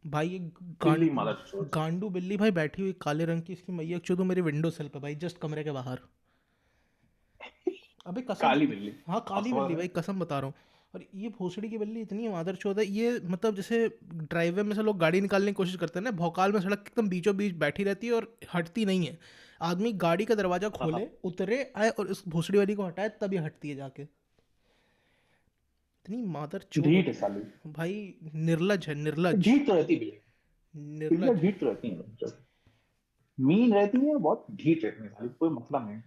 भाई ये बिल्ली मदर चोद। गांडू बिल्ली भाई बैठी हुई काले रंग की, इसकी मैया चोदो मेरे विंडो सेल पे भाई, जस्ट कमरे के बाहर। अबे कसम काली से। बिल्ली। हाँ अब काली समझ बिल्ली रहे भाई, हैं? कसम बता रहा हूँ। और ये भोसड़ी की बिल्ली इतनी मादरचोद है ये, मतलब जैसे ड्राइववे में से लोग गाड़ी निकालने की कोशिश करते हैं ना, भौकाल में सड़क के एकदम बीचों बीच बैठी रहती है और हटती नहीं है। आदमी गाड़ी का दरवाजा हाँ खोले, हाँ। उतरे आए और उस भोसड़ी वाली को हटाए, तभी हटती है जाके। इतनी मादरचोद ढीठ है होती साली। है भाई। निर्लज है, निर्लज। ढीठ तो रहती है बिल्ली। बिल्लियाँ निर्लज। ढीठ तो रहती हैं, मीन रहती है, बहुत ढीठ रहती है साली, कोई मतलब नहीं।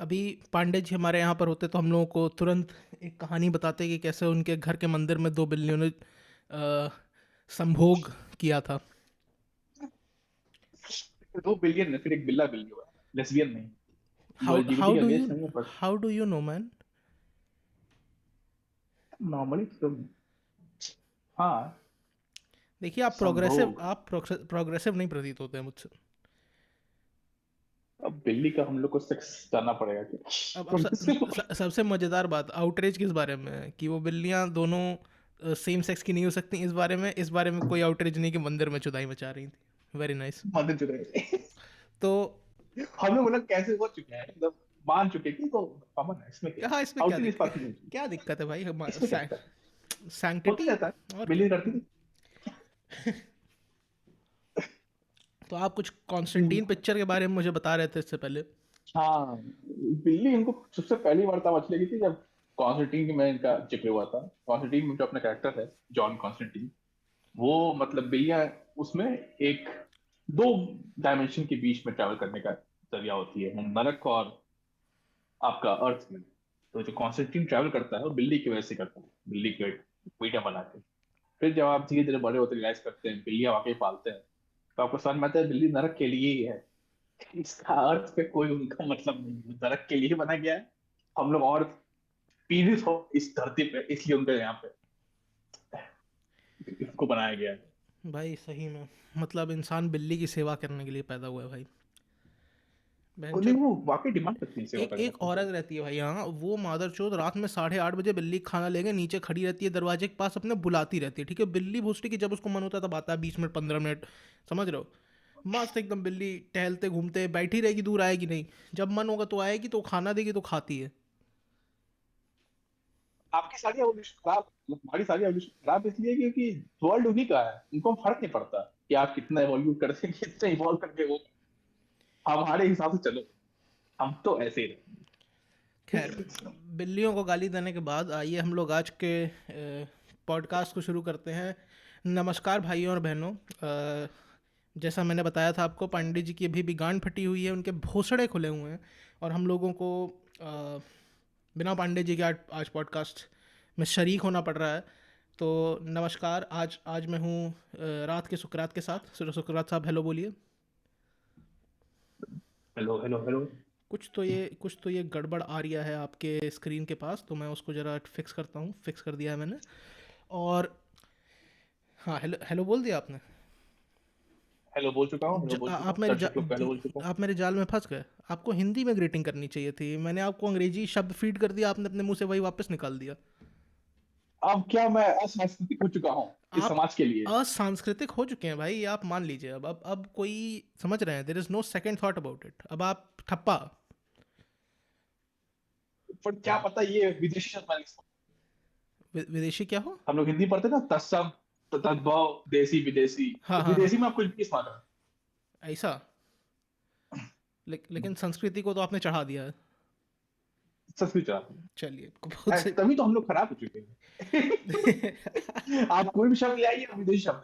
अभी पांडे जी हमारे यहाँ पर होते तो हम लोगों को तुरंत एक कहानी बताते कि कैसे उनके घर के मंदिर में दो बिल्लियों ने संभोग किया था। दो बिलियन है, फिर एक बिल्ला बिल्ली हुआ, लेस्बियन नहीं। वो हाउ एलजीबीटी हाउ का डू यू अगेंस्ट नहीं है, but how do you know man? Normally तो। हाँ। देखिए संभोग। आप प्रोग्रेसिव नहीं प्रतीत होते हैं मुझसे। अब बिल्ली का हम लोग को सेक्स करना पड़ेगा अब क्या? सबसे मज़ेदार बात आउटरीच किस बारे में है कि वो बिल्लियाँ दोनों सेम सेक्स की नहीं हो सकती, इस बारे में कोई आउटरीच नहीं कि मंदिर में चुदाई मचा रही थी। Very nice. मदद जो रहे। तो हम लोग मतलब कैसे हो चुके हैं, मतलब मान चुके हैं कि तो कॉमन है, इसमें क्या है? हाँ, इसमें क्या आउटिंग इस दिक्कत, बात नहीं। क्या दिक्कत है भाई? इसमें क्या दिक्कत है? होता सैंक्टिटी। रहता है। और क्या। बिल्ली करती थी। तो आप कुछ कॉन्स्टेंटीन हम्म। पिक्चर के बारे में मुझे बता रहे थे इससे पहले। हाँ। बिल्ली इनको सबसे पहली बार तब अच्छी लगी थी जब कॉन्स्टेंटीन में इनका जिक्र हुआ था। कॉन्स्टेंटीन में जो अपना कैरेक्टर है, जॉन कॉन्स्टेंटीन, वो मतलब बिल्लियां उसमें एक दो डायमेंशन के बीच में ट्रैवल करने का जरिया होती है, नरक और आपका अर्थ में। तो जो कॉन्स्टेंटीन ट्रैवल करता है वो बिल्ली की वजह से करता है, बिल्ली के वीडियो बना के। फिर जब आप धीरे धीरे बड़े होते रियलाइज करते हैं बिल्लियां वाकई पालते हैं, तो आपको समझ में आता है बिल्ली नरक के लिए ही है। इसका अर्थ पे कोई उनका मतलब नहीं है, नरक के लिए बना गया है। हम लोग और पीड़ित हो इस धरती पे, इसलिए उनके यहाँ पे इसको बनाया गया है। भाई सही में, मतलब इंसान बिल्ली की सेवा करने के लिए पैदा हुआ है भाई। और नहीं, बहनचोद। वो वाकई डिमांड करती है सेवा एक करने एक की तो। औरत रहती है भाई यहाँ, वो मादरचोद रात में 8:30 बजे बिल्ली का खाना लेके नीचे खड़ी रहती है दरवाजे के पास, अपने बुलाती रहती है, ठीक है? बिल्ली भूसती की जब उसको मन होता है तब आता है, 20 मिनट 15 मिनट, समझ रहे हो? मस्त एकदम बिल्ली टहलते घूमते बैठी रहेगी, दूर आएगी नहीं। जब मन होगा तो आएगी, तो खाना देगी तो खाती है। आपकी सारी एवोल्यूशन खराब, हमारी सारी एवोल्यूशन खराब इसलिए क्योंकि वर्ल्ड उन्हीं का है, उनको फर्क नहीं पड़ता कि आप कितना इवोल्व करते हैं, कितने इवॉल्व करके वो। हमारे हिसाब से चलो, हम तो ऐसे ही खैर, रहे। बिल्लियों को गाली देने के बाद आइए हम लोग आज के पॉडकास्ट को शुरू करते हैं। नमस्कार भाइयों और बहनों। जैसा मैंने बताया था आपको, पांडे जी की अभी भी गांड फटी हुई है, उनके भोसड़े खुले हुए हैं। और हम लोगों को अ, बिना पांडे जी के आज पॉडकास्ट में शरीक होना पड़ रहा है। तो नमस्कार, आज आज मैं हूँ रात के सुकरात के साथ। सुकरात साहब हेलो बोलिए। Hello hello hello. कुछ तो ये गड़बड़ आ रही है आपके स्क्रीन के पास, तो मैं उसको ज़रा फिक्स करता हूँ। फिक्स कर दिया है मैंने। और हाँ, हेलो हेलो बोल दिया आपने। हेलो बोल चुका हूँ, हेलो बोल चुका आप हूँ, मेरे दर्शक लोग को हेलो बोल चुका हूँ। आप मेरे जाल में फंस गए। आपको हिंदी में ग्रीटिंग करनी चाहिए थी, मैंने आपको अंग्रेजी शब्द फीड कर दिया, आपने अपने मुंह से वही वापस निकाल दिया। अब क्या मैं असांस्कृतिक हो चुका हूँ इस आप समाज के लिए? असांस्कृतिक हो चुके हैं भाई, ये आप मान लीजिए। अब कोई समझ रहे हैं, there is no second thought about it, अब आप ठप्पा। पर क्या पता ये विदेशी शब्द मैं इसको। विदेशी क्या हो? हम लोग हिंदी पढ़ते ना, तत्सम, तद्भव, देसी विदेशी। हाँ तो हाँ हाँ। विदेशी में आप कुछ भी इस्तेमाल करें। ऐसा। लेकिन संस्कृति को तो आपने चढ़ा दिया है। संस्कृत चलाते चलिए बहुत हैं, सही। तभी तो हम लोग खराब हो चुके हैं। आप कोई भी शब्द ले आइए, विदेशी शब्द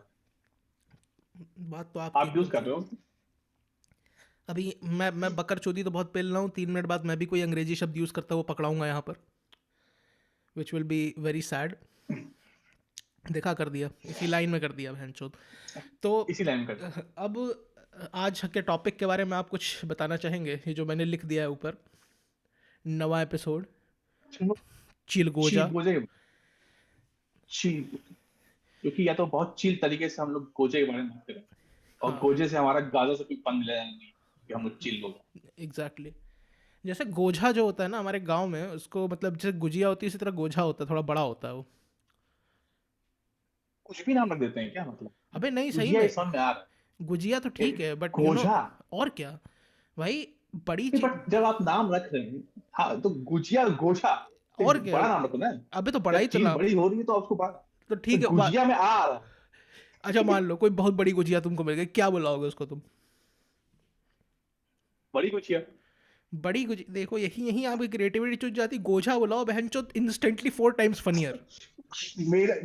बात तो आपकी आप यूज एकदम कर सही। रहे हो। अभी मैं बकर चोदी तो बहुत पेल रहा हूँ, 3 मिनट बाद मैं भी कोई अंग्रेजी शब्द यूज़ करता हुआ पकड़ाऊंगा यहाँ पर, which will be very sad. देखा, कर दिया, इसी लाइन में कर दिया बहन चोद। तो इसी लाइन में अब आज के टॉपिक के बारे में आप कुछ बताना चाहेंगे? ये जो मैंने लिख दिया है ऊपर, नवा एपिसोड, करते। चिलगोजा। चील गोजे। चील। क्योंकि या तो बहुत चील तरीके से हम लोग गोजे के बारे में बात करें, और हाँ गोजे से हमारा गाजर से कोई पंग लेना नहीं कि हम लोग चिल लोग हैं। Exactly exactly. जैसे गोझा जो होता है ना हमारे गांव में, उसको मतलब जैसे गुजिया होती है, इसी तरह गोझा होता है, थोड़ा बड़ा होता है वो। कुछ भी नाम रख देते हैं क्या? मतलब अबे नहीं, सही गुजिया में इस समझ में आ रहा गुजिया तो है, ठीक है, बट गोजा। और क्या भाई, बड़ी नहीं, चीज। बट जब आप नाम रख रहे हैं, हाँ, तो गुजिया गोशा, तो और क्या, बड़ा नाम रखो ना। अबे तो बड़ा ही जब तो चीज नाम। बड़ी हो रही है तो आपको बड़ा, तो तो ठीक है गुजिया में आ रहा अच्छा है। मान लो कोई बहुत बड़ी गुजिया तुमको मिल गई, क्या बुलाओगे उसको तुम? बड़ी गुजिया। बड़ी गुजिया, देखो यही यही आपकी क्रिएटिविटी चुज जाती, गोझा बुलाओ बहन चो, इंस्टेंटली 4 टाइम्स फनियर।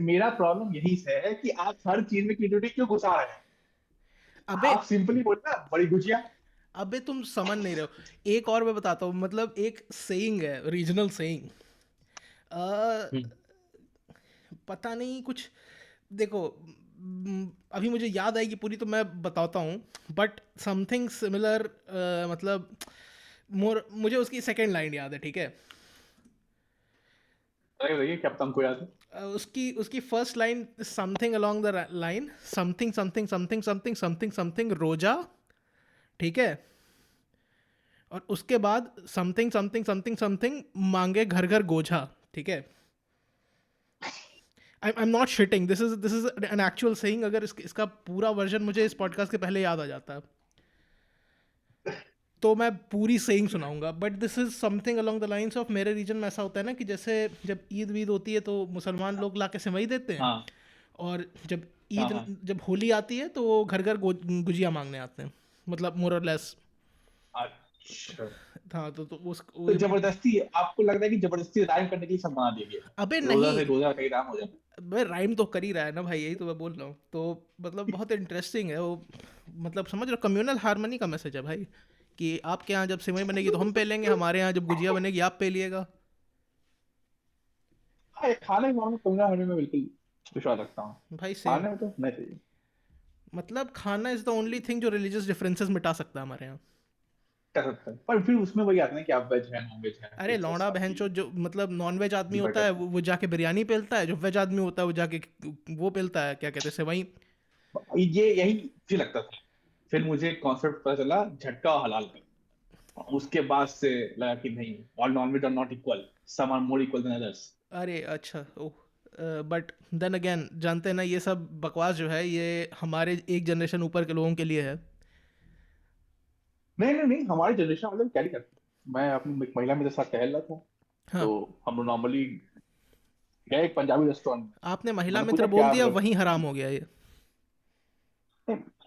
मेरा प्रॉब्लम यही से है कि आप हर चीज में क्रिएटिविटी क्यों घुसा रहे हैं? अबे आप सिंपली बोलना बड़ी गुजिया। अबे तुम समझ नहीं रहे हो, एक और मैं बताता हूँ, मतलब एक सेइंग है, रीजनल सेइंग, हम्म, पता नहीं कुछ, देखो अभी मुझे याद आएगी पूरी तो मैं बताता हूँ, बट समथिंग सिमिलर, मतलब मोर, मुझे उसकी सेकंड लाइन याद है, ठीक है। बताइए क्या पता हमको याद है। उसकी उसकी first line something along the line, something something something something something something रोजा, ठीक है। और उसके बाद समथिंग समथिंग समथिंग समथिंग मांगे घर घर गोझा, ठीक है। I am not shitting, this is an actual saying, अगर इसका पूरा वर्जन मुझे इस पॉडकास्ट के पहले याद आ जाता तो मैं पूरी सेइंग सुनाऊंगा, but this is something along the lines of, मेरे रीजन में ऐसा होता है ना कि जैसे जब ईद वीद होती है तो मुसलमान लोग ला के सेवई देते हैं, हाँ और जब हाँ ईद, हाँ। जब होली आती है तो वो घर घर गुजिया मांगने आते हैं, मतलब मोर और लेस। अच्छा, हाँ तो तो जबरदस्ती आपको लग रहा है कि जबरदस्ती राइम करने के लिए सब बना दिया गया अबे है, रोजा नहीं, से रोजा कहीं राम हो जाए। भाई राइम तो कर ही रहा है ना भाई, यही तो मैं बोल रहा हूँ, तो मतलब बहुत इंटरेस्टिंग है वो, मतलब समझ रहे हो, कम्युनल हार्मनी का मैसेज है भाई, कि आपके यहाँ जब सिवई बनेगी तो हम पे लेंगे, हमारे यहाँ जब गुजिया बनेगी आप पे लिएगा। हाँ, ये खाने के मामले में कंगना होने में बिल्कुल विश्वास रखता हूँ। भाई सेम, खाने में तो नहीं चाहिए। मतलब खाना इज द ओनली थिंग जो रिलीजियस डिफरेंसेस मिटा सकता है हमारे यहाँ। कर सकता है, पर फिर उसमें वही आता है कि आप वेज है नॉन वेज है, अरे फिर लौंडा बहन आपकी चो, जो मतलब नॉन वेज आदमी डिफर होता है करता वो जाके बिरयानी पेलता है, जो वेज आदमी होता है वो जाके वो पेलता है, क्या कहते हैं, सेवई। है। ये यही मुझे लगता था। फिर मुझे कॉन्सेप्ट पता चला झटका और हलाल का, उसके बाद से लगा कि नहीं, all non veg are not equal, some are more equal than others. अरे अच्छा, ओह, बट देन अगेन जानते हैं ना, ये सब बकवास जो है ये हमारे एक जनरेशन ऊपर के लोगों के लिए है। नहीं नहीं नहीं, हमारी जनरेशन वाले कैरी करते हैं। मैं अपनी एक महिला मेरे साथ टहल रहा था, हाँ, तो हम लोग नॉर्मली गए एक पंजाबी रेस्टोरेंट में। आपने महिला मैंने मित्र पूछा बोल क्या दिया, वहीं हराम हो गया ये।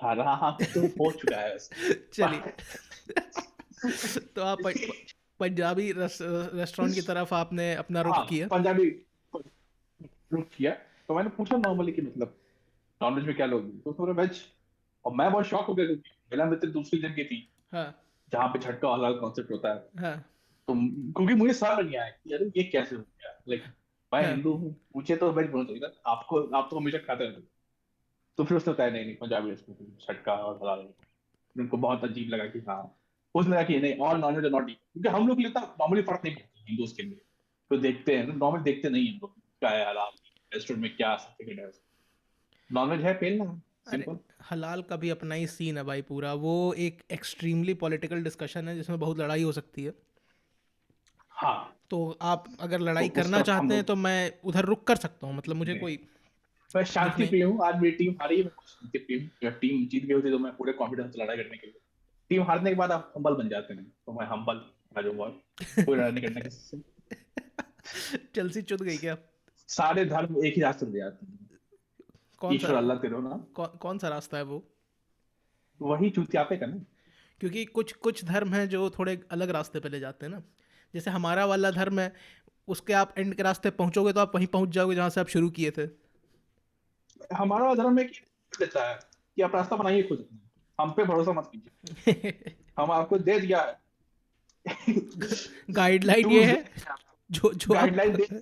हाँ हाँ हाँ, तो हो चुका है वैसे। चलिए, तो आप पंजाबी रेस्टोरेंट की तरफ आपने अपना रुख हाँ, किया। पंजाबी रुक किया। तो मैंने पूछा नॉर्मली कि मतलब नॉनवेज में क्या लोगे, तो उसने बोला वेज। और मैं बहुत शॉक हो गया क्योंकि मेरा मित्र दूसरी जगह थी हाँ जहाँ पे झटका हलाल कॉन्सेप्ट होता है। हाँ तो क्योंकि मुझे समझ नहीं आया कि यार ये कैसे हो गया, लाइक मैं हाँ। हिंदू हूँ, पूछे तो वेज बोलना चाहिए था आपको, आप तो हमेशा खाते रहते हो। तो फिर उसने बताया नहीं नहीं, पंजाबी रेस्टोरेंट झटका और हलाल है। उनको बहुत अजीब लगा कि हाँ, उसने लगा कि नहीं, all non veg are not, क्योंकि हम लोग के लिए तो नॉर्मली फर्क नहीं पड़ता हिंदूज के लिए। तो देखते हैं नॉर्मल, देखते नहीं है लोग क्या है हलाल, रेस्टोरेंट में क्या सर्टिफिकेट है, नॉन वेज है पेल ना, अरे सिंपल। हलाल का भी अपना ही सीन है भाई पूरा, वो एक एक्सट्रीमली पॉलिटिकल डिस्कशन है जिसमें बहुत लड़ाई हो सकती है। हाँ, तो आप अगर तो लड़ाई उस करना तरफ हम चाहते हैं लोग तो मैं उधर रुक कर सकता हूँ, मतलब मुझे नहीं। कोई मैं दुख शांति नहीं। प्रिय हूँ, आज मेरी टीम हारी है, मैं खुश शांति प्रिय हूँ। जब टीम जीत गई होती है तो मैं पूरे कॉन्फिडेंस से लड़ाई करने के लिए। टीम हारने के बाद आप हम्बल बन जाते हैं, तो मैं हम्बल आ जाऊंगा, कोई लड़ाई नहीं करना किसी से। चलसी चुद गई क्या? सारे धर्म एक ही रास्ते ले जाते हैं, कौन सा, ईश्वर अल्लाह तेरो ना, कौन सा रास्ता है वो? वही चूतियापे का ना। क्योंकि कुछ कुछ धर्म हैं जो थोड़े अलग रास्ते पे ले जाते हैं ना, जैसे हमारा वाला धर्म है, उसके आप एंड के रास्ते पहुंचोगे तो आप वहीं पहुंच जाओगे जहां से आप शुरू किए थे। हमारा धर्म में देता है कि आप रास्ता बनाइए खुद, हम पे भरोसा मत कीजिए, हम आपको दे दिया गाइडलाइन ये टूल्स, है, जो जो आप गाइडलाइन दे,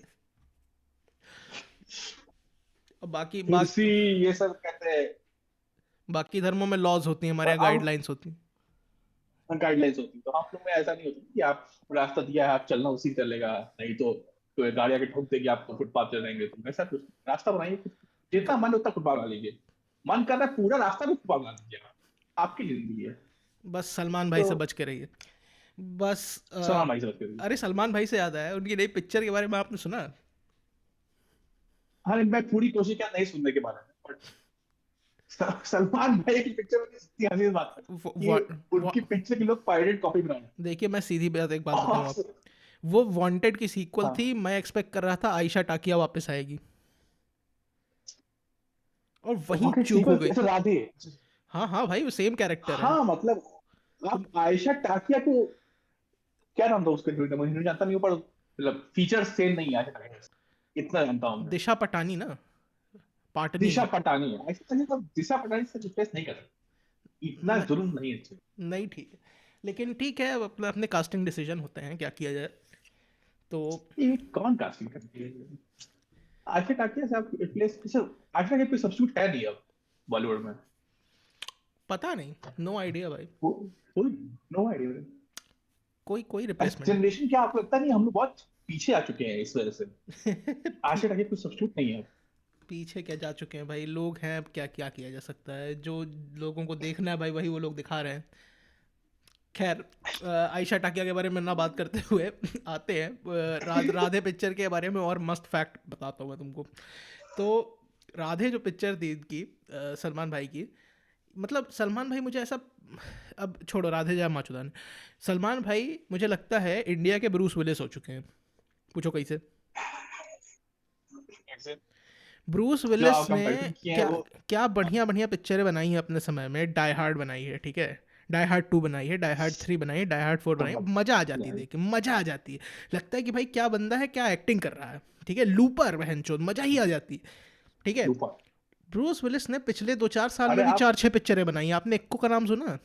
बाकी तुलसी, ये सब कहते हैं। बाकी धर्मों में लॉज होती हैं, हमारे पर यहाँ अब गाइडलाइंस होती हैं। गाइडलाइंस होती है, तो हम लोग में ऐसा नहीं होता कि आप रास्ता दिया है आप चलना उसी चलेगा, नहीं तो कोई गाड़ी आके ठोक देगी आपको, फुटपाथ पे रहेंगे, तो ऐसा कुछ नहीं। रास्ता बनाइए खुद, जितना मन उतना फुटपाथ बना लीजिए, मन कर रहा है पूरा रास्ता भी फुटपाथ बना लीजिए, आपकी जिंदगी है। बस सलमान भाई तो से बच के रहिए, बस सलाम भाई समझ कर। अरे सलमान भाई से याद आया, उनकी नई पिक्चर के बारे में आपने सुना? हाँ, मैं पूरी कोशिश किया नहीं सुनने के बारे में, सलमान भाई की पिक्चर में इतनी हंसी बात है वो, कि वो, वो, उनकी पिक्चर के लोग पायरेट कॉपी बना रहे हैं। देखिए मैं सीधी बात एक बात बताऊं आप, और वो वांटेड की सीक्वल हाँ, थी, मैं एक्सपेक्ट कर रहा था आयशा टाकिया वापस आएगी, और वहीं वांटेड चूक हो सीक्वल गई। तो राधे। हाँ हाँ भाई, वो सेम कैरेक्टर है। हाँ मतलब तुम आप आयशा टाकिया को, क्या नाम था उसका, मुझे जानता नहीं हूँ, पर मतलब फीचर सेम नहीं है आयशा टाकिया से। इतना जानता हूँ मैं। दिशा पटानी ना, पाटनी। दिशा पटानी है, आयशा टाकिया को दिशा पटानी से रिप्लेस नहीं कर सकते, इतना न, जुल्म नहीं है अच्छे। नहीं ठीक है, लेकिन ठीक है, अब अपने अपने कास्टिंग डिसीजन होते हैं, क्या किया जाए। तो ये कौन कास्टिंग करती है आयशा टाकिया से? आप रिप्लेस, आयशा टाकिया कोई सब्स्टिट्यूट है नहीं अब बॉलीवुड में। पता नहीं, नो आइडिया भाई, वो कोई, नो आइडिया। कोई कोई एज रिप्लेसमेंट जनरेशन क्या आपको लगता नहीं हम लोग बहुत पीछे आ चुके हैं इस वजह से? नहीं। आशा टाकिया कोई सब्स्टिट्यूट नहीं है। पीछे क्या जा चुके हैं भाई, लोग हैं, अब क्या क्या किया जा सकता है, जो लोगों को देखना है भाई वही वो लोग दिखा रहे हैं। खैर, आयशा टाकिया के बारे में ना बात करते हुए आते हैं राधे पिक्चर के बारे में, और मस्त फैक्ट बताता हूँ मैं तुमको। तो राधे जो पिक्चर थी इनकी, सलमान भाई की, मतलब सलमान भाई मुझे ऐसा, अब छोड़ो राधे जा माचुदान, सलमान भाई मुझे लगता है इंडिया के ब्रूस विलिस हो चुके हैं। पूछो कैसे। ब्रूस जो विलिस आप ने कंपैरिजन किए हैं क्या वो, क्या बढ़िया बढ़िया पिक्चरें बनाई हैं अपने समय में। डाई हार्ड बनाई है, ठीक है, डाई हार्ड 2 बनाई है, डाई हार्ड 3 बनाई है, डाई हार्ड 4 बनाई है, बहुत मज़ा आ जाती है, देख के मज़ा आ जाती है। लगता है कि भाई क्या बंदा है, क्या एक्टिंग कर रहा है, ठीक है, लूपर बहनचोद, मज़ा ही आ जाती है, ठीक है। लूपा। ब्रूस विलिस ने पिछले 2-4 साल अरे में भी आप, 4-6 पिक्चरें बनाई हैं, आपने इक्को का नाम सुना?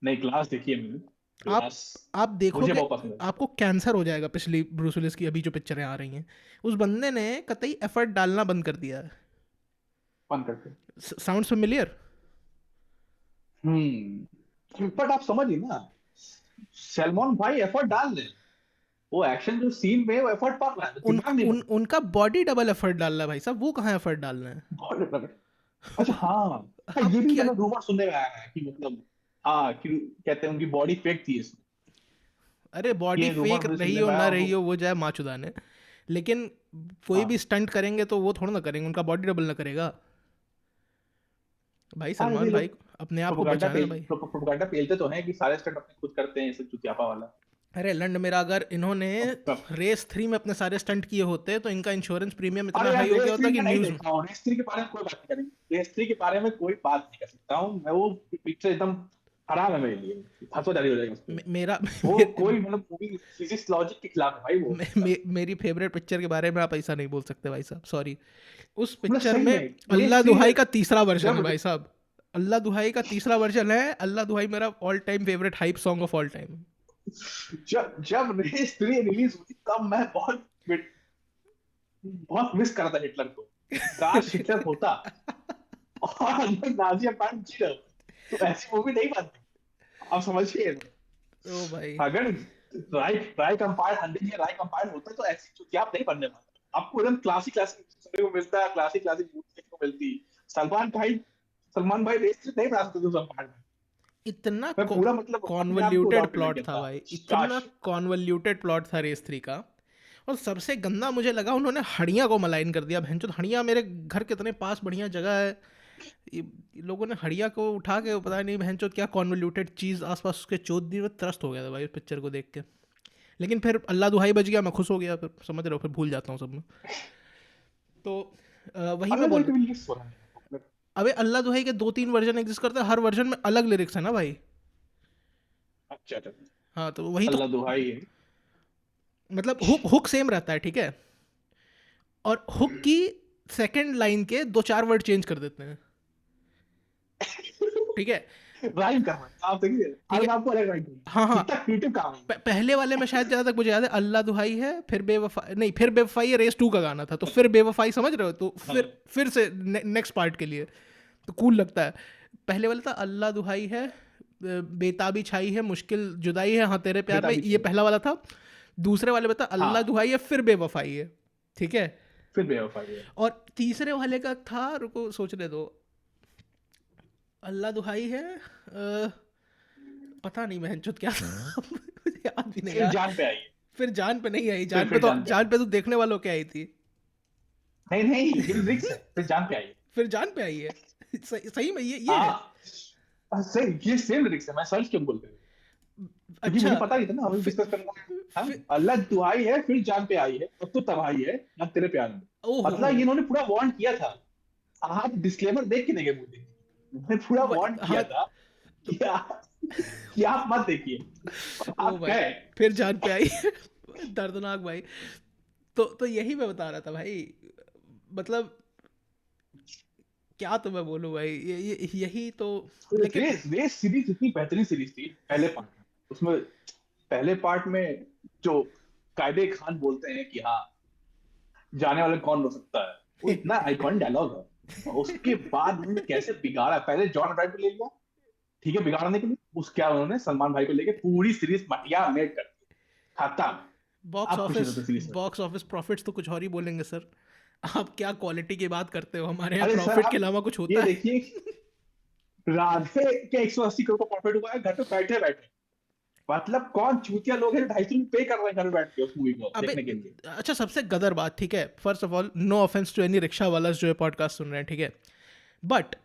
नहीं क्लास देखिए मैंने, आप क्लास आप मुझे देखोगे, बहुत पसंद है। आपको कैंसर हो जाएगा पिछली ब्रूस विलिस की अभी जो पिक्चरें आ रही हैं। उस बंदे ने कतई एफर्ट डालना बंद कर दिया है। फन करते। Sounds familiar? बट आप समझिए ना, सलमान भाई एफर्ट डाल रहे हैं, वो एक्शन जो सीन में वो एफर्ट पड़ रहा है, उन, दिमाग नहीं पड़ उन उनका बॉडी डबल एफर्ट डाल रहा है भाई साहब, वो कहाँ एफर्ट डाल रहे हैं। रहा। अच्छा हाँ, हाँ, अब ये भी क्या, मैंने रूमर सुनने में आया है कि मतलब, हाँ कि कहते हैं उनकी बॉडी फेक थी इसमें। अरे बॉडी ये रूमर फेक मुझे रही सुनने हो में आया ना और रही वो, हो, वो जाए माचुदाने, लेकिन कोई भी हाँ स्टंट करेंगे तो वो थोड़ा ना करेंगे, उनका बॉडी डबल ना करेगा। भाई हाँ, जैसे सलमान भाई लोग अपने आप को प्रोपोगंडा बचाना है पेल भाई। प्रोपोगंडा पेलते तो हैं कि सारे स्टंट अपने खुद करते हैं, ये सब चुतियापा वाला। अरे लंड मेरा, अगर इन्होंने अब रेस 3 में अपने सारे स्टंट किए होते तो इनका इंश्योरेंस प्रीमियम इतना अरे यार, हाई हो गया रेस होता थ्री कि मैं नहीं न्यूज़ में। देखता हूँ, रेस थ्री के बारे में कोई बात नहीं करेंगे, रेस थ्री के बारे में कोई बात नहीं कर सकता हूँ मैं। वो पिक्चर एकदम हराम है मेरे लिए, हंसो जारी हो जाएगी उस पर। मेरा वो कोई मतलब मूवी फिजिक्स लॉजिक के खिलाफ है भाई वो। मेरी फेवरेट पिक्चर के बारे में आप ऐसा नहीं बोल सकते भाई साहब, सॉरी। उस मतलब पिक्चर सही में में अल्लाह रेस थ्री दुहाई में का तीसरा वर्जन है जब भाई साहब। अल्लाह दुहाई का तीसरा वर्जन है। अल्लाह दुहाई मेरा all time favourite hype song of all time. जब जब रेस थ्री रिलीज हुई तब मैं बहुत बहुत मिस कर रहा था हिटलर को। काश हिटलर होता और अंदर नाजी अपार्ट जी रहा, तो ऐसी मूवी नहीं बनती। आप समझिए, ओ भाई, अगर राइट राइट अंपायर हंड्रेड या राइट अंपायर होता तो ऐसी चुतिया आप नहीं बनने वाला। आपको एकदम क्लासिक क्लासिक सुनने को मिलता है, क्लासिक क्लासिक मूवी देखने को मिलती। सलमान भाई सलमान भाई रेस नहीं बना सकते थे उस अंपायर में। इतना मैं पूरा मतलब अपने आप को कॉन्वल्यूटेड उड़ाने लग प्लॉट गया था था। भाई, इतना काश। कॉन्वल्यूटेड प्लॉट था रेस 3 का। और सबसे गंदा मुझे लगा उन्होंने हड़िया को मलाइन कर दिया। भैंचोद, हड़िया मेरे घर के इतने पास बढ़िया जगह है, ये लोगों ने हड़िया को उठा के पता नहीं भैंचोद क्या कॉन्वल्यूटेड चीज़ आसपास उसके चोद दी। मैं त्रस्त हो गया था भाई उस पिक्चर को देख के। लेकिन फिर अल्लाह दुहाई बच गया, मैं खुश हो गया, फिर समझ रहे हो, फिर भूल जाता हूँ सब मैं। तो वही अरे मैं भाई बोल रहा कभी था। लिस्ट हो रहा है। अबे अल्लाह दुहाई के 2-3 वर्जन एग्जिस्ट करते हैं, हर वर्जन में अलग लिरिक्स है ना भाई। अच्छा अच्छा। हाँ तो वही तो, अल्लाह दुहाई है। मतलब हुक हुक सेम रहता है, ठीक है, और हुक की सेकंड लाइन के 2-4 वर्ड चेंज कर देते हैं, ठीक है, राइम कर रहा है आप देखिए, ठीक हर है। काम को अलग राइम कर रहा है, हाँ हाँ, कितना क्रिएटिव काम है। पहले वाले में शायद जहाँ तक मुझे याद है अल्लाह दुहाई है, फिर बेवफा नहीं, फिर बेवफाई है, रेस 2 का गाना था, तो फिर बेवफाई, समझ रहे हो, तो हाँ फिर से नेक्स्ट पार्ट के लिए तो कूल लगता है। पहले वाला था अल्लाह दुहाई है, बेताबी छाई है, मुश्किल जुदाई है, हाँ तेरे प्यार बेटा में, भी ये पहला वाला था। दूसरे वाले में था अल्लाह हाँ, दुहाई है फिर बेवफाई है, ठीक है। फिर बेवफाई है। और तीसरे वाले का था, रुको सोचने दो, अल्लाह दुहाई है, पता नहीं बहनचोद क्या था मुझे याद भी नहीं फिर यार। जान पे आई है। फिर जान पे नहीं आई, जान पे फिर तो, जान पे आई जान पे तो देखने वालों के आई थी। नहीं नहीं, ये रिक्स है, फिर जान पे आई है। फिर जान पे आई है। सही में ये है। सही, ये सेम लिरिक्स है, मैं सर्च क्यों बोलते हैं, क्योंकि अच्छा। मुझे पता नहीं था ना, हमें फिर, डिस्कस करना है। हाँ, फिर अल्लाह दुआई है फिर जान पे आई है, अब तो तबाही है ना तेरे प्यार में। ओहो मतलब ये इन्होंने पूरा वार्न किया था। आप डिस्क्लेमर देख के नहीं गए मूवी, इन्होंने पूरा वार्न किया हाँ। था कि कि आप मत देखिए, और ओ आप भाई, गए। फिर जान पे आई। दर्दनाक भाई। तो यही मैं बता रहा था भाई, मतलब क्या तो मैं बोलूं भाई, यही तो। लेकिन रेस रेस सीरीज इतनी बेहतरीन सीरीज थी पहले पार्ट में। उसमें पहले पार्ट में जो कायदे खान बोलते हैं कि हाँ जाने वाले कौन हो सकता है, वो इतना आइकॉनिक डायलॉग है। और उसके बाद उन्होंने कैसे बिगाड़ा, पहले जॉन अब्राहम को ले लिया, ठीक है, बिगाड़ने के लिए, उसके क्या उन्होंने सलमान भाई को लेके पूरी सीरीज मटिया मेड कर दी, खत्म। बॉक्स आप खुश ऑफिस नहीं होते सीरीज में। बॉक्स ऑफिस प्रॉफिट्स तो कुछ और ही बोलेंगे सर। आप क्या क्वालिटी की बात करते हो, हमारे यहाँ अरे सर प्रॉफिट के आप अलावा कुछ ये होता है? देखिए, राधे के 180 करोड़ का प्रॉफिट हुआ है घर पे बैठे बैठे। मतलब कौन चूतिया लोग हैं जो 250 में पे कर रहे हैं घर में बैठ के उस मूवी को अबे, देखने के लिए। अच्छा सबसे गदर बात, ठीक है, first of all no offence to any rickshaw वाला जो है पॉडकास्ट सुन रहे हैं, ठीक है, बट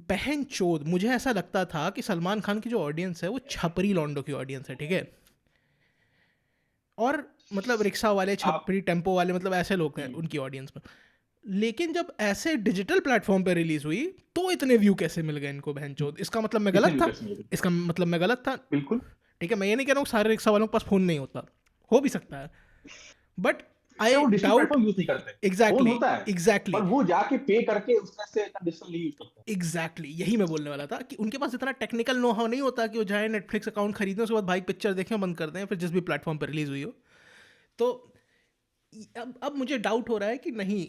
बहन चोद मुझे ऐसा लगता था कि सलमान खान की जो ऑडियंस है वो छपरी लॉन्डो की ऑडियंस है, ठीक है, और मतलब रिक्शा वाले, आप छपरी, टेम्पो वाले, मतलब ऐसे लोग हैं उनकी ऑडियंस में। लेकिन जब ऐसे डिजिटल प्लेटफॉर्म पे रिलीज हुई तो इतने व्यू कैसे मिल गए इनको, बहन चोद, इसका मतलब मैं कितने गलत व्यू था? कैसे मिले? इसका मतलब मैं गलत था? बिल्कुल। ठीक है, मैं ये नहीं कह रहा हूँ सारे रिक्शा वालों के पास फ़ोन नहीं होता, हो भी सकता है, बट अरे आई वो डिजिटल डाउट। प्लेटफॉर्म यूज नहीं करते, फोन एग्जैक्टली, होता है, एग्जैक्टली, पर वो जाके पे करके उसमें से इतना डिजिटल नहीं यूज करते। एग्जैक्टली यही मैं बोलने वाला था कि उनके पास इतना टेक्निकल नो हाउ नहीं होता कि वो जाए नेटफ्लिक्स अकाउंट खरीदें, उसके बाद भाई पिक्चर देखें, बंद कर दें, फिर जिस भी प्लेटफॉर्म पर रिलीज हुई हो। तो अब मुझे डाउट हो रहा है कि नहीं,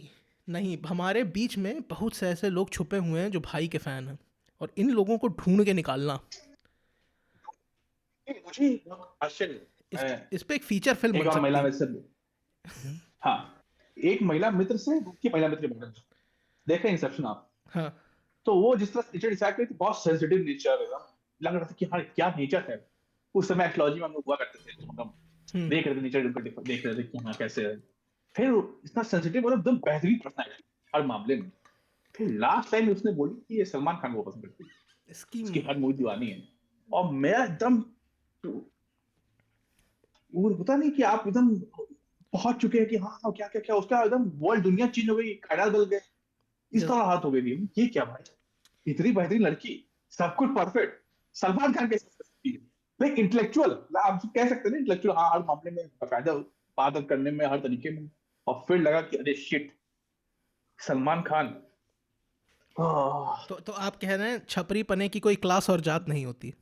नहीं, हमारे बीच में बहुत से ऐसे लोग छुपे हुए हैं जो भाई के फैन हैं, और इन लोगों को ढूंढ के निकालना, मुझे आश्चर्य इस है। इस पे एक फीचर फिल्म एक बन और सकती महिला है। मित्र से, हाँ, एक महिला मित्र से दूसरी महिला मित्र के बारे में देखें इंसेप्शन आप। हाँ। तो वो जिस तरह नेचर डिसाइड करी थी, बहुत सेंसिटिव नेचर है, लग रहा था कि हाँ क्या नेचर है। उस समय एक्लॉजी में हम लोग हुआ करते थे, तो मतलब हम्म। देख रहे थे नेचर उनका, देख रहे थे कि हाँ कैसे है। फिर इतना सेंसिटिव और एकदम बेहतरीन पर्सनैलिटी हर मामले में। फिर लास्ट टाइम उसने बोली कि ये सलमान खान को पसंद करती है, इसकी उसकी हर मूवी दीवानी है। और मैं एकदम, वो होता नहीं कि आप एकदम पहुंच चुके हैं कि हाँ हाँ, क्या क्या क्या, उसका एकदम वर्ल्ड दुनिया चेंज हो गई, कायनात बदल गए, इस तरह हाथ हो गई थी। ये क्या भाई, इतनी बेहतरीन लड़की, सब कुछ परफेक्ट, सलमान खान कैसे कर सकती है? भाई इंटेलेक्चुअल, आप कह सकते हैं ना इंटेलेक्चुअल, हाँ हर मामले में बाकायदा बात करने में, हर तरीके में। और फिर लगा कि अरे शिट, सलमान खान। तो आप कह रहे हैं छपरी पने की कोई क्लास और जात नहीं होती?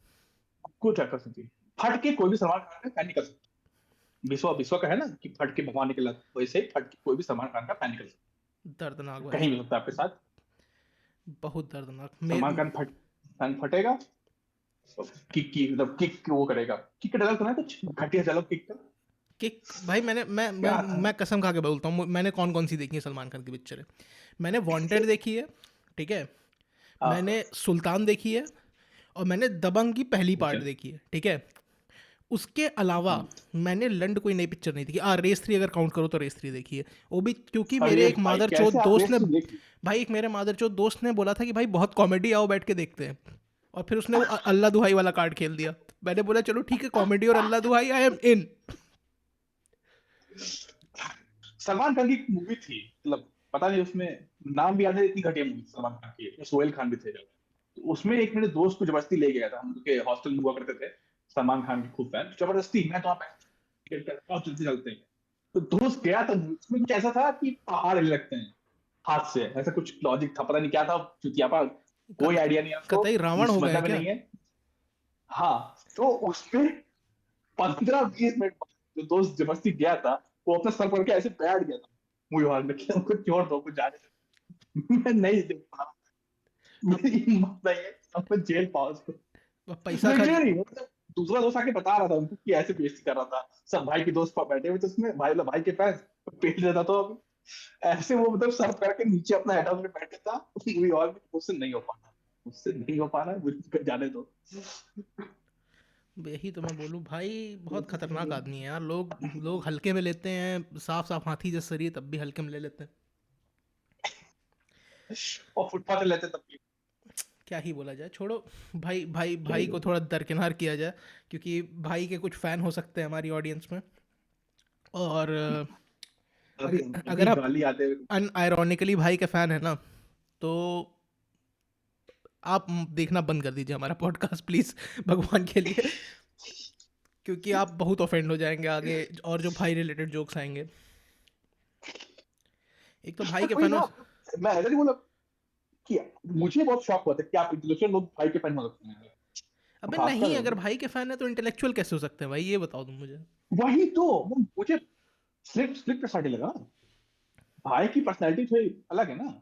कुछ कर सकती है, फट के कोई भी सलमान खान का फैन निकल सकता है। विश्वा विश्वा का है ना कि फट के भगवान निकला, वैसे ही फट के कोई भी सलमान खान का फैन निकल सकता दर्दनाक है, भाई कहीं भी साहब, हो सकता है आपके साथ। बहुत दर्दनाक। सलमान खान फैन फटेगा, मतलब किक वो करेगा, किक का डायलॉग सुना है कुछ घटिया डायलॉग किक का? किक भाई, मैंने क्या था? मैं कसम खा के बोलता हूँ, मैंने कौन कौन सी देखी है सलमान खान की पिक्चरें। मैंने वांटेड देखी है, ठीक है, हाँ, मैंने सुल्तान देखी है, और मैंने दबंग की पहली ठीक पार्ट है। देखी है, ठीक है। उसके अलावा मैंने लंड कोई नई पिक्चर नहीं देखी। रेस 3 अगर काउंट करो तो रेस 3 देखी है, वो भी क्योंकि अरे मेरे एक भाई मादरचोद कैसे आप दोस्त ने, रेस टू देख ली? भाई एक मेरे मादरचोद दोस्त ने बोला था कि भाई बहुत कॉमेडी, आओ बैठ के देखते हैं, और फिर उसने वो अल्लाह दुहाई वाला कार्ड खेल दिया। मैंने बोला चलो ठीक है, कॉमेडी और अल्लाह दुहाई, आई एम इन। सलमान खान की एक मूवी थी, मतलब पता नहीं उसमें नाम भी याद है, इतनी घटिया मूवी सलमान खान की, उसमें सोहेल खान भी थे जब। तो उसमें एक मेरे दोस्त को जबरदस्ती ले गया था, हम लोग के हॉस्टल में हुआ करते थे सलमान खान के खूब फैन, जबरदस्ती मैं तो आप बहुत चलते चलते हैं। तो दोस्त गया था, उसमें कुछ ऐसा था कि पहाड़ हिलने लगते हैं हाथ से, ऐसा कुछ लॉजिक था, पता नहीं क्या था, चुतियापा, कोई आइडिया नहीं है उसको, कतई रावण हो गए मतलब में क्या? नहीं है। हाँ, तो उसमें 15-20 मिनट बाद जो दोस्त जबरदस्ती गया था, वो अपना सर पकड़ के ऐसे बैठ गया था मूवी हॉल में कि हमको छोड़ दो, कुछ जाने दो। मैं नहीं देख पा रहा, अब मेरी हिम्मत नहीं है, अब मैं जेल पाऊँ उसको। पैसा खर्च। लिटरली मतलब दूसरा दोस्त आके बता रहा था उनको कि ऐसे बेइज्जती कर रहा था, सब भाई के दोस्त पर बैठे हुए थे उसमें, भाई भाई के पास पेट देता तो अभी ऐसे वो मतलब सर करके नीचे अपना हेड में बैठे था मूवी हॉल में, मुझसे नहीं हो पा रहा, मुझसे नहीं हो पा रहा, मुझे जाने दो। यही तो मैं बोलूँ भाई, बहुत खतरनाक आदमी है यार। लोग लोग हल्के में लेते हैं, साफ साफ हाथी जैसे शरीर, तब भी हल्के में ले लेते हैं। और फुटपाथ पे लेते तब भी। क्या ही बोला जाए, छोड़ो। भाई भाई क्या ही भाई को बोलूं। थोड़ा दरकिनार किया जाए, क्योंकि भाई के कुछ फ़ैन हो सकते हैं हमारी ऑडियंस में। और अभी अगर अभी आप गाली आते हुए। अनआयरॉनिकली भाई के फ़ैन है ना, तो आप देखना बंद कर दीजिए हमारा पॉडकास्ट प्लीज़, भगवान के लिए। क्योंकि आप बहुत ऑफेंड हो जाएंगे आगे, और जो भाई रिलेटेड जोक्स आएंगे। एक तो भाई के वही फैन हो। ना, मैं ऐसा नहीं बोला कि मुझे बहुत शौक हुआ था कि आप इंटेलेक्चुअल लोग भाई के फैन हो सकते हैं, अबे नहीं, खासकर अगर भाई के फैन है तो इंटेलेक्चुअल कैसे हो सकते हैं भाई, ये बताओ तुम मुझे। वही तो मुझे स्लिप स्लिप पर्सनालिटी लगा। भाई की पर्सनालिटी थोड़ी अलग है ना,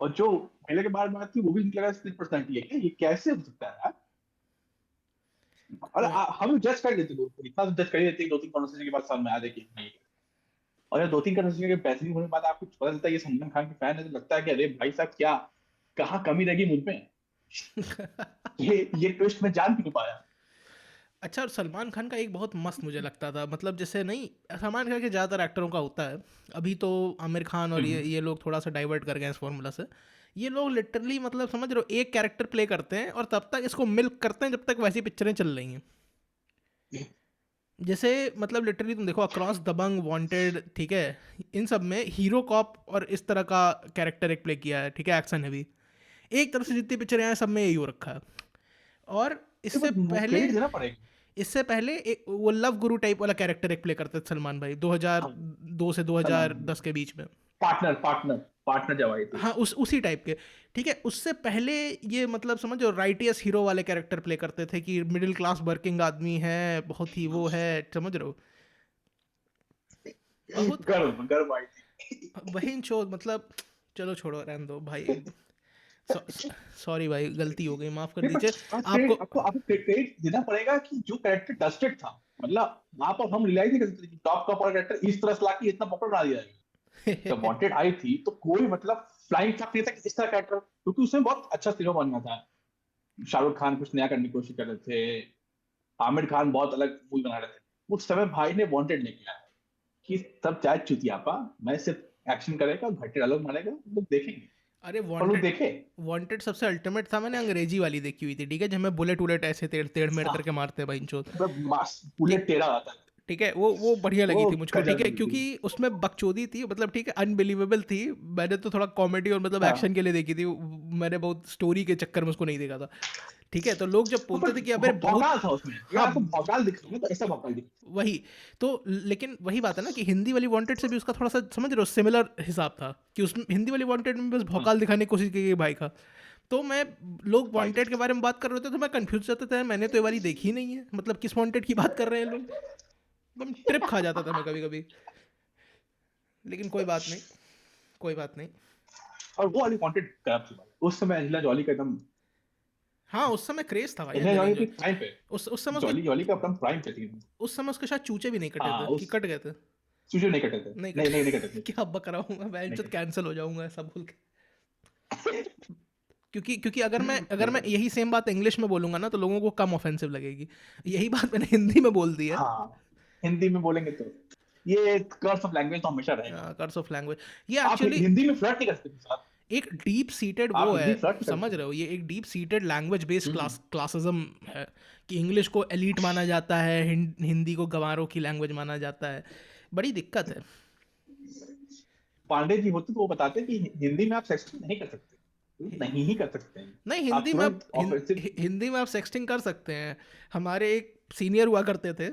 और जो पहले के बार बात थी वो भी लगा स्प्लिट पर्सनालिटी है क्या, ये कैसे हो सकता है यार। और कोई हम जज कर देते लोग, इतना जज कर ही देते हैं, 2-3 कॉन्वर्सेशन के बाद समझ में आ जाए कि नहीं। और जब 2-3 कॉन्वर्सेशन के पैसे होने के बाद आपको पता चलता है ये सलमान खान के फैन है, तो लगता है कि अरे भाई साहब क्या, कहाँ कमी रह गई मुझ में। ये ट्विस्ट मैं जान भी नहीं पाया। अच्छा, और सलमान खान का एक बहुत मस्त मुझे लगता था, मतलब जैसे नहीं, सलमान खान के ज़्यादातर एक्टरों का होता है। अभी तो आमिर खान और ये लोग थोड़ा सा डाइवर्ट कर गए हैं इस फॉर्मूला से। ये लोग लिटरली, मतलब समझ रहे हो, एक कैरेक्टर प्ले करते हैं और तब तक इसको मिल्क करते हैं जब तक वैसी पिक्चरें चल रही हैं। जैसे मतलब लिटरली तुम देखो, अक्रॉस, दबंग, वांटेड, ठीक है, इन सब में हीरो कॉप और इस तरह का कैरेक्टर एक प्ले किया है, ठीक है, एक्शन है भी। एक तरफ से जितनी पिक्चरें हैं सब में यही हो रखा है। और क्रेडिट देना पड़ेगा। इससे पहले एक वो लव गुरु टाइप वाला कैरेक्टर एक प्ले करते थे सलमान भाई, 2002 से सलमान 2010 के बीच में। पार्टनर पार्टनर पार्टनर जब आई थी। हाँ, उसी टाइप के। ठीक है, उससे पहले ये मतलब समझो राइटियस हीरो वाले कैरेक्टर प्ले करते थे कि मिडिल क्लास वर्किंग आदमी है, बहुत ही वो है, समझ रहे हो, बहुत। गर्व गर्व आई थी। वही चो मतलब, चलो छोड़ो, रहने दो भाई। सॉरी भाई, गलती हो गई, माफ कर नहीं, दीजिए पर आपको। आपको क्रेडिट देना पड़ेगा कि जो कैरेक्टर डस्टेड था, मतलब वहां पर हम रियलाइज नहीं कर सकते कि टॉप का कैरेक्टर इस तरह से लाके इतना पॉपुलर बना दिया है। जब वांटेड आई थी तो कोई मतलब फ्लाइंग था नहीं था कि इस तरह कैरेक्टर, क्योंकि उसमें बहुत अच्छा सिनेमा बनना था। शाहरुख खान कुछ नया करने की कोशिश कर रहे थे, आमिर खान बहुत अलग मूवी बना रहे थे। उस समय भाई ने वांटेड लेके आया कि सब चाहे चुतियापा, मैं सिर्फ एक्शन करेगा, घटे डायलॉग मारेगा, लोग देखेंगे। अरे और लोग वांटेड, देखे। वांटेड सबसे अल्टीमेट था, मैंने अंग्रेजी वाली देखी हुई थी, ठीक है, जिसमें बुलेट उलेट ऐसे टेढ़ टेढ़ मेढ़ हाँ, करके मारते हैं भाई इंचो। मास ठीक, बुलेट टेढ़ा आता है। ठीक है, वो बढ़िया वो लगी थी मुझको, ठीक गजब है, मूवी थी। क्योंकि उसमें बकचोदी थी, मतलब ठीक है, अनबिलीवेबल थी। मैंने तो थोड़ा कॉमेडी और मतलब हाँ, एक्शन के लिए देखी थी, मैंने बहुत स्टोरी के चक्कर में उसको नहीं देखा था। ठीक है, तो लोग जब पर बोलते थे कि अबे बहुत। भौकाल था उसमें यार, हाँ, आपको भौकाल दिख रहा है तो ऐसा भौकाल दिख वही। तो लेकिन वही बात है ना कि हिंदी वाली वांटेड से भी उसका थोड़ा सा समझ रहे हो सिमिलर हिसाब था, कि उसमें हिंदी वाली वांटेड में बस रहा है। भौकाल दिखाने की कोशिश की गई भाई का। तो मैं, लोग भाई वांटेड के बारे में बात कर रहे थे तो मैं कंफ्यूज जाता था, मैंने तो ये वाली देखी ही नहीं है, मतलब किस वांटेड की बात कर रहे हैं लोग। एकदम ट्रिप खा जाता था मैं कभी कभी। लेकिन कोई बात नहीं, कोई बात नहीं। और वो वाली वांटेड खराब थी भाई। उस समय एंजेलिना जॉली का एकदम, हाँ, उस समय क्रेज था भाई एंजेलिना एंजेलिना जॉली जॉली। अपनी प्राइम पे, उस समय उसके, जॉली जॉली का अपना प्राइम पे थी। उस समय उसके शायद चूचे भी नहीं कटे हाँ, थे, कि उस कट गए थे। चूजे नहीं कटे थे। नहीं नहीं नहीं कटे। नहीं कटे थे। क्या बक रहा हूँ मैं, नहीं बेंचत कटे। कैंसिल हो जाऊंगा ऐसा बोल के। क्योंकि क्योंकि अगर मैं यही सेम बात इंग्लिश में बोलूंगा ना तो लोगों को कम ऑफेंसिव लगेगी। यही बात मैंने हिंदी में बोल दी है। हाँ, हिंदी में बोलेंगे तो ये कर्स ऑफ लैंग्वेज तो हमेशा रहेगा। Curse of language. ये आप एक्चुअली हिंदी में फ्लर्ट नहीं कर सकते साथ। एक डीप सीटेड आप वो है, हिंदी फ्लर्ट नहीं कर समझ रहे हो, सकते। ये एक डीप सीटेड लैंग्वेज बेस्ड हम्म। क्लासिज्म है, कि इंग्लिश को एलीट माना जाता है, हिंदी को गंवारों की लैंग्वेज माना जाता है। बड़ी दिक्कत है। पांडे जी होते तो वो बताते कि हिंदी में आप सेक्स नहीं कर सकते, नहीं ही कर सकते हैं। नहीं, आप तुरंत ऑफेंसिव। हिंदी में आप सेक्सटिंग कर सकते हैं। हमारे एक सीनियर हुआ करते थे,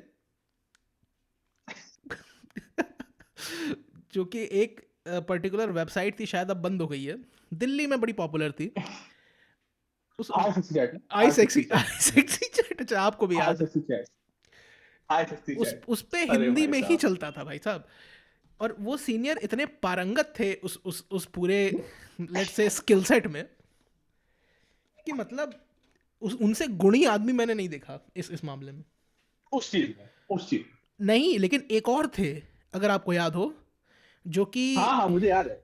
जो कि एक पर्टिकुलर वेबसाइट थी, शायद अब बंद हो गई है, दिल्ली में बड़ी पॉपुलर थी। उस हाई सेक्सी चैट, आई हाई सेक्सी सेक्सी चैट, आई सेक्सी चैट, अच्छा आपको भी हाई याद है। Sexy chat, high sexy chat. उस पे अरे हिंदी भाई में ही साहब। चलता था भाई साहब। और वो सीनियर इतने पारंगत थे उस पूरे, लेट्स से, स्किल सेट में, कि मतलब उनसे गुणी आदमी मैंने नहीं देखा इस मामले में। उस चीज में, उस चीज। नहीं, लेकिन एक और थे, अगर आपको याद हो, जो कि, हाँ हाँ, मुझे याद है।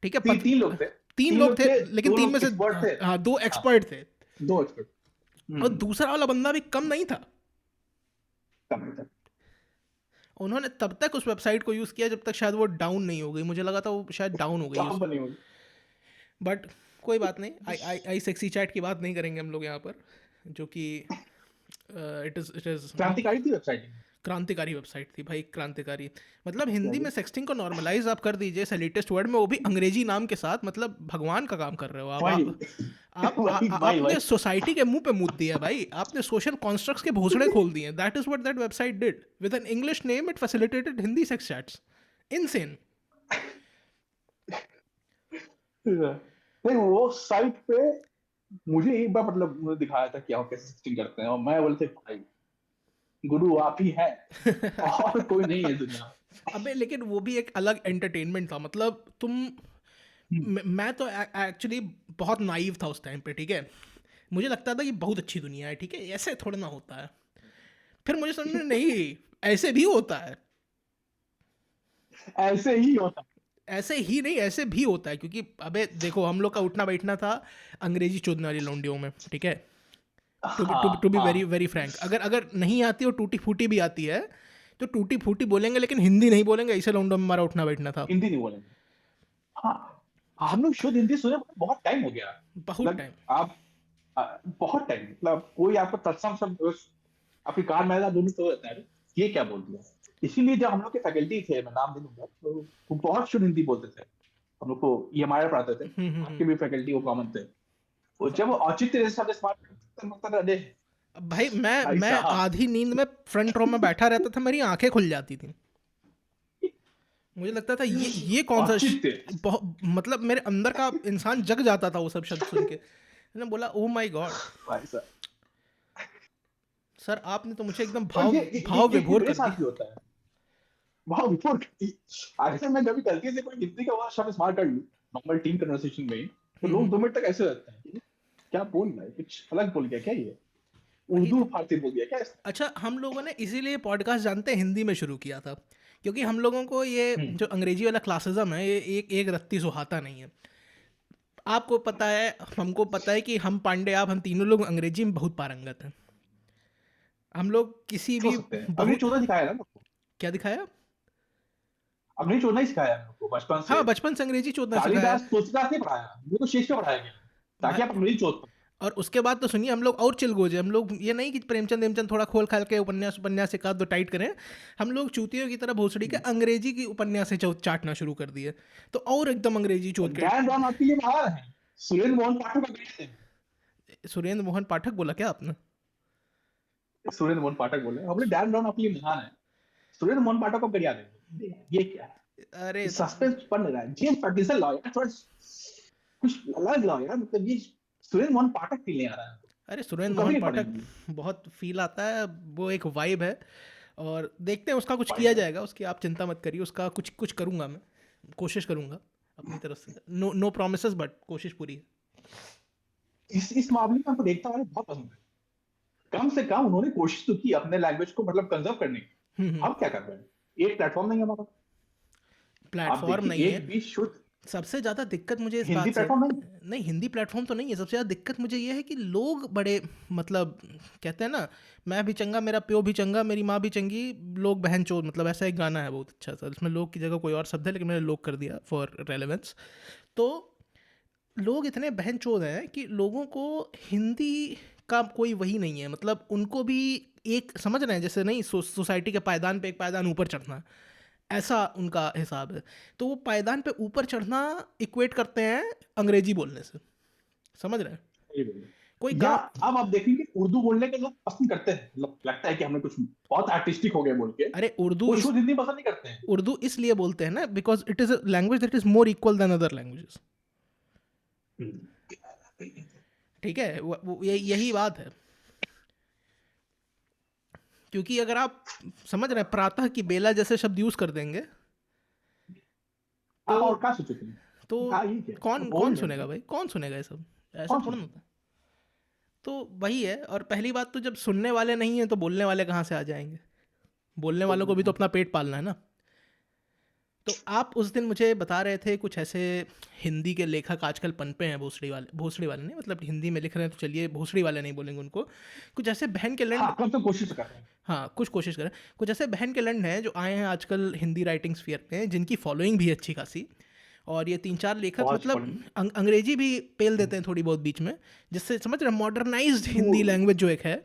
ठीक है, तीन लोग थे। तीन तीन लोग लोग थे, थे, लेकिन दो तीन में लोग से, एक्सपर्ट थे। हाँ, दो हाँ, एक्सपर्ट थे। दो एक्सपर्ट। और दूसरा वाला बंदा भी कम नहीं था। कम तक। उन्होंने तब तक उस वेबसाइट को यूज़ किया जब तक शायद वो डाउन नहीं हो गई, मुझे लगा था वो शायद डाउन हो गई काम उस। बनी होगी। बट कोई बात नहीं, आई आई आई सेक्सी चैट की बात नहीं करेंगे हम लोग यहाँ पर, जो कि इट इज़ क्रांतिकारी थी वेबसाइट। क्रांतिकारी वेबसाइट थी भाई, क्रांतिकारी। मतलब हिंदी में भाई सेक्सटिंग को नॉर्मलाइज आप कर दीजिए ऐसे लेटेस्ट वर्ड में, वो भी अंग्रेजी नाम के साथ, मतलब भगवान का काम कर रहे हो आप। भाई भाई आपने सोसाइटी के मुंह पे मूत दिया भाई, आपने सोशल कॉन्स्ट्रक्ट्स के भोसड़े खोल दिए। That is what that website did with an English name, it facilitated Hindi sex chats. Insane. नहीं, वो साइट पे मुझे एक बार मतलब उन्होंने दिखाया था कि हम कैसे सेक्सटिंग करते हैं, और मैं बोलते भाई गुरु आप ही हैं और कोई नहीं है दुनिया। अबे लेकिन वो भी एक अलग एंटरटेनमेंट था, मतलब मैं तो एक्चुअली बहुत नाइव था उस टाइम पे, ठीक है। मुझे लगता था कि बहुत अच्छी दुनिया है, ठीक है, ऐसे थोड़ा ना होता है। फिर मुझे समझ में नहीं, ऐसे भी होता है। ऐसे ही होता। ऐसे ही नहीं, ऐसे भी होता है, क्योंकि अबे देखो हम लोग का उठना बैठना था अंग्रेजी चोदने वाली लौंडियों में, ठीक है। टू बी वेरी हाँ वेरी फ्रैंक, अगर अगर नहीं आती और टूटी फूटी भी आती है तो टूटी फूटी बोलेंगे, लेकिन हिंदी नहीं बोलेंगे। ऐसे लौंडों में हमारा उठना बैठना था। हिंदी नहीं बोलेंगे। हाँ, हम लोग शुद्ध हिंदी सुने बहुत टाइम हो गया। बहुत मतलब टाइम। आप बहुत टाइम, मतलब कोई आपको तत्सम शब्द आपकी कार में दोनों तो रहता है, ये क्या बोल दिया। इसीलिए जब हम लोग के फैकल्टी थे, मैं नाम नहीं लूंगा, तो वो बहुत शुद्ध हिंदी बोलते थे। हम लोग को ये हमारे पढ़ाते थे, आपके भी फैकल्टी वो कॉमन थे। वो जब औचित्य जैसे शब्द इस्तेमाल करते थे, अरे अब भाई मैं भाई मैं साहब। आधी नींद में फ्रंट रो में बैठा रहता था, मेरी आंखें खुल जाती थी। मुझे लगता था ये कौन सा औचित्य। मतलब मेरे अंदर का इंसान जग जाता था वो सब शब्द सुन के। मैंने बोला ओ माय गॉड, भाई साहब, सर आपने तो मुझे एकदम और भाव भाव ये विभोर मेरे कर साथ भी दिया। होता है। बहुत रिपोर्ट अक्सर मैं कभी गलती से कोई हिंदी का शब्द इस्तेमाल कर लूं नॉर्मल टीम कन्वर्सेशन में, तो लोग 2 मिनट तक ऐसे रहते हैं, क्या बोल रहा है, कुछ अलग बोल गया क्या, ये वही उर्दू तो। फारसी बोल गया क्या इसने? अच्छा, हम लोगों ने इसीलिए पॉडकास्ट जानते हैं हिंदी में शुरू किया था, क्योंकि हम लोगों को ये हम्म। जो अंग्रेजी वाला क्लासिज्म है, ये एक एक रत्ती सुहाता नहीं है। आपको पता है, हमको पता है कि हम पांडे, आप, हम तीनों लोग अंग्रेजी में बहुत पारंगत हैं। हम लोग किसी हो भी सकते हैं, अग्नि बहुत। चौदह दिखाया ना हमको। क्या दिखाया? अग्नि चौदह ही सिखाया हमको बचपन से। हाँ, बचपन से अंग्रेजी चोदना सिखाया कालिदास तुलसीदास ने पढ़ाया, वो तो शेष पे पढ़ाया गया ताकि आप भाई। अंग्रेजी चौथ पाए। और उसके बाद तो सुनिए, हम लोग और चिलगोजे, हम लोग ये नहीं कि प्रेमचंद वेमचंद थोड़ा खोल खाल के उपन्यास उपन्यास एक आध दो टाइट करें। हम लोग चूतियों की तरह भोसड़ी के अंग्रेजी की उपन्यास से चाटना शुरू कर दिए, तो और एकदम अंग्रेजी चोद के। डैन ब्राउन आपके लिए महान है, सुरेंद्र मोहन पाठक का बेटे सुरेंद्र मोहन पाठक बोला क्या आपने? थे। सुरेंद्र मोहन पाठक बोले, हमने डैन ब्राउन आपके लिए महान है, सुरेंद्र मोहन पाठक को गरिया देंगे, ये क्या अरे है, सस्पेंस बन रहा है। जेम्स पैटिसन लाओ यार, थोड़ा कुछ अलग लाओ यार, मतलब ये सुरेंद्र मोहन पाठक फील नहीं आ रहा है, अरे वो सुरेंद्र कभी मोहन नहीं पाठक पढ़ेंगे। बहुत फील आता है, वो एक वाइब है। और देखते हैं, उसका कुछ भाई किया भाई, जाएगा, उसकी आप चिंता मत करिए, उसका कुछ कुछ करूंगा मैं, कोशिश करूंगा अपनी तरफ से। नो नो प्रोमिस, बट कोशिश पूरी है। इस मामले में आपको देखता हूँ बहुत पसंद है। कम से कम उन्होंने कोशिश तो की अपने लैंग्वेज को मतलब कंजर्व करने की। हम क्या कर रहे हैं, एक प्लेटफॉर्म नहीं है हमारा। आप प्लेटफॉर्म नहीं देखिए है। एक भी शुद्ध सबसे ज़्यादा दिक्कत मुझे इस हिंदी बात से, प्लेटफॉर्म नहीं है। नहीं हिंदी प्लेटफॉर्म तो नहीं है, सबसे ज़्यादा दिक्कत मुझे ये है कि लोग बड़े, मतलब कहते हैं ना, मैं भी चंगा मेरा प्यो भी चंगा मेरी माँ भी चंगी, लोग बहन चोद, मतलब ऐसा एक गाना है बहुत अच्छा सा, इसमें लोग की जगह कोई और शब्द है, लेकिन मैंने लोग कर दिया फॉर रेलेवेंस। तो लोग इतने बहन चोद हैं कि लोगों को हिंदी का कोई वही नहीं है, मतलब उनको भी एक समझ रहे हैं, जैसे नहीं सोसाइटी के पायदान पे एक पायदान ऊपर चढ़ना, ऐसा उनका हिसाब है। तो वो पायदान पे ऊपर चढ़ना इक्वेट करते हैं अंग्रेजी बोलने से, समझ रहे हैं? सही बोले। कोई या काम। अब आप देखेंगे उर्दू बोलने के लोग पसंद करते हैं, मतलब लगता है कि हमने कुछ बहुत आर्टिस्टिक हो गया बोल के, अरे वो शुद्ध हिंदी पसंद नहीं करते हैं। उर्दू इसलिए बोलते हैं ना, because it is a language that is more equal than other languages. ठीक है, यही बात है। क्योंकि अगर आप समझ रहे हैं, प्रातः की बेला जैसे शब्द यूज़ कर देंगे, तो आप और क्या सोचते हैं, तो हाँ ये क्या कौन बोल कौन रहे सुनेगा हैं, भाई, कौन सुनेगा ये सब? ऐसा कौन थोड़ा ना सोचते होता। तो वही है। और पहली बात तो जब सुनने वाले नहीं हैं तो बोलने वाले कहाँ से आ जाएंगे? बोलने वालों को भी तो हैं? अपना पेट पालना है ना। तो आप उस दिन मुझे बता रहे थे कुछ ऐसे हिंदी के लेखक आजकल पनपे हैं, भोसड़ी वाले नहीं, मतलब हिंदी में लिख रहे हैं तो चलिए भोसड़ी वाले नहीं बोलेंगे उनको, कुछ ऐसे बहन के लैंड। हाँ हम तो कोशिश कर रहे हैं। हाँ, कुछ कोशिश करें। कुछ ऐसे बहन के लैंड हैं जो आए हैं आजकल हिंदी राइटिंग स्फीयर में, जिनकी फॉलोइंग भी है अच्छी खासी। और ये 3-4 लेखक बहुत मतलब फनी। अंग्रेजी भी पेल देते हैं थोड़ी बहुत बीच में, जिससे समझ रहे मॉडर्नाइज्ड वो हिंदी लैंग्वेज जो एक है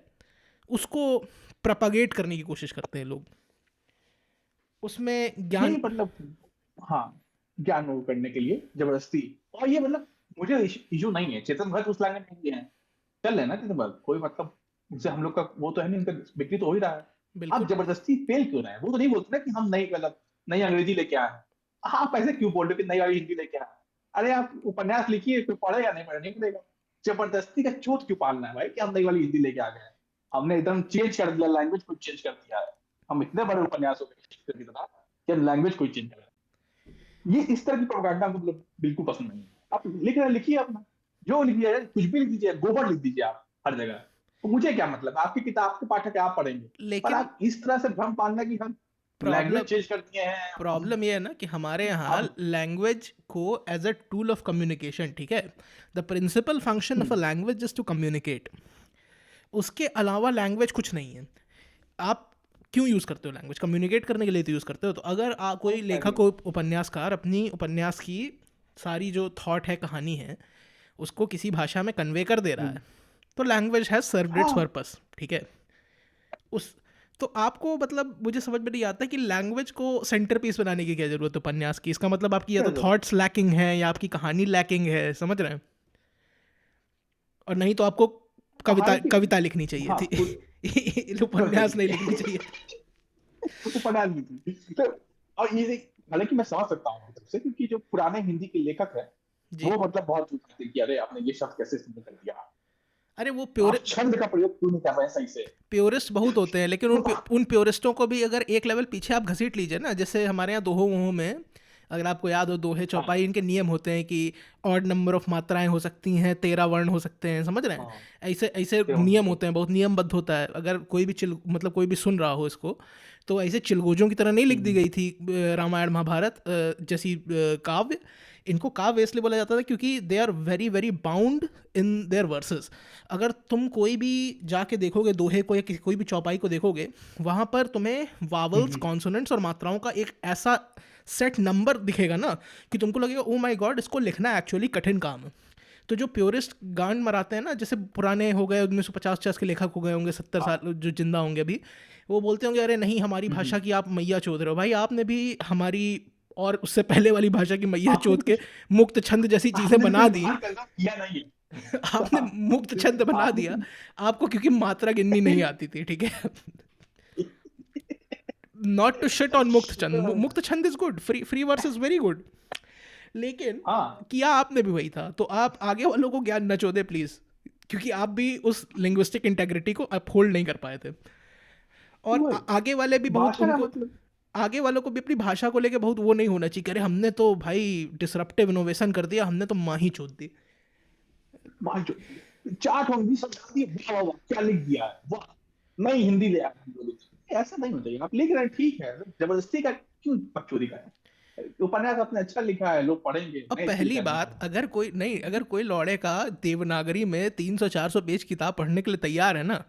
उसको प्रोपागेट करने की कोशिश करते हैं लोग, उसमें ज्ञान। नहीं मतलब, हाँ, ज्ञान वो करने के लिए जबरदस्ती। और ये मतलब मुझे इशू नहीं है, चेतन भगत उस लैंग्वेज में भी है, चल रहे हैं ना चेतन भगत, कोई मतलब जैसे हम लोग का वो तो है नहीं, उनका बिक्री तो हो ही रहा है। आप बिल्कुल। जबरदस्ती फेल क्यों रहे हैं? वो तो नहीं बोलते ना कि हम नई मतलब नई अंग्रेजी लेके आए हैं। आप ऐसे क्यों बोल रहे हो कि नई वाली हिंदी लेके आए हैं? अरे आप उपन्यास लिखिए, कोई पढ़े या नहीं पढ़े नहीं पड़ेगा। जबरदस्ती का चोट क्यों पालना है भाई कि हम नई वाली हिंदी लेके आ गए हैं? हमने एकदम चेंज कर दिया, लैंग्वेज को चेंज कर दिया है। हम इतने बड़े उपन्यास हो गए शेक्सपियर की तरह कि लैंग्वेज कोई चेंज कर, ये इस तरह की प्रोपेगेंडा मतलब बिल्कुल पसंद नहीं है। आप लिख रहे हैं, लिखिए अपना, जो लिख दिया जाए, कुछ भी लिख दीजिए, गोबर लिख दीजिए आप हर जगह। तो मुझे क्या मतलब, आपकी किताब के पाठक आप पढ़ेंगे। पर लेकिन आप इस तरह से भ्रम पालना कि हम प्रॉब्लम लैंग्वेज चेंज कर दिए हैं हम। प्रॉब्लम ये है ना कि हमारे यहाँ अब लैंग्वेज को as a tool of communication, ठीक है, the principal function of a language is to communicate, उसके अलावा लैंग्वेज कुछ नहीं है। आप क्यों यूज़ करते हो लैंग्वेज? कम्युनिकेट करने के लिए तो यूज़ करते हो। तो अगर कोई लेखक उपन्यासकार अपनी उपन्यास की सारी जो थॉट है, कहानी है, उसको किसी भाषा में कन्वे कर दे रहा है, तो लैंग्वेज हैज सर्व्ड इट्स हाँ, पर्पस, ठीक है। उस तो आपको मतलब मुझे समझ में नहीं आता कि लैंग्वेज को सेंटर पीस बनाने की क्या जरूरत है उपन्यास की। इसका मतलब आपकी या क्या तो जरूरत थॉट्स लैकिंग है या आपकी कहानी लैकिंग है, समझ रहे हैं? और नहीं तो आपको कविता कहानी की, कविता लिखनी चाहिए हाँ थी उपन्यास नहीं लिखनी चाहिए थी। उपन्यास भी थी तो। और ये हालांकि मैं समझ सकता हूँ उनकी तरफ से, क्योंकि जो पुराने हिंदी के लेखक हैं जी। वो मतलब बहुत करते हैं कि अरे आपने ये शब्द कैसे इस्तेमाल कर दिया, अरे वो आप छंद का प्रयोग क्यों नहीं कर रहे हैं सही से। प्योरिस्ट बहुत होते हैं, लेकिन तो उन प्योरिस्टों को भी अगर एक लेवल पीछे आप घसीट लीजिए ना, जैसे हमारे यहाँ दोहो वोहो में, अगर आपको याद हो, दोहे हाँ चौपाई, इनके नियम होते हैं कि ऑड नंबर ऑफ मात्राएं हो सकती हैं, 13 वर्ण हो सकते हैं, समझ रहे हैं? हाँ, ऐसे ऐसे तेरा नियम मतलब होते हैं, बहुत नियमबद्ध होता है। अगर कोई भी मतलब कोई भी सुन रहा हो इसको, तो ऐसे चिलगोजों की तरह नहीं लिख दी गई थी रामायण महाभारत जैसी काव्य। इनको काव्य इसलिए बोला जाता था क्योंकि they are very very bound in their verses. अगर तुम कोई भी जाके देखोगे दोहे को या किसी कोई भी चौपाई को देखोगे, वहाँ पर तुम्हें वावल्स, कॉन्सोनेंट्स और मात्राओं का एक ऐसा सेट नंबर दिखेगा ना कि तुमको लगेगा ओ माय गॉड, इसको लिखना एक्चुअली कठिन काम है। तो जो प्योरिस्ट गांड मराते हैं ना, जैसे पुराने हो गए 1950 के लेखक हो गए होंगे, 70 साल जो जिंदा होंगे अभी, वो बोलते होंगे अरे नहीं हमारी भाषा की आप मैया चोद रहे हो। भाई आपने भी हमारी और उससे पहले वाली भाषा की मैया आपने चोद भी के मुक्त छंद जैसी चीज़ें आपने भी कोई बना दी। महान कलम किया नहीं आपने है। मुक्त छंद बना आपने दिया, कोई आपको क्योंकि मात्रा गिननी नहीं आती थी, ठीक है। नॉट टू शिट ऑन मुक्त छंद, मुक्त छंद is good, free free verse is very good, लेकिन हाँ, किया आपने भी वही था। तो आप आगे वालों को ज्ञान न चोदे प्लीज, क्योंकि आप भी उस लिंग्विस्टिक इंटेग्रिटी को अपहोल्ड नहीं कर पाए थे। और वही आगे वाले भी बहुत भाषा का उनको, मतलब। आगे वालों को भी अपनी भाषा को लेके बहुत वो नहीं होना चाहिए कि अरे हमने तो भाई डिसरप्टिव इनोवेशन कर दिया, हमने तो माँ ही चोद दी। भाई जो चार अंग्रेजी शब्द दिए, वाह वाह वाह, क्या लिख दिया है, वाह, नई हिंदी ले आए हम लोग। ऐसा नहीं होना चाहिए। आप लिख रहे हैं ठीक है, जबरदस्ती का क्यों पक्चौरी का है? उपन्यास आपने अच्छा लिखा है, लोग पढ़ेंगे, अब नए फील पहली करेंगे। बात, अगर कोई नहीं, अगर कोई लौड़े का देवनागरी में 300-400 पेज किताब पढ़ने के लिए तैयार है ना,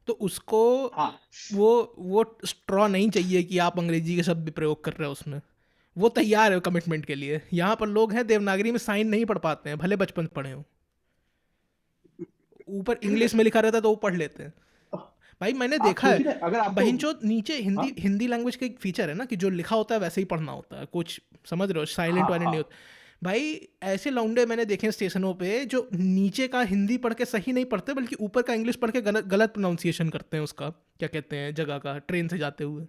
तो उसको हाँ, वो स्ट्रॉ नहीं चाहिए कि आप अंग्रेजी के शब्द भी प्रयोग कर रहे हो उसमें। वो तैयार है कमिटमेंट के लिए। यहाँ पर लोग हैं देवनागरी में साइन नहीं पढ़ पाते हैं, भले बचपन से पढ़े हो, ऊपर इंग्लिश में लिखा रहता है तो वो पढ़ लेते हैं। भाई मैंने आप देखा है, सोचिए अगर आपको, बहिंचो नीचे हाँ हिंदी हिंदी लैंग्वेज का एक फीचर है ना कि जो लिखा होता है वैसे ही पढ़ना होता है, कुछ समझ रहे हो, हाँ साइलेंट वाइलेंट हाँ, नहीं होता। भाई ऐसे लौंडे मैंने देखे हैं स्टेशनों पे जो नीचे का हिंदी पढ़ के सही नहीं पढ़ते, बल्कि ऊपर का इंग्लिश पढ़ के गलत गलत प्रोनाउंसिएशन करते हैं उसका, क्या कहते हैं जगह का, ट्रेन से जाते हुए,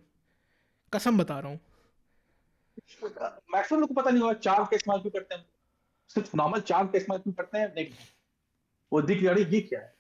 कसम बता रहा हूँ। मैक्सिमम लोग को पता नहीं होगा चार का इस्तेमाल क्यों करते हैं। सिर्फ नॉर्मल चार का इस्तेमाल क्यों करते हैं, नहीं, वो दिख रही ये क्या है,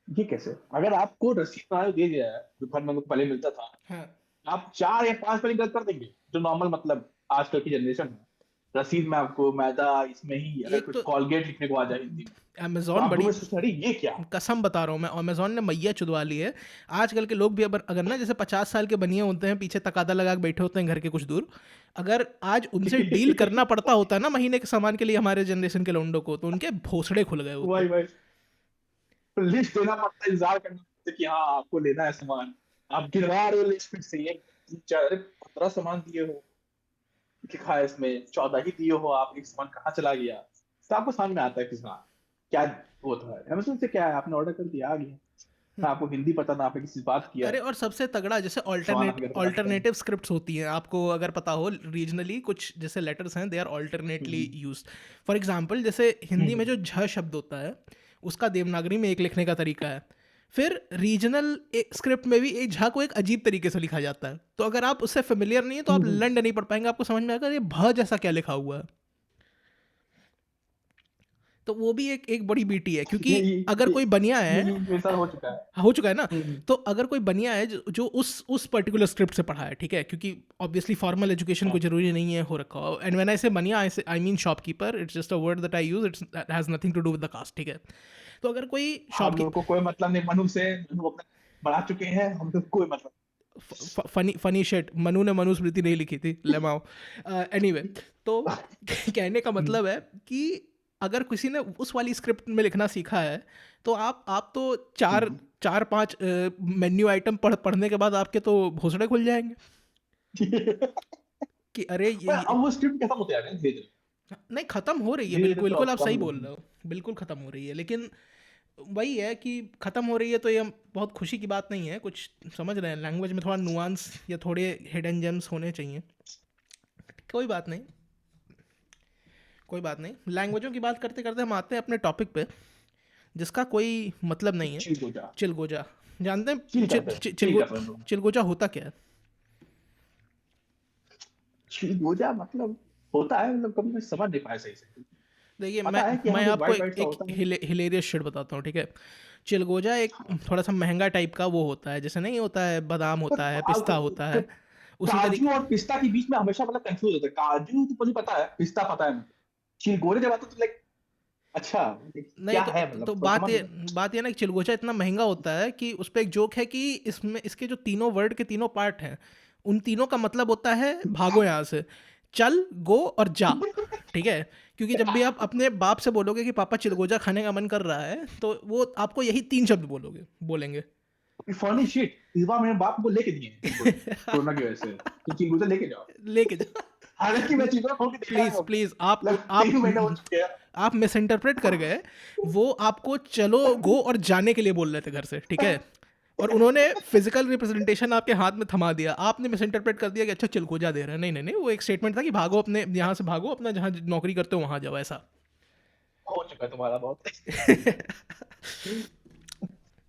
ये कैसे? अगर आपको रसीद बनाने दे दिया है जो घर में हमको पहले मिलता था, हाँ। आप चार या पांच पहले गलत कर देंगे, जो नॉर्मल मतलब आजकल की जनरेशन है। रसीद में आपको मैदा इसमें ही अगर एक कुछ तो कॉलगेट लिखने को आ जाए हिंदी में, तो अमेजोन आप बड़ी, दूर से सोचते हैं, अरे ये क्या। कसम बता रहा हूँ मैं, अमेजोन ने मैया चुदवा ली है। आजकल के लोग भी अगर अगर ना जैसे 50 साल के बनिए होते हैं, पीछे तकादा लगा के बैठे होते हैं घर के कुछ दूर, अगर आज उनसे डील करना पड़ता होता है ना महीने के सामान के लिए हमारे जनरेशन के लोंडो को, तो उनके भोसड़े खुल गए होते। वही वही, लिस्ट देना पड़ता है, इंतजार करना पड़ता है कि हाँ आपको लेना है सामान, आप गिनवा रहे हो लिस्ट फिर से, एक तीन चार, अरे 15 सामान दिए हो। लिखा है इसमें 14 ही दिए हो आप, एक सामान कहाँ चला गया, तो आपको समझ में आता है कि हाँ क्या वो था। अमेज़न से क्या है, आपने ऑर्डर कर दिया आ गया, ना आपको हिंदी पता ना आपने किसी से बात किया, अरे और सबसे तगड़ा, जैसे सामान आपके घर पर आ चुका है। ऑल्टरनेटिव स्क्रिप्ट्स होती हैं, आपको अगर पता हो रीजनली कुछ जैसे लेटर्स हैं, they are alternately hmm, used. For example जैसे हिंदी में हम्म, जो झ शब्द होता है उसका देवनागरी में एक लिखने का तरीका है, फिर रीजनल स्क्रिप्ट में भी एक झ को एक अजीब तरीके से लिखा जाता है। तो अगर आप उससे फेमिलियर नहीं है तो आप हम्म, लंड नहीं पढ़ पाएंगे, आपको समझ में आएगा ये भ जैसा क्या लिखा हुआ है। तो वो भी एक बड़ी बीटी है, क्योंकि ये अगर ये कोई बनिया ये है, मेरे साथ हो चुका है। हो चुका है ना, हम्म, तो अगर कोई बनिया है जो उस पर्टिकुलर स्क्रिप्ट से पढ़ा है, ठीक है, क्योंकि ऑब्वियसली फॉर्मल एजुकेशन को हाँ, जरूरी नहीं है हो रखा हो, and when I say Bania I mean shopkeeper, it's just a word that I use, it's has nothing to do with the caste, ठीक है। तो अगर कोई हम लोगों शॉपकी को कोई मतलब नहीं मनु से, मनु अपना बढ़ा चुके हैं, हम लोग कोई मतलब फनी फनी शेट, मनु ने मनुस्मृति नहीं लिखी थी, लेमाओ। एनीवे, तो कहने का नहीं। मतलब है कि अगर किसी ने उस वाली स्क्रिप्ट में लिखना सीखा है, तो आप तो चार हम्म। चार पांच मेन्यू आइटम पढ़ने के बाद आपके तो भोसड़े खुल जाएंगे कि अरे पर ये अब वो स्क्रिप्ट खत्म होते जा रहे हैं धीरे नहीं, खत्म हो रही है, धीरे धीरे, बिल्कुल तो बिल्कुल अब आप कम सही लोग बोल हैं। रहे हो, बिल्कुल खत्म हो रही है, लेकिन वही है कि खत्म हो रही है तो ये बहुत खुशी की बात नहीं है, कुछ समझ रहे हैं, लैंग्वेज में थोड़ा नुआंस या थोड़े हिडन जेम्स होने चाहिए। कोई बात नहीं, कोई बात नहीं, लैंग्वेजों की बात करते करते हम आते हैं अपने टॉपिक पे, जिसका कोई मतलब नहीं है। चिल हो जा, चिलगोजा, जानते हैं चिल करते हैं, चिल करते हैं लोग। चिलगोजा होता क्या है? चिल हो जा मतलब होता है, मतलब कभी मैं समझ नहीं पाया सही से। देखिए, पता है कि मैं हाँ कुछ आपको वाइट वाइट सा एक होता है। हिलेरियस शिट बताता हूँ, ठीक है। चिलगोजा एक हाँ, थोड़ा सा महंगा टाइप का वो होता है, जैसे नहीं होता है बादाम पर होता है, पिस्ता होता पर है, उसी काजू तरीके। और पिस्ता के बीच में हमेशा मतलब कंफ्यूज होता है, काजू तो मुझे पता है, पिस्ता पता है मुझे, चिलगोरे जब आता तो लाइक अच्छा नहीं क्या तो है, तो मतलब तो बात समझ ये नहीं। बात ये ना कि चिलगोजा इतना महंगा होता है कि उस पर एक जोक है कि इसमें इसके जो तीनों वर्ड के तीनों पार्ट हैं, उन तीनों का मतलब होता है भागो यहाँ से, चल, गो और जा, ठीक है। क्योंकि जब भी आप अपने बाप से बोलोगे कि पापा चिलगोजा खाने का मन कर रहा है, तो वो आपको यही तीन शब्द बोलेंगे। फनी शिट, इस बार मेरे बाप को लेके दिए हैं चिलगोरे कोरोना की वजह से, तो चिलगोरे लेके जाओ। लेके जा। हालांकि मैं चिलगोरा खोल के देखा नहीं प्लीज हूँ, प्लीज, मतलब 3 महीने हो चुके हैं। आप मिस इंटरप्रेट कर गए। वो आपको चलो, गो और जाने के लिए बोल रहे थे घर से, ठीक है, और उन्होंने फिजिकल रिप्रेजेंटेशन आपके हाथ में थमा दिया, आपने मिस इंटरप्रेट कर दिया कि अच्छा चिलगोजा दे रहे हैं। नहीं नहीं नहीं, वो एक स्टेटमेंट था कि भागो, अपने यहाँ से भागो, अपना जहाँ नौकरी करते हो वहां जाओ, ऐसा। हो चुका है तुम्हारा बहुत।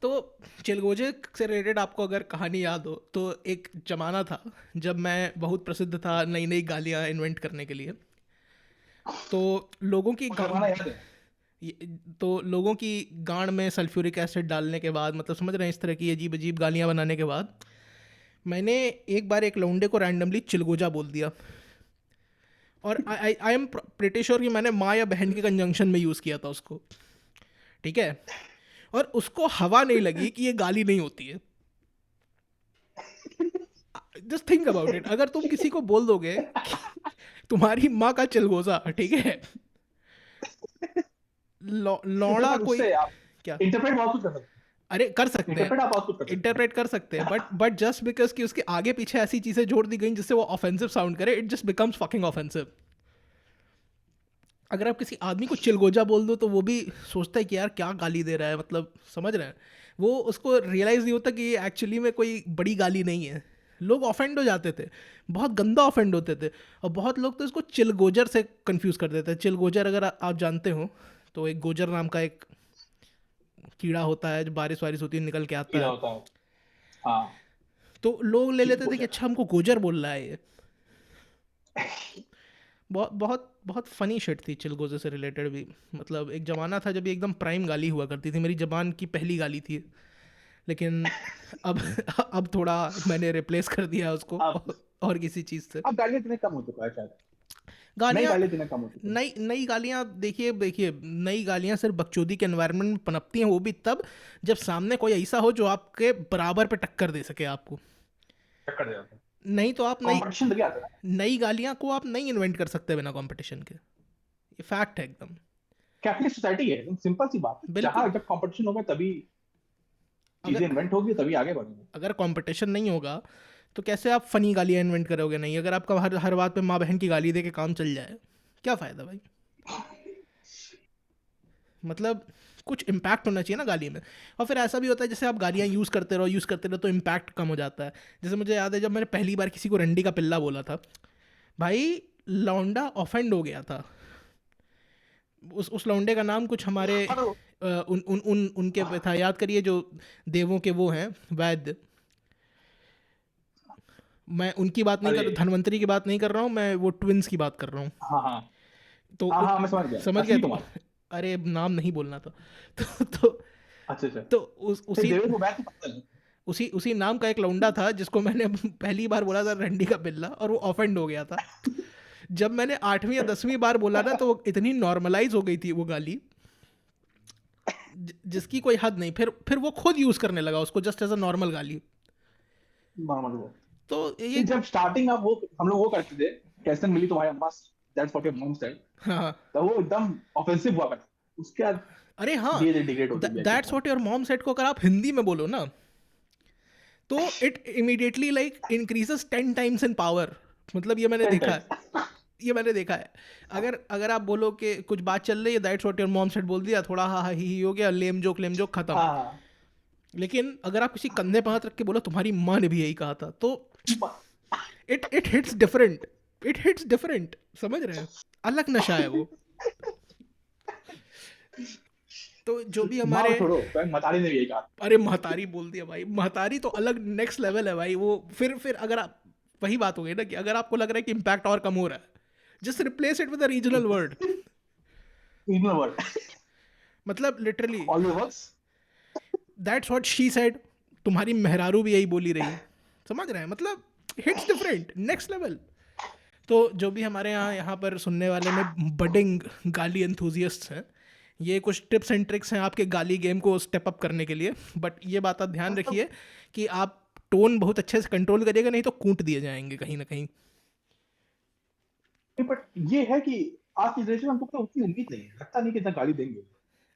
तो चिलगोजे से रिलेटेड आपको अगर कहानी याद हो, तो एक जमाना था जब मैं बहुत प्रसिद्ध था नई नई गालियाँ इन्वेंट करने के लिए। तो लोगों की वो गा- जमाना याद है। तो लोगों की गांड में सल्फ्यूरिक एसिड डालने के बाद, मतलब समझ रहे हैं, इस तरह की अजीब अजीब गालियाँ बनाने के बाद, मैंने एक बार एक लौंडे को रैंडमली चिलगोजा बोल दिया। और आई एम प्रिटी श्योर कि मैंने माँ या बहन के कंजंक्शन में यूज़ किया था उसको, ठीक है। और उसको हवा नहीं लगी कि ये गाली नहीं होती है। जस्ट थिंक अबाउट इट, अगर तुम किसी को बोल दोगे कि तुम्हारी माँ का चिलगोजा, ठीक है, लौड़ा पर कोई, उससे आप क्या, इंटरप्रेट बहुत कुछ कर सकते अरे कर हैं, सकते हैं, इंटरप्रेट आप बहुत कुछ कर सकते इंटरप्रेट कर सकते हैं, बट जस्ट बिकॉज कि उसके आगे पीछे ऐसी चीजें जोड़ दी गई जिससे वो ऑफेंसिव साउंड करे, it just becomes fucking offensive. अगर आप किसी आदमी को चिलगोजा बोल दो तो वो भी सोचता है कि यार क्या गाली दे रहा है, मतलब समझ रहे हैं, वो उसको रियलाइज़ नहीं होता कि ये एक्चुअली में कोई बड़ी गाली नहीं है। लोग ऑफेंड हो जाते थे, बहुत गंदा ऑफेंड होते थे, और बहुत लोग तो इसको चिलगोजर से कंफ्यूज कर देते हैं। चिलगोजर अगर आप जानते हो, तो एक गोजर नाम का एक कीड़ा होता है, जो बारिश वारिश होती है निकल के आता कीड़ा है। होता है। हाँ, तो लोग ले लेते थे कि चिलगोजा। अच्छा हमको गोजर बोल रहा है ये। बहुत बहुत बहुत फनी शिट थी चिलगोजे से रिलेटेड भी। मतलब एक ज़माना था जब ये एकदम प्राइम गाली हुआ करती थी, मेरी ज़बान की पहली गाली थी। लेकिन अब अब थोड़ा मैंने रिप्लेस कर दिया उसको अब और किसी चीज़ से। अब गालियां इतने कम हो चुका है शायद, नई गालियाँ, गालियां इतने कम हो चुकी हैं। नई नई गालियाँ, देखिए देखिए, नई गालियाँ सिर्फ बकचोदी के एनवायरनमेंट में पनपती हैं, वो भी तब जब सामने कोई ऐसा हो जो आपके बराबर पे टक्कर दे सके आपको। टक्कर दे जाता है, नहीं तो आप नई कंपटीशन लग जाता है। नई गालियाँ को आप नहीं इन्वेंट कर सकते बिना कंपटीशन के, ये फैक्ट है एकदम। कैपिटलिस्ट सोसाइटी है, एकदम सिंपल सी बात है, बिल्कुल। जहां जब कंपटीशन होगा तभी अगर चीजें इन्वेंट होगी, तभी आगे बढ़ेंगे। अगर कंपटीशन नहीं होगा तो कैसे आप फनी गालियाँ इन्वेंट करोगे? नहीं, अगर आपका हर हर बात पे माँ बहन की गाली दे के काम चल जाए, क्या फ़ायदा भाई? मतलब कुछ इम्पैक्ट होना चाहिए ना गाली में। और फिर ऐसा भी होता है, जैसे आप गालियाँ यूज़ करते रहो तो इम्पैक्ट कम हो जाता है। जैसे मुझे याद है जब मैंने पहली बार किसी को रंडी का पिल्ला बोला था, भाई लौंडा ऑफेंड हो गया था। उस लौंडे का नाम कुछ हमारे और उन उन उन उनके पे था, याद करिए, जो देवों के वो हैं, वैद्य। मैं उनकी बात नहीं अरे कर, धन्वंतरी की बात नहीं कर रहा हूँ, मैं वो ट्विंस की बात कर रहा हूँ। हाँ हाँ तो हाँ हाँ, मैं समझ गया, समझ गए अश्विनी तो? कुमार। अरे नाम नहीं बोलना था। तो अच्छा अच्छा। तो नहीं, उसी देवेश को मैं तो पता है। उसी उसी नाम का एक लौंडा था जिसको मैंने पहली बार बोला था रंडी का बिल्ला, और वो ऑफेंड हो गया था। जब मैंने 8वीं या 10वीं बार बोला ना, तो वो इतनी नॉर्मलाइज हो गई थी वो गाली, जिसकी कोई हद नहीं। फिर वो खुद यूज करने लगा उसको जस्ट एज अ नॉर्मल गाली। नॉर्मल वो। तो ये नहीं, जब स्टार्टिंग आप वो हम लोग वो करते थे, कैसे मिली तुम्हारी अम्मा, that's what your mom said, हाँ। तो वो एकदम ऑफेंसिव हुआ करता, उसके बाद अरे हाँ, धीरे धीरे डिग्रेड होती गया चीजें। That's what your mom said को अगर आप हिंदी में बोलो ना, तो it immediately like increases 10 times in power. मतलब ये मैंने 10 देखा है, टाइम्स। ये मैंने देखा है। अगर अगर आप बोलो कि कुछ बात चल रही है, that's what your mom said बोल दिया, थोड़ा हा हा ही हो गया, लेम जोक खत्म। हाँ लेकिन अगर आप किसी कंधे पे हाथ रख के बोलो तुम्हारी माँ ने भी यही कहा था, तो हाँ। It hits different. It hits different, समझ रहे हैं? अलग नशा है वो। तो जो भी माँ हमारे, छोड़ो, तो मतारी ने भी यही कहा। अरे महतारी बोल दिया भाई, महतारी तो अलग नेक्स्ट लेवल है भाई वो। फिर अगर आप, वही बात हो गई ना कि अगर आपको लग रहा है कि इम्पैक्ट और कम हो रहा है, just replace it with a regional word. Regional word मतलब literally, always works. That's what she said, तुम्हारी मेहरारू भी यही बोली रही। समझ रहे हैं? मतलब हिट्स डिफरेंट, नेक्स्ट लेवल। तो जो भी हमारे यहाँ पर सुनने वाले में बडिंग गाली एंथुजियस्ट हैं, ये कुछ टिप्स एंड ट्रिक्स हैं आपके गाली गेम को स्टेप अप करने के लिए। बट ये बात आप ध्यान रखिए कि आप टोन बहुत अच्छे से कंट्रोल करिएगा, नहीं तो कूट दिए जाएंगे कहीं ना कहीं। बट ये है कि आज की जनरेशन हमको तो उतनी उम्मीद नहीं है, लगता नहीं कि इतना गाली देंगे।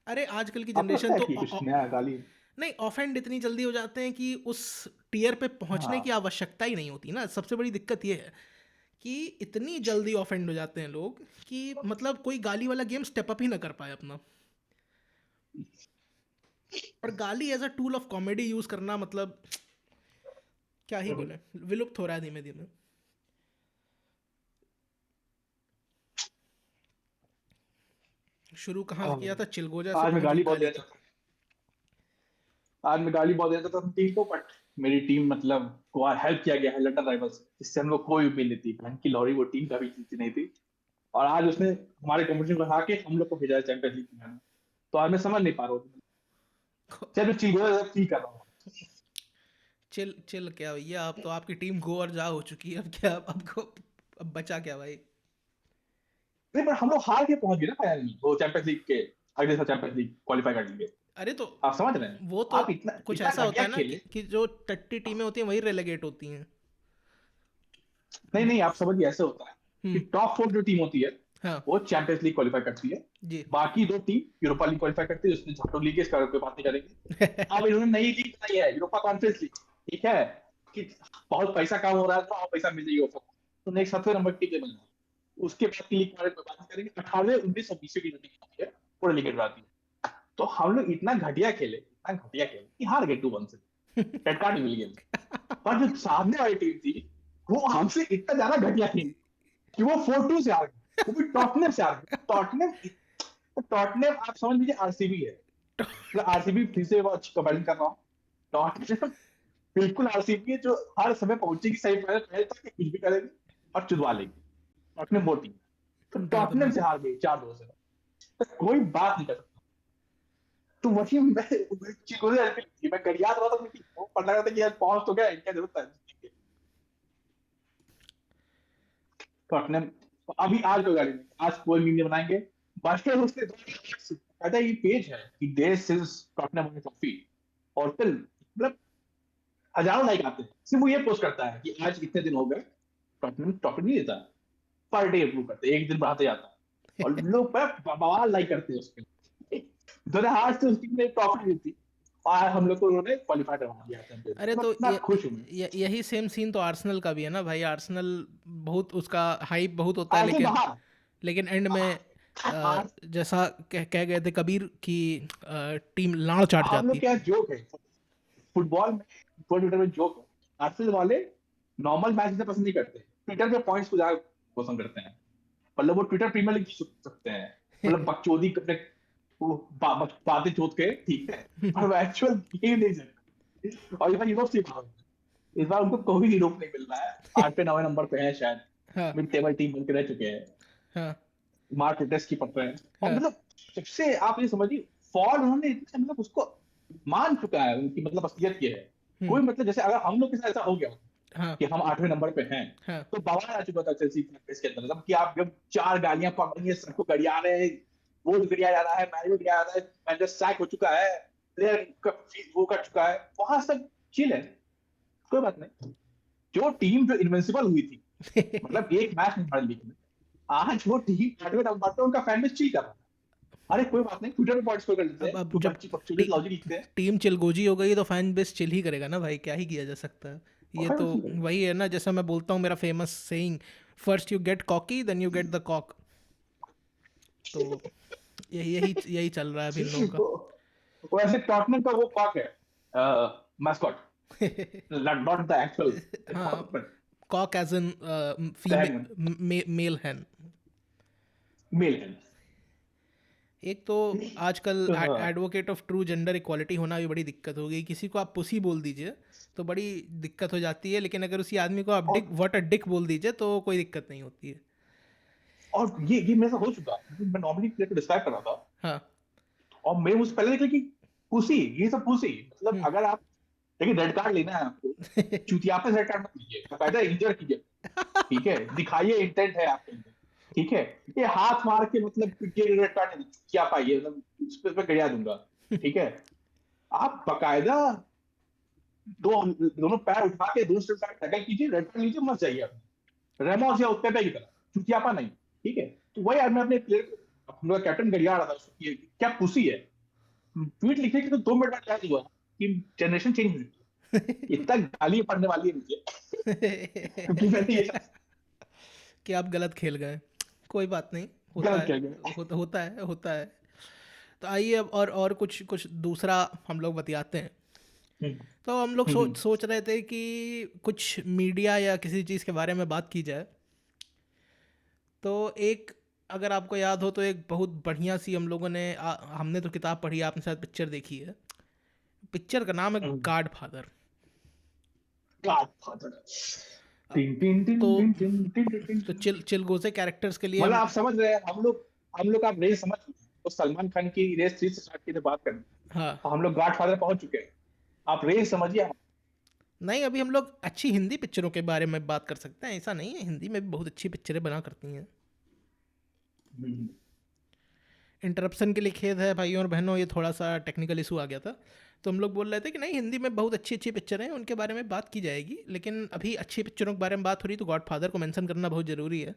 अरे आजकल की आपको लगता जनरेशन है तो कि कुछ नया गाली? नहीं, ऑफेंड इतनी जल्दी हो जाते हैं कि उस टीयर पे पहुंचने की हाँ, आवश्यकता ही नहीं होती ना। सबसे बड़ी दिक्कत ये है कि इतनी जल्दी ऑफेंड हो जाते हैं लोग कि मतलब कोई गाली वाला गेम स्टेप अप ही ना कर पाए अपना। और गाली as a tool of comedy use करना, मतलब क्या ही बोले, विलुप्त हो रहा है धीमे धीमे। शुरू कहाँ से किया था? चिलगोजा से आज मैं पहुंच गाली गई बहुत गाली देना तक। चाहता आज मैं गाली बहुत देना चाहता हूँ टीम को, बट मेरी टीम मतलब को हेल्प किया गया है लंदन राइवल्स, इससे हम लोग कोई उम्मीद नहीं थी, बहन की लॉरी वो टीम कभी जीती नहीं थी। और आज उसने हमारे कंपटीशन को हरा के हम लोग को भेजा है चैंपियंस लीग में। तो आज मैं समझ नहीं पा रहा हूँ, चल मैं चिल्गोया फील कर रहा हूँ। चिल चिल क्या भैया, आप तो, आपकी टीम गो और जा हो चुकी है, अब क्या, अब आपको अब बचा क्या भाई? नहीं, पर हम लोग हार के पहुंच गए ना फाइनल में, वो चैंपियंस लीग के अगले साल चैंपियंस लीग क्वालिफाई कर लिए। अरे तो आप समझ रहे हैं? वो तो आप इतना कुछ इतना ऐसा होता घटिया है ना खेले। कि जो टट्टी टीमें होती हैं वही रेलेगेट होती हैं। नहीं नहीं, आप समझिए ऐसे होता है कि हम्म। टॉप फोर जो टीम होती है हाँ। वो चैंपियंस लीग क्वालिफाई करती है, जी। बाकी दो टीम यूरोपा लीग क्वालिफाई करती है, उसमें झाटो लीग है, इसका कोई बात नहीं करेंगे। अब इन्होंने नई लीग बनाई है, यूरोपा कॉन्फ्रेंस लीग। ठीक है कि बहुत पैसा कम हो रहा है तो और पैसा मिल जाएगी यूरोपा को, तो नेक्स्ट 7वें नंबर की टीम बना, उसके बाद की लीग के बारे में कोई बात नहीं करेंगे। 18वें 19 और 20वें की जो टीम होती है पूरे लीग बनाती है। तो हम लोग इतना घटिया खेले कि हार गए 2-1 से, रेड कार्ड मिल गया। पर जो सामने वाली टीम थी वो हमसे इतना ज्यादा घटिया थी कि वो 4-2 से हार गए, वो भी टॉटनहम से हार गए। टॉटनहम आप समझ लीजिए आरसीबी है, मतलब आरसीबी फिर से वो अच्छी कंपैरिजन कर रहा हूँ। टॉटनहम बिल्कुल आरसीबी है जो हर समय पहुंचेगी सेमीफाइनल पहले तक, कि कुछ भी करेगी और चुदवा लेगी। टॉटनहम वो टीम, तो टॉटनहम दर्दनाक। से हार गई 4-2 से, तो कोई बात नहीं कर सकता। तो वही मैं कर याद रहा था अपनी टीम को, पता लगा था कि यार पहुंच तो गया, क्या जरूरत है। टॉटनहम अभी आज कोई गाड़ी नहीं, आज कोई मीम नहीं बनाएंगे। बल्कि उसके कहता ये पेज है कि दिस इज टॉटनहम ट्रॉफी, और फिर मतलब हजारों लाइक आते हैं, सिर्फ वो ये पोस्ट करता है कि आज इतने दिन हो गए टॉटनहम ट्रॉफी नहीं देता, पर डे अप्रूव करते हैं, एक दिन बढ़ाते जाता है, और लोग बवाल लाइक करते हैं उसके। 2008 से उस टीम ने ट्रॉफी दी थी, और हम लोग को उन्होंने क्वालिफाई करवा दिया चैंपियंस, अरे मैं तो इतना खुश हूँ। यही सेम सीन तो आर्सेनल का भी है ना भाई। आर्सेनल बहुत उसका हाइप बहुत होता है, ऐसे लेकिन बाहर एंड में जैसा कह गए थे कबीर की टीम लाड़ चाट हम लोग जाती। क्या जोक है फुटबॉल में, ट्विटर में जोक है, आर्सेनल वाले नॉर्मल मैच इतना पसंद नहीं करते, ट्विटर पे पॉइंट्स को ज्यादा पसंद करते हैं। मतलब वो ट्विटर प्रीमियर लीग जीत सकते हैं, मतलब बकचोदी अपने वो बातें चोद के, ठीक है, पर वो एक्चुअल गेम नहीं सकते। और ये बार यूरोप से बाहर है। इस बार उनको कोई यूरोप नहीं मिल रहा है, 8 पे 9 नंबर पे है शायद, हाँ मिड टेबल टीम बन के रह चुके हैं, हाँ मार्क टेस्ट की पड़ रहे हैं। और हाँ। मतलब सबसे आप ये समझिए, फॉल उन्होंने मतलब उसको मान चुका है, उनकी मतलब असलियत ये है। हम्म। कोई मतलब जैसे अगर हम लोग के साथ ऐसा हो गया हाँ कि हम 8वें नंबर पे हैं, हाँ तो बवाल आ चुका था चेल्सी के अंदर, मतलब कि आप जब 4 गालियां पड़ रही है, सबको गरिया रहे हैं, वो गरिया जा रहा है, मैनेजर गरिया जा रहा है, मैनेजर सैक हो चुका है, प्लेयर का फीस वो कर चुका है, वहां सब चिल है, कोई बात नहीं। जो टीम जो इनविंसिबल हुई थी, मतलब एक मैच नहीं हारी लीग में, आज वो टीम 8वें नंबर पे, उनका फैन बेस चिल कर रहा है। अरे कोई बात नहीं, ट्विटर पे पॉइंट्स स्कोर कर लेते हैं, अब तो जब बच्ची पक्चुअली लॉजिक लिखते हैं। टीम चिलगोजी हो गई तो फैन बेस चिल ही करेगा ना भाई, क्या ही किया जा सकता है। ये और तो ठीक है। वही है ना, जैसा मैं बोलता हूँ, मेरा famous saying, first you get cocky then you get the cock. तो यही चल रहा है अभी इन लोगों वैसे टॉटनहम का वो कॉक है, मैस्कॉट, का। नॉट द एक्चुअल हाँ, cock, but cock as in सहन फीमेल मेल हैन। मेल है। एक तो आजकल हाँ, advocate of true gender equality होना भी बड़ी दिक्कत हो गई। किसी को आप पुसी बोल दीजिए तो बड़ी दिक्कत हो जाती है, लेकिन अगर उसी आदमी को आप और डिक व्हाट अ डिक बोल दीजिए तो कोई दिक्कत नहीं होती है। ये मेरे साथ हो चुका, मैं नॉर्मली प्लेयर को डिस्क्राइब कर रहा था, हाँ। और मैं मुझसे पहले निकला कि पुसी, ये सब पुसी, मतलब हम्म। अगर आप देखिए रेड कार्ड लेना है आपको, चुतियापे से रेड कार्ड मत लीजिए, बकायदा इंजर कीजिए, ठीक है, दिखाइए इंटेंट है आपके अंदर, ठीक है। ये हाथ मार के मतलब पीटिए रेड कार्ड नहीं, क्या पाइए, मतलब उस पे गिरा दूंगा, ठीक है। आप बकायदा दोनों पैर उठा के दोनों स्टेप टैकल कीजिए, रेड कार्ड लीजिए, मत जाइए आप रेमोस या उत्ते की तरह, चुतियापा नहीं, ठीक है। तो वही यार मैं अपने प्लेयर को, हम लोग कैप्टन गरिया रहा था उसको कि क्या पुसी है, ट्वीट लिखे कि तो 2 मिनट बाद क्या हुआ कि जनरेशन चेंज हुई, इतना गाली पड़ने वाली है मुझे, क्योंकि मैंने ये कि आप गलत खेल गए। कोई बात नहीं, होता गलत है। किया गया। होता है। तो आइए अब और कुछ कुछ दूसरा हम लोग बतियाते हैं। हम्म, तो हम लोग हम्म, सोच रहे थे कि कुछ मीडिया या किसी चीज़ के बारे में बात की जाए। तो एक, अगर आपको याद हो तो एक बहुत बढ़िया सी हम लोगों ने हमने तो किताब पढ़ी, आपने शायद पिक्चर देखी है। पिक्चर का नाम है हम्म। God father. गॉडफादर, टिन टिन टिन तो टिन टिन टिन टिन टिन। चिलगोजे कैरेक्टर्स के लिए मतलब हम। आप समझ रहे हैं, हम लोग आप रेस समझ चुके हैं, तो सलमान खान की रेस 3 से स्टार्ट की थे बात करनी, हाँ। और हम लोग गॉडफादर पहुंच चुके हैं, आप रेस समझिए। नहीं, अभी हम लोग अच्छी हिंदी पिक्चरों के बारे में बात कर सकते हैं, ऐसा नहीं है, हिंदी में भी बहुत अच्छी पिक्चरें बना करती हैं। हम्म, इंटरप्शन के लिए खेद है भाइयों और बहनों, ये थोड़ा सा टेक्निकल इशू आ गया था। तो हम लोग बोल रहे थे कि नहीं, हिंदी में बहुत अच्छी अच्छी पिक्चरें हैं, उनके बारे में बात की जाएगी, लेकिन अभी अच्छी पिक्चरों के बारे में बात हो रही तो गॉड फादर को मेंशन करना बहुत ज़रूरी है।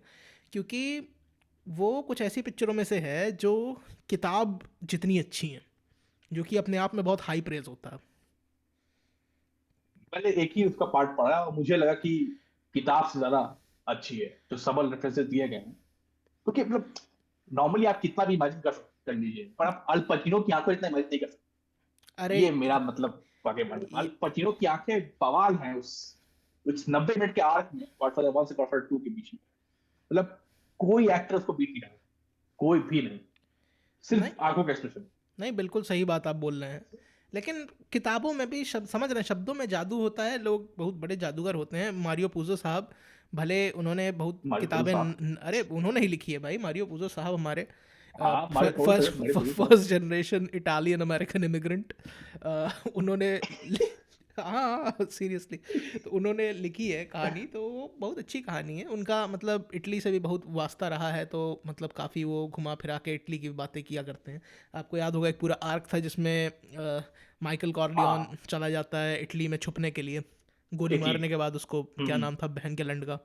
क्योंकि वो कुछ ऐसी पिक्चरों में से है जो किताब जितनी अच्छी हैं, जो कि अपने आप में बहुत हाई प्रेज होता है। मैंने एक ही उसका पार्ट पढ़ा और मुझे लगा कि किताब से ज्यादा अच्छी है, जो सबल रेफरेंसेस दिए गए हैं, क्योंकि मतलब नॉर्मली आप कितना भी इमेजिन कर लीजिए, पर आप अल पचिनो की आंखों इतना इमेजिन नहीं कर सकते। अरे ये मेरा मतलब वाकई मान, अल ये पचिनो की आंखें बवाल हैं उस 90 मिनट के आर्क में, गॉडफादर 1 से गॉडफादर 2 के बीच में, मतलब कोई एक्टर उसको बीट नहीं कर, कोई भी नहीं, नहीं, सिर्फ आंखों का एक्सप्रेशन। नहीं, बिल्कुल सही बात आप बोल रहे हैं। लेकिन किताबों में भी समझ रहे हैं, शब्दों में जादू होता है, लोग बहुत बड़े जादूगर होते हैं। मारियो पूजो साहब, भले उन्होंने बहुत मारियो पुजो किताबें साहब, अरे उन्होंने ही लिखी है भाई। मारियो पूजो साहब हमारे हाँ Mario Puzo, first Mario Puzo साहब। First generation Italian American immigrant, उन्होंने हाँ सीरियसली। तो उन्होंने लिखी है कहानी, तो वो बहुत अच्छी कहानी है उनका। मतलब इटली से भी बहुत वास्ता रहा है, तो मतलब काफ़ी वो घुमा फिरा के इटली की बातें किया करते हैं। आपको याद होगा एक पूरा आर्क था जिसमें माइकल कॉर्लियन हाँ, चला जाता है इटली में छुपने के लिए, गोली इटली। मारने के बाद। उसको क्या हम्म। नाम था बहन के लंड का?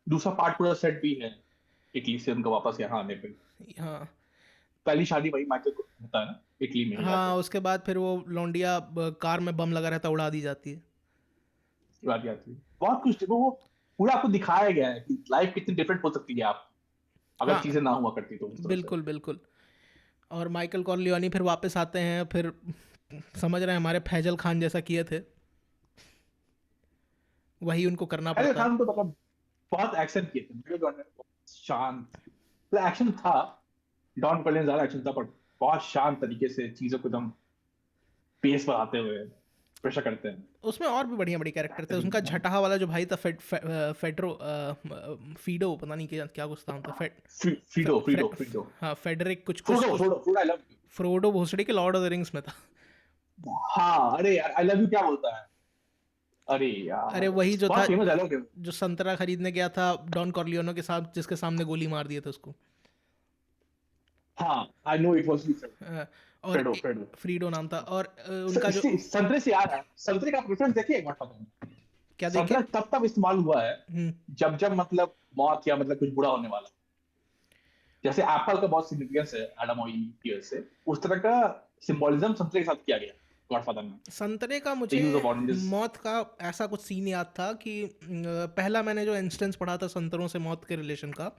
दूसरा पार्ट पूरा सेट भी है इटली से उनका वापस यहाँ आने पे, हाँ। पहली शादी वही माइकल को होता है ना। इटली में ही हाँ, जाके उसके बाद फिर वो लौंडिया कार में बम लगा रहता है, उड़ा दी जाती है। बात आती है। बहुत कुछ वो पूरा आपको दिखाया गया है कि लाइफ कितनी डिफरेंट हो सकती है आप अगर हाँ, चीजें ना हुआ करती तो उस तरह से। बिल्कुल बिल्कुल। और माइकल कॉर्लियोनी फिर वापस आते हैं, फिर समझ रहे हैं हमारे फैजल खान जैसा किए थे, वही उनको करना फैजल पड़ता है। खान तो मतलब बहुत एक्शन किए थे, मेरे गॉड ने बहुत शांत, मतलब एक्शन था, डॉन कर्लियन ज्यादा एक्शन था, पर बहुत शांत तरीके से चीजों को एकदम पेस बढ़ाते हुए प्रेशर करते हैं। उसमें और भी बढ़िया बढ़िया कैरेक्टर थे, बेहतरीन उनका था। झटहा वाला जो भाई था, फेड्रो, फीडो, पता नहीं क्या कुछ नाम था, फ्रीडो फ्रीडो फेड फ्रीडो हाँ, फेडरिक कुछ कुछ फ्रोडो कुछ Frodo Frodo I love Frodo भोसड़ी के लॉर्ड ऑफ द रिंग्स में था। यू। हाँ अरे यार आई लव यू क्या बोलता है, अरे अरे यार वही जो था, बहुत फेमस डायलॉग है। जो संतरा खरीदने गया था डॉन कॉर्लियोनो के साथ, जिसके सामने गोली मार दिए थे उसको। हाँ I know it was a, और फ्रेडो फ्रेडो। फ्रीडो नाम था, और उनका जो, संतरे से याद है, संतरे का प्रेफरेंस देखिए एक बार पता नहीं। क्या देखे। संतरा तब तब इस्तेमाल हुआ है हम्म। जब जब मतलब मौत या मतलब कुछ बुरा होने वाला, जैसे एप्पल का बहुत सिग्निफिकेंस है एडम ऑयल की वजह से, उस तरह का सिंबोलिज्म संतरे के साथ किया गया गॉडफादर में, संतरे का द मुझे यूज ऑफ ऑरेंजेस। मौत का ऐसा कुछ सीन याद था कि पहला मैंने जो इंस्टेंस पढ़ा था संतरों से मौत के रिलेशन का,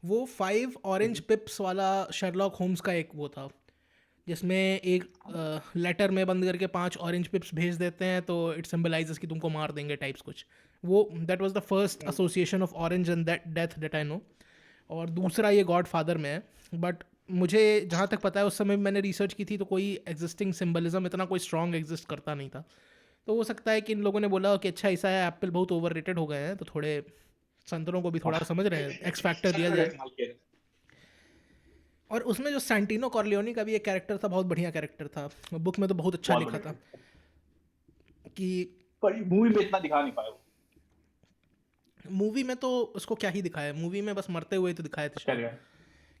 वो 5 ऑरेंज पिप्स वाला शर्लॉक होम्स का एक वो था, जिसमें एक लेटर में बंद करके 5 ऑरेंज पिप्स भेज देते हैं तो इट सिंबलाइजेस कि तुमको मार देंगे टाइप्स कुछ। वो that was the first association of orange and that death that I know. और दूसरा ये गॉड फादर में है, बट मुझे जहाँ तक पता है उस समय मैंने रिसर्च की थी तो कोई एग्जिस्टिंग सिंबलिज्म इतना कोई स्ट्रॉन्ग एग्जिस्ट करता नहीं था। तो हो सकता है कि इन लोगों ने बोला कि अच्छा ऐसा है, एप्पल बहुत ओवर रेटेड हो गए हैं, तो थोड़े संतरों को भी थोड़ा समझ रहे हैं, एक्स फैक्टर दिया जाए। इस्तेमाल किया जाए। और उसमें जो सैंटिनो कॉर्लियोनी का भी एक कैरेक्टर था, बहुत बढ़िया कैरेक्टर था, बुक में तो बहुत अच्छा बहुत लिखा था बढ़िया, कि पर मूवी में इतना दिखा नहीं पाया वो। मूवी में तो उसको क्या ही दिखाया, मूवी में बस मरते हुए तो दिखाए थे क्या शायद। दिखा,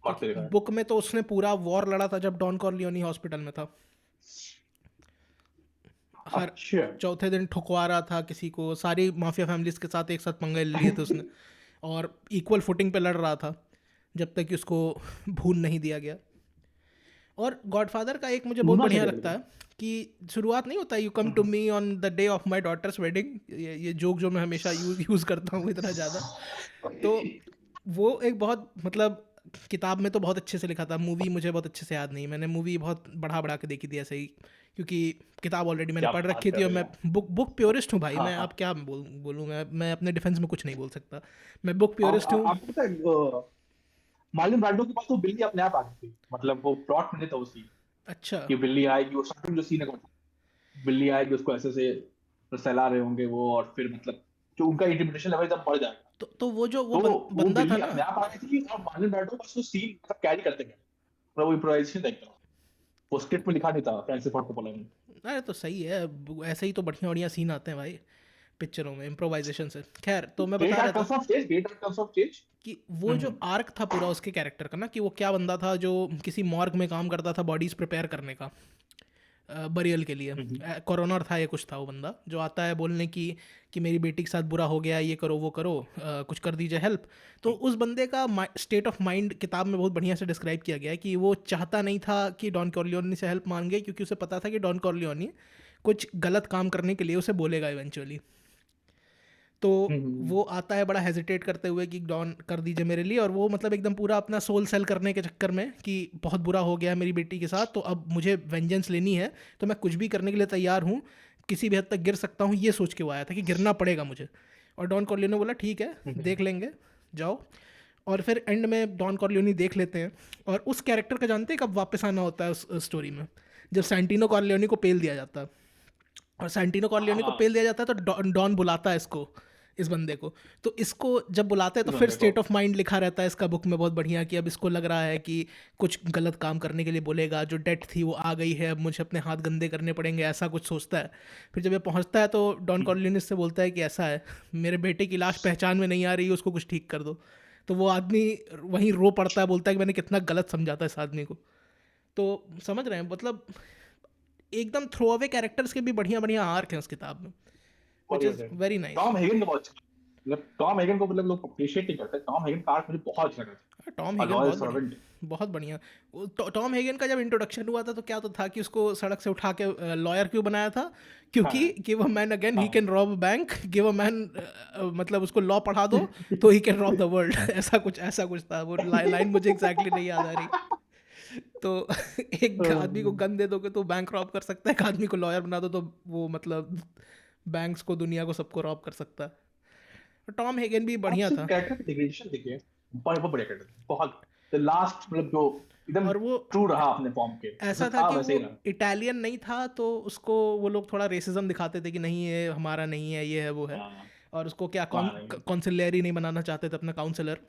मस्त क्योंकि दिखा है। बुक में तो उसने पूरा वॉर लड़ा था जब डॉन कॉर्लियोनी हॉस्पिटल में था, हर अच्छा चौथे दिन ठुकवा रहा था किसी को, सारी माफिया फैमिलीज के साथ एक साथ पंगे ले लिए थे उसने, और इक्वल फुटिंग पे लड़ रहा था जब तक कि उसको भून नहीं दिया गया। और गॉडफादर का एक मुझे बहुत होना बढ़िया चाहिए लगता था। है कि शुरुआत नहीं होता, you come to me on the day of my daughter's wedding, ये जोक जो मैं हमेशा यूज़ करता हूँ इतना ज़्यादा। तो वो एक बहुत मतलब, किताब में तो बहुत अच्छे से लिखा था, मूवी मुझे बहुत अच्छे से याद नहीं, मैंने मूवी बहुत बढ़ा बढ़ा के देखी थी ऐसे ही, क्योंकि किताब ऑलरेडी मैंने क्या पढ़ बात रखी कर थी, और रहे मैं हो। बुक प्योरिस्ट हूँ भाई, हाँ मैं हाँ। अब क्या बोलूँ, मैं अपने डिफेंस में कुछ नहीं बोल सकता, मैं बुक और प्योरिस्ट हूँ। आपको पता है मार्लिन ब्रांडो के पास तो बिल्ली अपने आप आ गई थी, मतलब वो प्लॉट में नहीं था वो सीन अच्छा, कि बिल्ली आएगी, वो स्टार्टिंग जो सीन है बिल्ली आएगी उसको ऐसे से सहला रहे होंगे वो, और फिर मतलब जो उनका इंटिमिडेशन लेवल एकदम बढ़ जाएगा। तो वो जो तो वो बंदा था बिल्ली ना। अपने आप आ गई थी और मार्लिन ब्रांडो बस वो सीन मतलब कैरी करते गए, मतलब वो इम्प्रोवाइजेशन देखता, वो स्क्रिप्ट में लिखा नहीं था फ्रांसिस फोर्ड कोप्पोला ने। अरे तो सही है, ऐसे ही तो बढ़िया बढ़िया सीन आते हैं भाई पिक्चरों में इम्प्रोवाइजेशन से। खैर, तो मैं बता रहा था great art comes of change. कि वो जो आर्क था पूरा उसके कैरेक्टर का ना, कि वो क्या बंदा था जो किसी मॉर्ग में काम करता था बॉडीज प्रिपेयर करने का, बरियल के लिए, कोरोनर था ये कुछ था वो बंदा, जो आता है बोलने की कि मेरी बेटी के साथ बुरा हो गया, ये करो वो करो, कुछ कर दीजिए हेल्प। तो उस बंदे का स्टेट ऑफ माइंड किताब में बहुत बढ़िया से डिस्क्राइब किया गया है कि वो चाहता नहीं था कि डॉन कॉर्लियोनी से हेल्प मांगे, क्योंकि उसे पता था कि डॉन कॉर्लियोनी कुछ गलत काम करने के लिए उसे बोलेगा इवेंचुअली। तो वो आता है बड़ा हेजिटेट करते हुए कि डॉन कर दीजिए मेरे लिए, और वो मतलब एकदम पूरा अपना सोल सेल करने के चक्कर में कि बहुत बुरा हो गया है मेरी बेटी के साथ, तो अब मुझे वेंजेंस लेनी है, तो मैं कुछ भी करने के लिए तैयार हूँ, किसी भी हद तक गिर सकता हूँ, ये सोच के वो आया था कि गिरना पड़ेगा मुझे। और डॉन कॉर्लियोनी ने बोला ठीक है, देख लेंगे, जाओ। और फिर एंड में डॉन कॉर्लियोनी देख लेते हैं, और उस कैरेक्टर का जानते हैं कब वापस आना होता है उस स्टोरी में, जब सैंटिनो कॉर्लियोनी को पेल दिया जाता है। और सैंटिनो कॉर्लियोनी को हाँ पेल दिया जाता है तो डॉन बुलाता है इसको, इस बंदे को। तो इसको जब बुलाते हैं तो इस फिर बंदे को। स्टेट ऑफ माइंड लिखा रहता है इसका बुक में बहुत बढ़िया, कि अब इसको लग रहा है कि कुछ गलत काम करने के लिए बोलेगा, जो डेट थी वो आ गई है, अब मुझे अपने हाथ गंदे करने पड़ेंगे, ऐसा कुछ सोचता है। फिर जब ये पहुंचता है तो डॉन कॉर्लियोनी इससे बोलता है कि ऐसा है, मेरे बेटे की लाश पहचान में नहीं आ रही है, उसको कुछ ठीक कर दो। तो वो आदमी वहीं रो पड़ता है, बोलता है कि मैंने कितना गलत समझा था इस आदमी को। तो समझ रहे हैं मतलब, एकदम थ्रो अवे कैरेक्टर्स के भी बढ़िया बढ़िया आर्क हैं उस किताब में, विच बढ़िया इज़ थे। Very nice. टॉम हेगन का बहुत अच्छा मतलब टॉम हैगन को मतलब लोग अप्रिशिएट नहीं करते। टॉम हैगन का आर्क मुझे बहुत अच्छा लगा टॉम था। अ हेगन लॉयल बहुत बढ़िया, सर्वेंट। बहुत बढ़िया। टॉम हेगन का जब इंट्रोडक्शन हुआ था तो क्या तो था कि उसको सड़क से उठा के लॉयर क्यों बनाया था, क्योंकि हाँ give a man a gun he हाँ। Can rob bank, give a man, मतलब उसको लॉ पढ़ा दो तो he can rob the world ऐसा कुछ था। वो लाइन मुझे एग्जैक्टली नहीं याद आ रही। तो एक आदमी को गन दे दोगे तो बैंक रॉब कर सकता है, एक आदमी को लॉयर बना दो तो वो मतलब बैंक्स को, दुनिया को, सबको रॉब कर सकता है। टॉम हेगन भी आप बढ़िया सिर्फ था। कैरेक्टर की डिग्रेडेशन देखिए, बहुत बहुत बढ़िया कैरेक्टर, बहुत द लास्ट, मतलब जो एकदम और वो ट्रू रहा अपने फॉर्म के, जैसे ऐसा था था कि वैसे वो ही रहा। इटालियन नहीं था तो उसको वो लोग थोड़ा रेसिज्म दिखाते थे कि नहीं ये हमारा नहीं है, ये है वो है। हाँ, और उसको क्या वहाँ नहीं। कॉन्सिलरी नहीं बनाना चाहते थे अपना काउंसलर,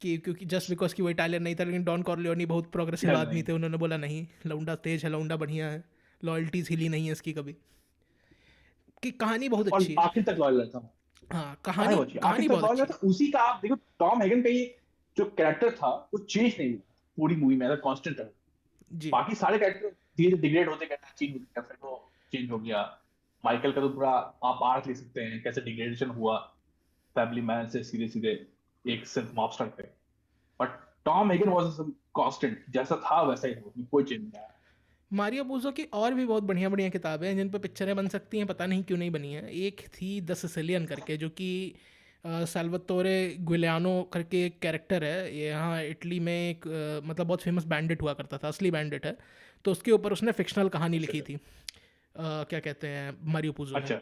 कि क्योंकि जस्ट बिकॉज कि वो इटालियन नहीं था। लेकिन डॉन कॉर्लियोनी बहुत प्रोग्रेसिव इटालियन आदमी नहीं। थे, उन्होंने बोला नहीं, लौंडा तेज है, लौंडा बढ़िया है, लॉयल्टीज हिली नहीं है इसकी कभी। कि कहानी बहुत और अच्छी है। आखिर तक लॉयल रहता हूँ। हाँ, कहानी कहानी बहुत अच्छी है, आखिर कहानी तक बहुत लॉयल अच्छी है। रहता, उसी का आप देखो। टॉम हैगन का ये जो कैरेक्टर था वो चेंज नहीं हुआ पूरी मूवी में, ऐसा कांस्टेंट रहा। जी। बाकी सारे कैरेक्टर धीरे धीरे डिग्रेड होते गए, चेंज होते गए, फिर वो चेंज हो गया। माइकल का तो पूरा आप आर्क ले सकते हैं, कैसे डिग्रेडेशन हुआ फैमिली मैन से सीधे सीधे एक सिर्फ मॉबस्टर पे। But Tom Hagen was constant, जैसा था वैसा ही था, उसमें कोई चेंज नहीं आया। मारियो पूजो की और भी बहुत बढ़िया बढ़िया किताबें हैं जिन पर पिक्चरें बन सकती हैं, पता नहीं क्यों नहीं बनी है। एक थी द सिसिलियन करके, जो कि साल्वातोरे गुलियानो करके एक कैरेक्टर है, ये यहाँ इटली में एक मतलब बहुत फेमस बैंडिट हुआ करता था, असली बैंडिट है। तो उसके ऊपर उसने फिक्शनल कहानी अच्छा लिखी थी, क्या कहते हैं, मारियो पूजो ने। अच्छा।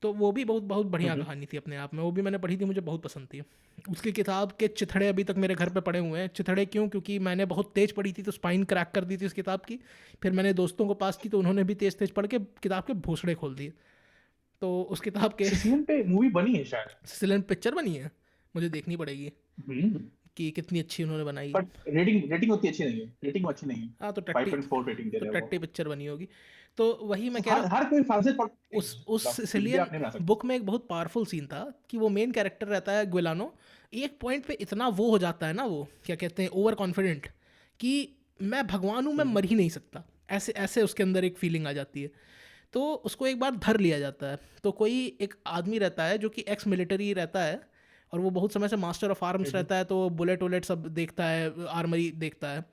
तो वो भी बहुत बहुत बढ़िया हम्म। कहानी थी अपने आप में, वो भी मैंने पढ़ी थी, मुझे बहुत पसंद थी। उसकी किताब के चिथड़े अभी तक मेरे घर पे पड़े हुए हैं। चिथड़े क्यों? क्योंकि मैंने बहुत तेज़ पढ़ी थी तो स्पाइन क्रैक कर दी थी उस किताब की। फिर मैंने दोस्तों को पास की तो उन्होंने भी तेज़ तेज़ पढ़ के किताब के भोसड़े खोल दिए। तो उस किताब के सिसिलियन पे मूवी बनी है शायद। सिलन पिक्चर बनी है, मुझे देखनी पड़ेगी हम्म। कि कितनी अच्छी उन्होंने बनाई है। बट रेटिंग रेटिंग उतनी अच्छी नहीं है, रेटिंग अच्छी नहीं है। हाँ तो टट्टी, 5.4 रेटिंग दे तो रहे हैं वो। टट्टी पिक्चर बनी होगी। तो वही मैं कह रहा हर हूँ, हर कोई फ्रांसिस फोर्ड नहीं है, उस मतलब कुछ भी सिसिलियन आप नहीं बना सकते। बुक में एक बहुत पावरफुल सीन था कि वो मेन कैरेक्टर रहता है ग्विलानो, एक पॉइंट पे इतना वो हो जाता है ना, वो क्या कहते हैं, ओवर कॉन्फिडेंट, कि मैं भगवान हूँ, मैं हम्म। मर ही नहीं सकता, ऐसे ऐसे उसके अंदर एक फीलिंग आ जाती है। तो उसको एक बार धर लिया जाता है। तो कोई एक आदमी रहता है जो कि एक्स मिलिट्री रहता है, और वो बहुत समय से मास्टर ऑफ आर्म्स हम्म। रहता है, तो बुलेट वुलेट सब देखता है, आर्मरी देखता है।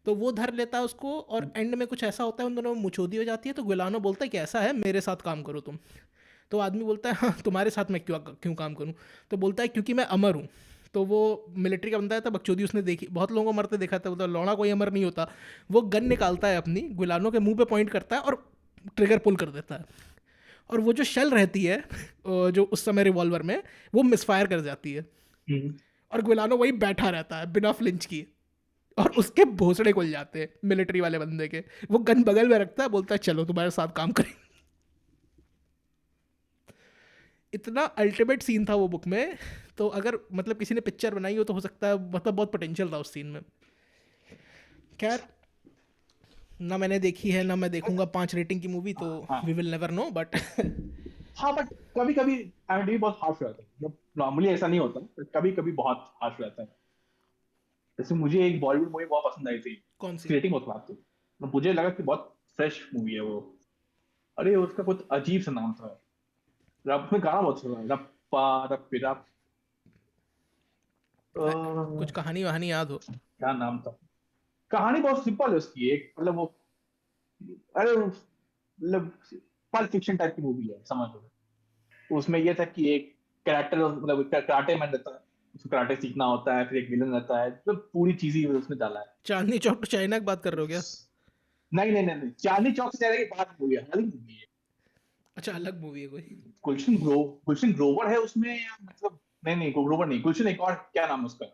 तो वो धर लेता है उसको, और एंड में कुछ ऐसा होता है, उन दोनों में मुचोदी हो जाती है। तो गुलानो बोलता है कि ऐसा है, मेरे साथ काम करो तुम। तो आदमी बोलता है हाँ, तुम्हारे साथ मैं क्यों क्यों काम करूँ? तो बोलता है क्योंकि मैं अमर हूँ। तो वो मिलिट्री का बंदा है, था बकचोदी उसने देखी, बहुत लोगों को मरते देखा था, बोलता लौड़ा कोई अमर नहीं होता। वो गन निकालता है अपनी, गुलानो के मुंह पे पॉइंट करता है और ट्रिगर पुल कर देता है। और वो जो शेल रहती है जो उस समय रिवॉल्वर में, वो मिसफायर कर जाती है। हम्म। और गुलानो वही बैठा रहता है बिना फ्लिंच किए, और उसके भोसड़े खुल जाते हैं मिलिट्री वाले बंदे के। वो गन बगल में रखता है, बोलता है चलो तुम्हारे साथ काम करें। इतना अल्टीमेट सीन था वो बुक में। तो अगर मतलब किसी ने पिक्चर बनाई हो तो हो सकता है, मतलब बहुत पोटेंशियल था उस सीन में। खैर, ना मैंने देखी है ना मैं देखूंगा 5 रेटिंग की मूवी, तो वी हाँ विल नेवर नो, बट हाँ। बट कभी कभी IMDb बहुत हार्श रहता है, मतलब नॉर्मली ऐसा नहीं होता, but कभी कभी बहुत हार्श रहता है। जैसे मुझे एक बॉलीवुड मूवी बहुत पसंद आई थी, कौन सी? उसकी रेटिंग बहुत खराब थी, तो मुझे लगा कि बहुत फ्रेश मूवी है वो। अरे उसका कुछ अजीब सा नाम था, रब में गाना बहुत सुना, रप्पा रप्पी रप, कुछ कहानी वहानी याद हो? क्या नाम था। कहानी बहुत सिंपल है उसकी, एक मतलब वो, अरे मतलब पल्प फिक्शन टाइप की मूवी है समझ लो। तो उसमें यह था कि एक कैरेक्टर, मतलब कराटे मैन रहता है, उसको कराटे सीखना होता है, फिर एक विलन रहता है, मतलब पूरी चीज ही उसमें डाला है। चांदनी चौक टू चाइना की बात कर रहे हो क्या? नहीं नहीं नहीं नहीं, चांदनी चौक से जाने के बाद मूवी है, अलग मूवी है। अच्छा, अलग मूवी है कोई? गुलशन ग्रोवर है उसमें, या मतलब नहीं नहीं, ग्रोवर नहीं, गुलशन एक और, क्या नाम है उसका,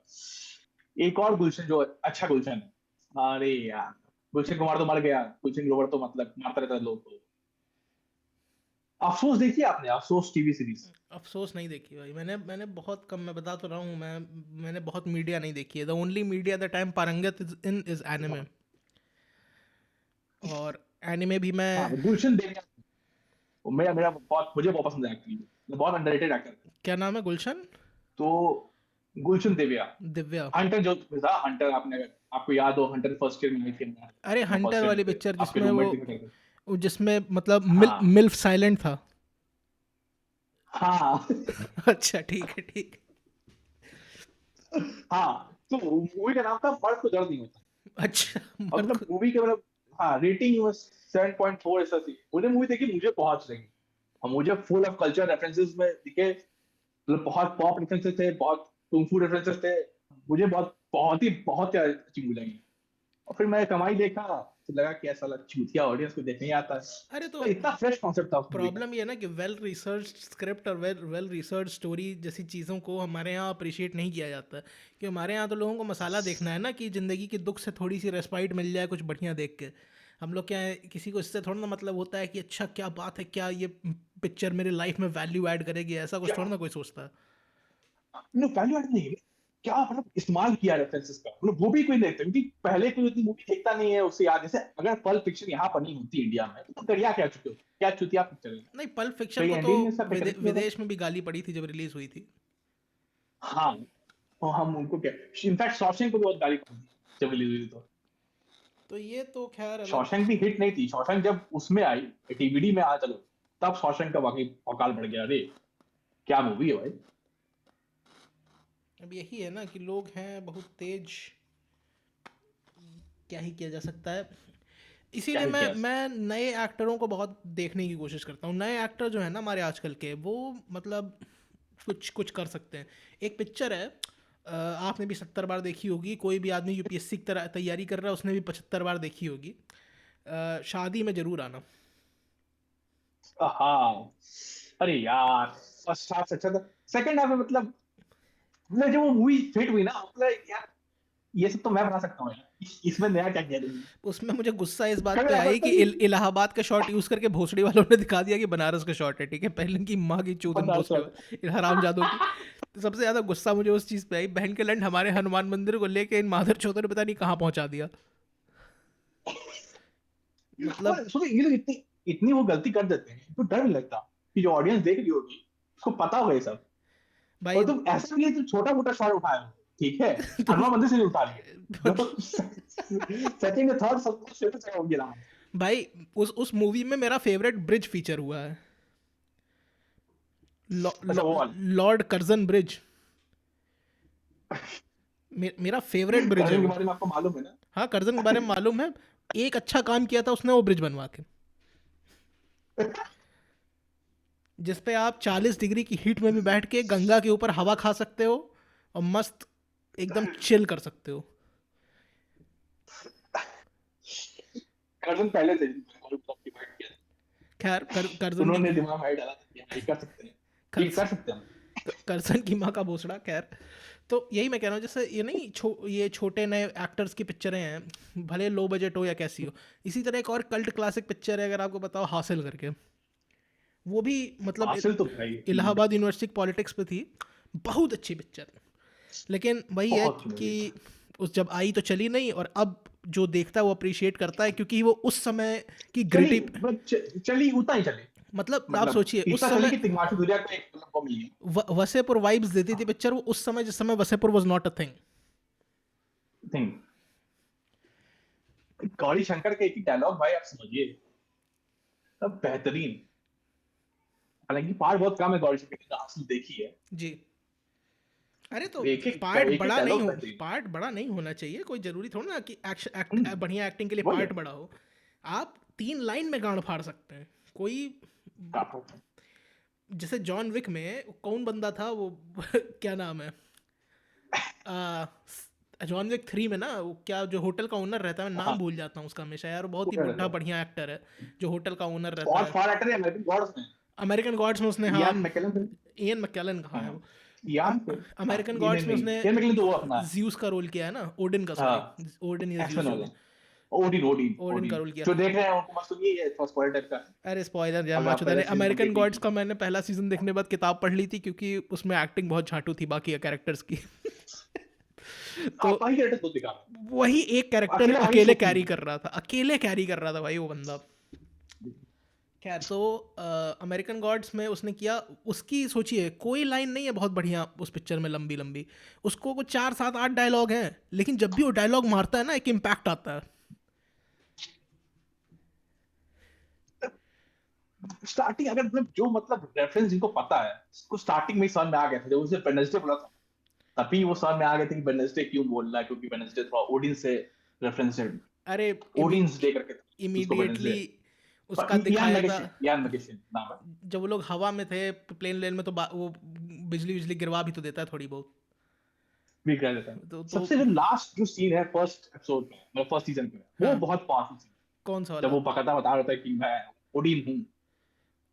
एक और गुलशन जो अच्छा गुलशन है। अरे यार, गुलशन कुमार तो मर गया, गुलशन ग्रोवर तो मतलब मारता रहता है लोग को। अफसोस देखिए आपने, अफसोस टीवी सीरीज। अफसोस नहीं देखी भाई, मैंने बहुत कम, मैं बता तो रहा हूँ, मैंने बहुत मीडिया नहीं देखी है। The only media that I am पारंगत इज एनिमे। और एनिमे भी हाँ मैं, गुलशन देविया, वो मेरा मेरा बहुत, मुझे बहुत पसंद है एक्चुअली, बहुत अंडररेटेड एक्टर है। क्या नाम है, गुलशन? तो गुलशन देविया, दिव्या? हंटर जो था, हंटर, आपने अगर आपको याद हो, हंटर फर्स्ट ईयर में आई थी, अरे फर्स्ट हंटर ईयर में वाली थे, पिक्चर आपके जिसमें वो, रूममेट भी थे। जिसमें मतलब हाँ मिल्फ साइलेंट था। हाँ अच्छा ठीक है ठीक हाँ, तो मूवी का नाम था मर्द को दर्द नहीं होता। है। अच्छा और मर्द मतलब को। मूवी के मतलब, हाँ, रेटिंग was 7.4 ऐसा थी। मुझे मूवी देखी, मुझे बहुत लगी, और मुझे फुल ऑफ कल्चर रेफरेंसेस में दिखे, मतलब बहुत पॉप रेफरेंसेस थे, बहुत कुंग फू रेफरेंसेस थे। मुझे बहुत ही अच्छी मूवी लगी। और फिर मैं कमाई देखा, तो लगा कि ऐसा चूतिया ऑडियंस को देखने ही आता है। अरे तो तो इतना फ्रेश कॉन्सेप्ट था उस मूवी का। प्रॉब्लम ये है ना कि वेल रिसर्च स्क्रिप्ट और वेल रिसर्च स्टोरी जैसी चीज़ों को हमारे यहाँ अप्रिशिएट नहीं किया जाता है। कि हमारे यहाँ तो लोगों को मसाला देखना है ना, कि ज़िंदगी के दुख से थोड़ी सी रेस्पाइट मिल जाए कुछ बढ़िया देख के। हम लोग क्या है, किसी को इससे थोड़ा ना मतलब होता है कि अच्छा क्या बात है, क्या ये पिक्चर मेरी लाइफ में वैल्यू ऐड करेगी, ऐसा कुछ क्या थोड़ा ना कोई सोचता है। वैल्यू एड नहीं है, क्या मतलब इस्तेमाल किया रेफरेंसेस का, मतलब वो भी कोई नहीं था, क्योंकि पहले कोई इतनी मूवी देखता नहीं है उससे याद। जैसे अगर पल्प फिक्शन यहाँ बनी होती इंडिया में, तो करिया क्या चुके हो, क्या चुतिया पिक्चर है। नहीं, पल्प फिक्शन कहीं को तो एंडिंग में सब करेक्ट नहीं होगा। विदेश में भी गाली पड़ी थी जब रिलीज हुई थी। हाँ, और हम उनको क्या, इनफैक्ट शॉशैंक को भी बहुत गाली पड़ी थी जब रिलीज हुई थी। तो तो ये तो खैर अलग। शॉशैंक भी हिट नहीं थी। शॉशैंक जब उसमें आई, डीवीडी में आ, चलो, तब शॉशैंक का वाकई औकाल बढ़ गया। अरे क्या मूवी है भाई। अब यही है ना कि लोग हैं बहुत तेज, क्या ही किया जा सकता है। क्या इसीलिए ही मैं किया। मैं नए एक्टरों को बहुत देखने की कोशिश करता हूँ। नए एक्टर जो है ना हमारे आजकल के, वो मतलब कुछ कुछ कर सकते हैं। एक पिक्चर है, आपने भी 70 बार देखी होगी, कोई भी आदमी यूपीएससी की तरह तैयारी कर रहा है उसने भी 75 बार देखी होगी। शादी में जरूर आना। हाँ, अरे यार, फर्स्ट हाफ अच्छा था, सेकंड हाफ में मतलब जब वो मूवी फिट हुई ना, मतलब यार, ये सब तो मैं बना सकता हूँ यार, इसमें नया क्या किया तुमने। उसमें मुझे गुस्सा इस बात कभी पे ऐसा आई लगता कि नहीं इलाहाबाद का शॉट यूज़ करके भोसड़ी वालों ने दिखा दिया कि बनारस का शॉट है। ठीक है, पहले की माँ की चोदन बता भोसड़ी वाले हराम जादों की। तो सबसे ज़्यादा गुस्सा मुझे उस चीज़ पे आई, बहन के लंड हमारे हनुमान मंदिर को लेके इन माधर चौधरी ने पता नहीं कहाँ पहुँचा दिया। मतलब और सोचो, ये लोग इतनी इतनी वो गलती कर देते हैं, तो डर नहीं लगता कि जो ऑडियंस देख रही होगी उसको पता होगा ये सब। भाई और तुम ऐसा नहीं है, तुम छोटा मोटा शॉट उठाए हो, ठीक है, तुम हनुमान मंदिर से नहीं उठा लिए, जो सेकंड थर्ड सब कुछ से चढ़ा गिरा। भाई उस मूवी में मेरा फेवरेट ब्रिज फीचर हुआ है, अच्छा, वो वाला लॉर्ड कर्जन ब्रिज। मेरा फेवरेट ब्रिज है कर्जन के वो। बारे में आपको मालूम है ना। हाँ, कर्जन के बारे में मालूम है। एक अच्छा काम किया था उसने वो ब्रिज बनवा के, जिस पे आप 40 डिग्री की हीट में भी बैठ के गंगा के ऊपर हवा खा सकते हो और मस्त एकदम चिल कर सकते हो। कर्जन पहले से डिवाइड किया खैर था। कर्जन की उन्होंने दिमाग हाई डाला था कि हाँ, ये कर सकते हैं, ये कर्ज कर सकते हैं। कर्जन की माँ का भोसड़ा। खैर, तो यही मैं कह रहा हूँ, जैसे ये नहीं ये छोटे नए एक्टर्स की पिक्चरें हैं, भले लो बजट हो या कैसी हो। इसी तरह एक और कल्ट क्लासिक पिक्चर है, अगर आपको बताओ, हासिल करके। वो भी मतलब हासिल तो भाई इलाहाबाद यूनिवर्सिटी पॉलिटिक्स पे थी। बहुत अच्छी पिक्चर। लेकिन वही है बहुत कि मूवी। उस जब आई तो चली नहीं, और अब जो देखता है वो अप्रिशिएट करता है, क्योंकि वो उस समय की चली, ग्रिटी। मतलब चली उतना ही चली, मतलब आप मतलब सोचिए उस इतना चली समय कि तिग्माशु दुनिया को एक मतलब वो मिल गया। वसेपुर वाइब्स देती थी हाँ, पिक्चर वो उस समय, जिस समय Wasseypur was not a thing. Thing, Gauri Shankar के एक ही डायलॉग भाई, आप समझिए, सब बेहतरीन। हालांकि पार्ट बहुत कम है गौरी शंकर की, असली देखी है। जी। अरे तो एक एक डायलॉग बेहतरीन। पार्ट बड़ा नहीं होना चाहिए, कोई जरूरी थोड़ा ना कि हम्म, बढ़िया एक्टिंग के लिए वही पार्ट है। बड़ा हो। आप 3 लाइन में गांड फाड़ सकते हैं कोई। काफी। जैसे जॉन विक में कौन बंदा था वो क्या नाम है, जॉन विक 3 में ना, वो क्या जो होटल का ओनर रहता है, मैं नाम हाँ, भूल जाता हूँ उसका हमेशा यार, वो बहुत वो ही क्या बुढ़ा रहता है, बढ़िया एक्टर है, जो होटल का ओनर रहता बहुत है। फार एक्टर है अमेरिकन गॉड्स में। अमेरिकन गॉड्स में उसने, हाँ। Ian McKellen. इयन मैकेलन कहाँ है हाँ, वो। इयान पे। हाँ, अमेरिकन ये नहीं गॉड्स में नहीं, उसने इयान मैकेलन तो वो अपना है। ज्यूस का रोल किया है ना, ओडिन का, सॉरी। हाँ, ओडिन या एक्समैन ज्यूस जो वाला। भी। ओडिन ओडिन ओडिन का ओडिन, रोल किया। जो देख रहे हैं उनको मत सुनिए, ये थोड़ा स्पॉइलर टाइप का है। अरे स्पॉइलर जय अगर आप माचुदा पहले ने, सीजन को अमेरिकन देख गॉड्स लीजिए। का मैंने पहला सीजन देखने के बाद किताब पढ़ ली थी, क्योंकि उसमें एक्टिंग बहुत झाटू थी बाकी कैरेक्टर्स की। तो आप ही कैरेक्टर को दिखा, वही एक कैरेक्टर अकेला भाई अकेले सूट नहीं कैरी है। कर रहा था, अकेले कैरी कर रहा था भाई वो बंदा। खैर, तो अमेरिकन गॉड्स में उसने किया। उसकी सोचिए कोई लाइन नहीं है बहुत बढ़िया उस पिक्चर में, लंबी लंबी। उसको कुछ 4 7 8 डायलॉग हैं, लेकिन जब भी वो डायलॉग मारता है ना, एक इम्पैक्ट आता है। स्टार्टिंग अगर मतलब जो मतलब रेफरेंस जिनको पता है उसको स्टार्टिंग में ही समझ में आ गया था, जब उसने वेडनेसडे बोला था तभी वो समझ में आ गया था कि वेडनेसडे क्यों बोल रहा है, क्योंकि वेडनेसडे थोड़ा ओडिन से रेफरेंस है, अरे ओडिन्स डे करके था, उसको इमीडिएटली वेडनेसडे। उसका इयान दिखाया था मैकेशन, इयान मैकेशन नाम है। जब वो लोग हवा में थे प्लेन लेन में, तो वो बिजली बिजली गिरवा भी तो देता है थोड़ी बहुत। भी कह देता है। तो सबसे जो लास्ट जो सीन है फर्स्ट एपिसोड में, मतलब फर्स्ट सीजन में, वो हाँ, बहुत पावरफुल सीन, कौन सा जब वाला? वो बकायदा बता रहा था कि मैं ओडिन हूँ,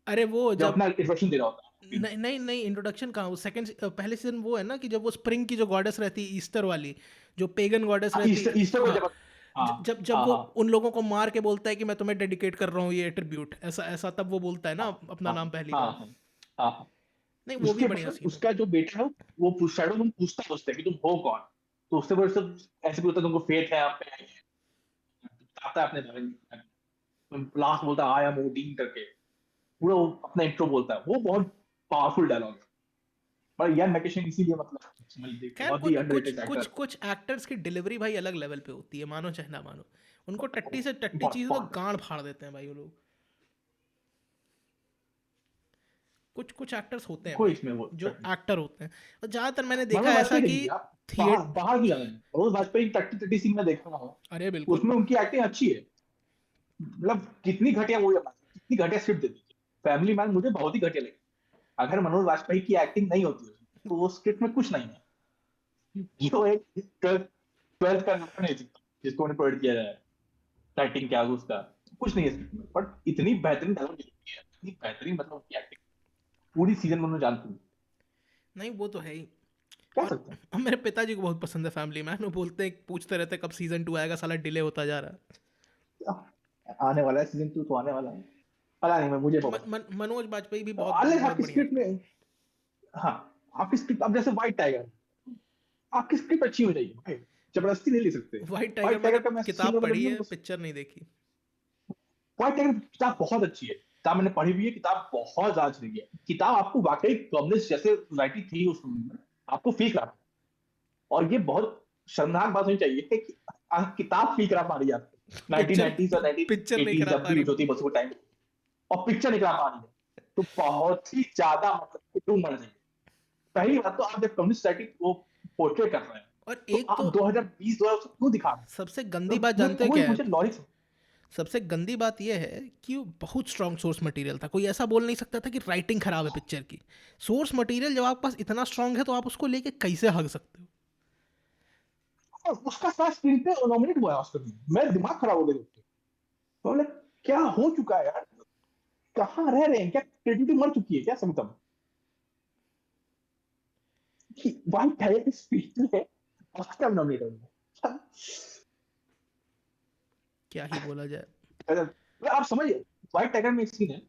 अरे वो जब जब अपना इंट्रोडक्शन दे रहा होता है ओडिन नहीं नहीं नहीं, इंट्रोडक्शन कहाँ, वो सेकंड पहले सीजन वो है ना कि जब वो स्प्रिंग की जो गॉडेस रहती है, ईस्टर वाली, जो पेगन गॉडेस को। रहती। ईस्टर, ईस्टर को हाँ, जब, हाँ जब जब हाँ वो हाँ उन लोगों को मार के बोलता है कि मैं तुम्हें डेडिकेट कर रहा हूँ ये ट्रिब्यूट, ऐसा ऐसा, तब वो बोलता है ना हाँ अपना हाँ नाम पहली हाँ बार। हाँ हाँ हाँ। नहीं, वो भी उसके बढ़िया बाद सीन है। उसका जो बेटा है वो शैडो में पूछता है उससे कि तुम हो कौन, तो उससे बड़े सब ऐसे भी होता है, तुमको फेट है यहाँ पे, बताता है अपने बारे में, लास्ट बोलता है आई एम ओडिन करके, पूरा वो अपना इंट्रो बोलता है, वो बहुत पावरफुल डायलॉग है। पर यार मैकेशन इसीलिए मतलब समझ लीजिए खैर, बहुत ही कुछ कुछ अंडररेटेड कुछ एक्टर, कुछ एक्टर्स की डिलीवरी भाई अलग लेवल पे होती है, मानो चाहे ना मानो। उनको टट्टी से टट्टी बहुत चीज़ तो बहुत गांड फाड़ देते हैं भाई वो लोग। कुछ कुछ एक्टर्स होते हैं कोई भाई, इसमें वो जो नहीं। एक्टर होते हैं। और ज़्यादातर मैंने देखा मनोज है ऐसा वाजपेयी कि देखिए आप, बाहर थिएट बाहर की गाने हैं, मनोज वाजपेयी की टट्टी टट्टी सीन में देखा हूँ, अरे बिल्कुल। उसमें उनकी एक्टिंग अच्छी है, मतलब कितनी घटिया मूवी है, कितनी घटिया स्क्रिप्ट दे दीजिए, फैमिली मैन मुझे बहुत ही घटिया लगी, अगर मनोज वाजपेयी की एक्टिंग नहीं होती तो वो स्क्रिप्ट में कुछ नहीं है, जो एक ट्वेल्थ ट्वेल्थ का नंबर नहीं सकता जिसको उन्हें प्रोवाइड किया जाए, राइटिंग क्या है उसका, कुछ नहीं है स्क्रिप्ट में, बट इतनी बेहतरीन डायलॉग लिखी है, इतनी बेहतरीन मतलब उनकी एक्टिंग, पूरी सीजन में उन्होंने जानती हूँ, नहीं, वो तो है ही। कह और सकते मेरे पिताजी को बहुत पसंद है फैमिली मैन, वो बोलते हैं, पूछते रहते हैं कब सीजन 2 आएगा, साला डिले होता जा रहा हैं, आने वाला है सीजन 2 तो आने वाला है, पता नहीं, मैं मुझे है। बहुत मनोज बाजपेयी भी बहुत अलग बहुत आपकी बढ़िया स्क्रिप्ट एक्टर है। में, हाँ आपकी स्क्रिप्ट, अब जैसे व्हाइट टाइगर, आपकी स्क्रिप्ट अच्छी हो जाएगी भाई, जबरदस्ती नहीं ले सकते। व्हाइट टाइगर व्हाइट मैंने टाइगर का मैं सीन किताब नंबर पढ़ी देखूंगा है, तो बस, पिक्चर नहीं देखी। व्हाइट टाइगर की किताब बहुत अच्छी है, किताब मैंने पढ़ी भी है, किताब बहुत ज्यादा अच्छी लगी है, किताब आपको वाकई कम्युनिस्ट जैसे सोसाइटी थी उस समय में, आपको फील करा, और ये बहुत शर्मनाक बात होनी चाहिए कि किताब फील करा पा रही है आपको, पिक्चर 1990s और पिक्चर नहीं 1980s करा जब पा भी रही। हिट होती है बस वो टाइम, और पिक्चर निकला पा रही है, तो बहुत ही ज्यादा मतलब टू मर जाएगी। पहली बात तो आप जब कम्युनिस्ट सोसाइटी को पोर्ट्रेट कर रहे हैं, और तो एक तो आप 2020 2000 क्यों दिखा रहे हैं, सबसे गंदी बात तो जानते हो कोई क्या है? मुझे लॉजिक, सबसे गंदी बात यह है कि वो बहुत स्ट्रॉन्ग सोर्स मटेरियल था, कोई ऐसा बोल नहीं सकता था कि राइटिंग खराब है पिक्चर की। सोर्स मटेरियल जब आपके पास इतना स्ट्रॉन्ग है, तो आप उसको लेके कैसे हग सकते हो? उसका साथ स्क्रीन पे नॉमिनेट हुआ है ऑस्कर में, मेरा दिमाग खराब हो गया देख के। तो बोले क्या हो चुका है यार, कहाँ रह रहे हैं, क्या क्रिएटिविटी मर चुकी है क्या समतम, कि वाइट टाइगर की स्क्रीन पे ऑस्कर नॉमिनेट हो क्या ही बोला जाए। गया। आप समझिए, व्हाइट टाइगर में एक सीन है,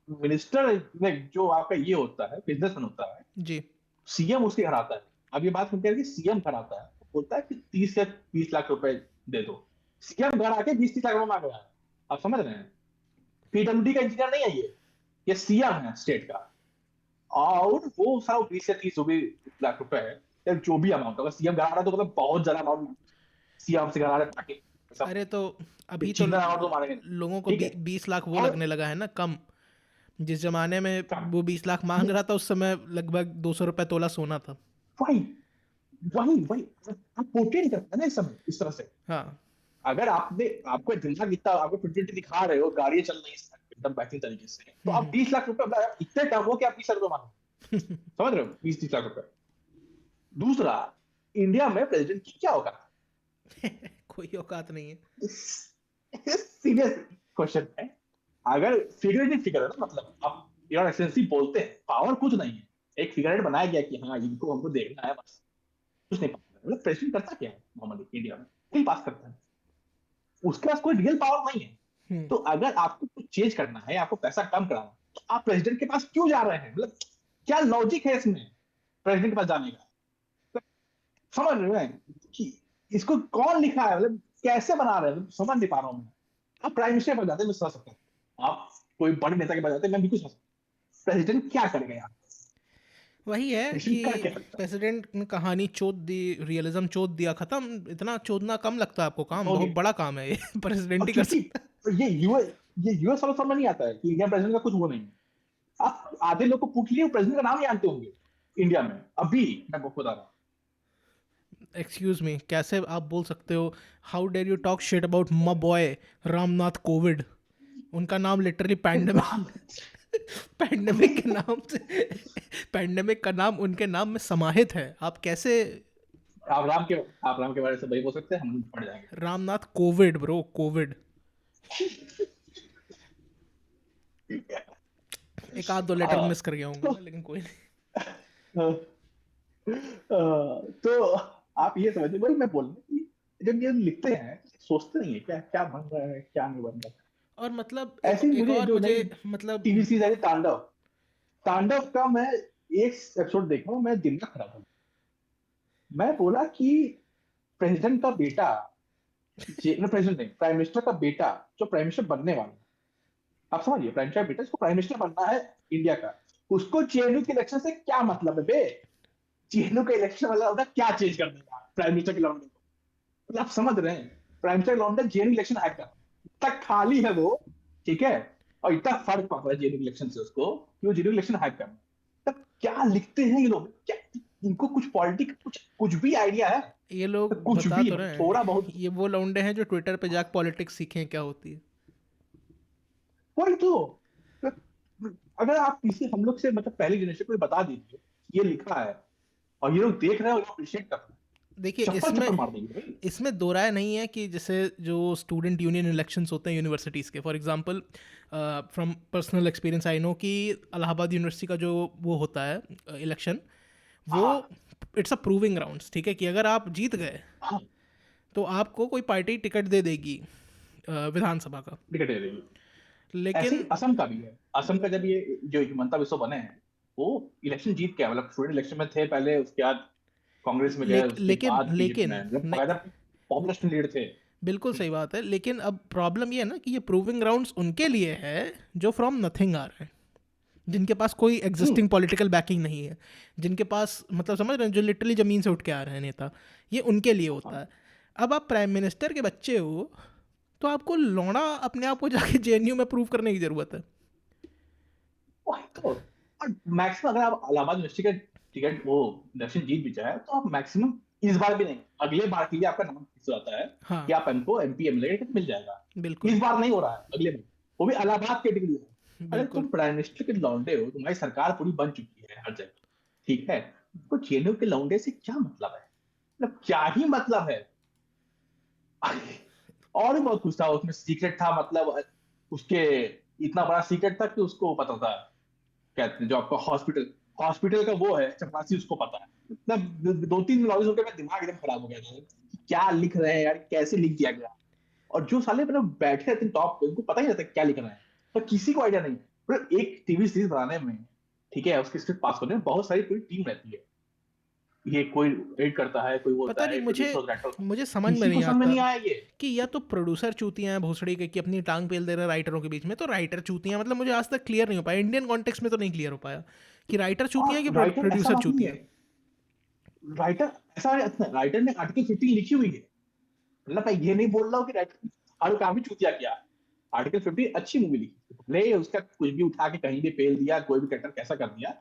मिनिस्टर ने जो आपका ये होता है बिजनेसमैन होता है, जी। सीएम उसके घर आता है, अब ये बात सुनते हैं कि सीएम घर आता है, बोलता है कि 30 से 20 लाख रुपए दे दो, सीएम घर आके 20-30 लाख रुपए मांग रहा है, आप समझ रहे हैं, पीडब्ल्यूडी का इंजीनियर नहीं है ये सीएम है स्टेट का, और वो सारा 20 से 30 जो भी लाख रुपए है, या जो भी अमाउंट होगा, सीएम घर आ रहा है तो मतलब बहुत ज्यादा अमाउंट, सीएम से घर आ रहा है ताकि सब अरे तो अभी तो चिल्लर अमाउंट तो मारेंगे, लोगों को ठीक है, 20 लाख वो और लगने लगा है ना, कम। जिस जमाने में कम, वो 20 लाख मांग रहा था, उस समय लगभग 200 रुपये तोला सोना था। वही वही वही आप पोर्ट्रेट नहीं करते ना इस समय इस तरह से, हाँ। अगर आपने आपको दिमाग इतना आपको फिटनेस दिखा रहे हो, गाड़ियां चल रही है एकदम बेहतरीन तरीके से, तो आप 20 लाख रुपए इतने टर्म हो कि आप 20 लाख रुपए मांगो, समझ रहे हो, 20-30 लाख रुपए। दूसरा, इंडिया में प्रेसिडेंट की क्या होगा, कोई औकात नहीं है। सीरियस क्वेश्चन है, अगर फिगरेटिव फिगर है ना, मतलब आप योर एक्सेलेंसी बोलते हैं, पावर कुछ नहीं है, एक फिगरेट बनाया गया कि हाँ इनको हमको देखना है बस, कुछ नहीं पास, मतलब प्रेसिडेंट करता क्या है नॉर्मली इंडिया में, नहीं पास करता है, उसके पास कोई रियल पावर नहीं है, हम्म। तो अगर आपको कुछ चेंज करना है, आपको पैसा कम कराना है, तो आप प्रेसिडेंट के पास क्यों जा रहे हैं, मतलब क्या लॉजिक है इसमें प्रेसिडेंट के पास जाने का, तो समझ रहे हैं कि इसको कौन लिखा है, मतलब कैसे बना रहे हैं, समझ नहीं पा रहा हूँ मैं। आप प्राइम मिनिस्टर पर जाते मैं समझ सकता हूँ, आप कोई बड़े नेता के पास जाते मैं भी कुछ समझ सकता हूँ, प्रेसिडेंट क्या करेगा यार, वही है कि प्रेसिडेंट कर क्या सकता प्रेसिडेंट ने कहानी चोद दी, रियलिज्म चोद दिया, खत्म। इतना चोदना कम लगता है आपको काम? है, बहुत बड़ा काम है ये। प्रेसिडेंट और ही कर क्योंकि सकता है। ये यूएस ये यूएस वालों समझ नहीं आता है कि इंडियन प्रेसिडेंट का कुछ वो नहीं है। आप आधे लोग को पूछ लिए प्रेसिडेंट का नाम नहीं जानते होंगे इंडिया में अभी। मैं आपको बता रहा हूँ। एक्सक्यूज मी, कैसे आप बोल सकते हो? How dare you talk shit about my boy Ramnath Kovind? उनका नाम लिटरली पैंडेमिक पैंडेमिक के नाम से पैंडेमिक का नाम उनके नाम में समाहित है। आप कैसे? आप राम के बारे में वही बोल सकते हैं, हम पढ़ जाएंगे। Ramnath Covid bro, Covid. एक आध दो लेटर हाँ, मिस कर गया हूँ मैं, लेकिन कोई नहीं। तो आप ये समझिए, वही मैं बोल रहा हूँ कि जब ये लिखते हैं सोचते नहीं है क्या क्या बन रहा है क्या नहीं बन रहा और मतलब है। एक ऐसे ही एक मुझे और जो मुझे नई मतलब टीवी सीरीज है तांडव, तांडव का मैं एक एपिसोड देखा हूँ, मैं दिमाग खराब हो गया। मैं बोला कि प्रेसिडेंट का बेटा, प्रेसिडेंट नहीं, प्राइम मिनिस्टर का बेटा जो प्राइम मिनिस्टर बनने वाला है, आप समझिए, प्राइम मिनिस्टर बेटा जिसको प्राइम मिनिस्टर बनना है इंडिया का, उसको जेएनयू के इलेक्शन से क्या मतलब है बे? जेएनयू का इलेक्शन वाला होता है, क्या चेंज कर देगा प्राइम मिनिस्टर के लौंडे को? मतलब आप समझ रहे हैं, प्राइम मिनिस्टर के लौंडे जेएनयू इलेक्शन हैक कर, इतना खाली है वो, ठीक है, और इतना फर्क पड़ रहा है जेएनयू इलेक्शन से उसको कि वो जेएनयू इलेक्शन हैक कर। तब क्या लिखते हैं ये लोग, क्या इनको कुछ पॉलिटिक्स कुछ भी आइडिया है? ये लोग तो कुछ बता भी तो नहीं, रहे हैं, थोड़ा बहुत। ये वो लौंडे हैं जो ट्विटर पे जाकर पॉलिटिक्स सीखें क्या होती है। वही तो अगर आप किसी हम लोग से मतलब पहली जनरेशन को बता दीजिए ये लिखा है और ये लोग देख रहे हैं और अप्रिशिएट कर रहे हैं, देखिए, चप्पल इसमें चप्पल मार देंगे भाई। इसमें दो राय नहीं है कि जैसे जो स्टूडेंट यूनियन इलेक्शंस होते हैं यूनिवर्सिटीज़ के, for example from personal experience I know कि इलाहाबाद यूनिवर्सिटी का जो वो होता है इलेक्शन, वो हाँ इट्स अ प्रूविंग ग्राउंड्स, ठीक है, कि अगर आप जीत गए हाँ, तो आपको कोई पार्टी टिकट दे देगी विधानसभा का। टिकट दे देंगे। ऐसे ही लेकिन असम का भी है। असम का जब ये जो हिमंता बिस्वा बने हैं, वो इलेक्शन जीत के आए, मतलब स्टूडेंट इलेक्शन में थे पहले, उसके बाद कांग्रेस में गए, उसके लेकिन बाद बीजेपी में लेकिन आए, मतलब नहीं, बकायदा पॉपुलर स्टूडेंट लीडर थे। बिल्कुल सही बात है, लेकिन अब प्रॉब्लम ये है ना कि ये प्रूविंग ग्राउंड्स उनके लिए है जो फ्रॉम नथिंग आ रहे हैं, जिनके पास कोई हम्म एग्जिस्टिंग पॉलिटिकल बैकिंग नहीं है, जिनके पास मतलब समझ रहे हैं, जो लिटरली ज़मीन से उठ के आ रहे हैं नेता, ये उनके लिए होता हाँ, है। अब आप प्राइम मिनिस्टर के बच्चे हो, तो आपको लौड़ा अपने आप को जाके जेएनयू में प्रूव करने की ज़रूरत है। वही तो। और मैक्सिमम अगर आप इलाहाबाद यूनिवर्सिटी का टिकट वो इलेक्शन जीत भी जाए तो आप मैक्सिमम इस बार भी नहीं, अगले बार के लिए आपका नाम फिक्स हो जाता है हाँ, कि आप हमको एमपी एमएलए टिकट मिल जाएगा। बिल्कुल इस बार नहीं हो रहा है, अगले बार, वो भी इलाहाबाद कैटेगरी है। अरे बिल्कुल। तुम प्राइम मिनिस्टर के लौंडे हो, तुम्हारी सरकार पूरी बन चुकी है हर जगह, ठीक है, तो जेएनयू के लौंडे से क्या मतलब है? मतलब क्या ही मतलब है? और भी बहुत कुछ था उसमें, सीक्रेट था, मतलब उसके इतना बड़ा सीक्रेट था कि उसको पता था, कहते हैं जो आपका हॉस्पिटल हॉस्पिटल का वो है चपरासी, उसको पता है। मतलब दो तीन नॉलेज होकर मेरा दिमाग एकदम खराब हो गया था कि क्या लिख रहे हैं यार, कैसे लिख दिया गया। और जो साले मतलब बैठे रहते हैं टॉप पे, उनको पता ही नहीं रहता क्या लिख रहे हैं, पर किसी को आइडिया नहीं। मतलब एक टीवी सीरीज बनाने में, ठीक है, उसकी स्क्रिप्ट पास करने में बहुत सारी पूरी टीम रहती है। ये कोई एडिट करता है, कोई वो पता होता नहीं, है, मुझे प्रोड्यूसर डायरेक्टर होता है, मुझे समझ में किसी को नहीं समझ में आता नहीं आया ये। कि या तो प्रोड्यूसर चूतियां हैं भोसड़ी के कि अपनी टांग पेल दे रहे हैं राइटरों के बीच में, तो राइटर चूतियां, मतलब मुझे आज तक क्लियर नहीं हो पाया, इंडियन कॉन्टेक्स्ट में तो नहीं क्लियर हो पाया कि राइटर चूतियां कि और राइटर ऐसा प्रोड्यूसर बात नहीं चूतियां। है, राइटर ऐसा, राइटर ने आर्टिकल 15 लिखी हुई है। मतलब मैं ये नहीं बोल रहा हूँ कि राइटर हर काम ही चूतिया किया। आर्टिकल 15 अच्छी मूवी लिखी, भले उसका कुछ भी उठा के कहीं भी पेल दिया, कोई भी कैरेक्टर कैसा कर दिया,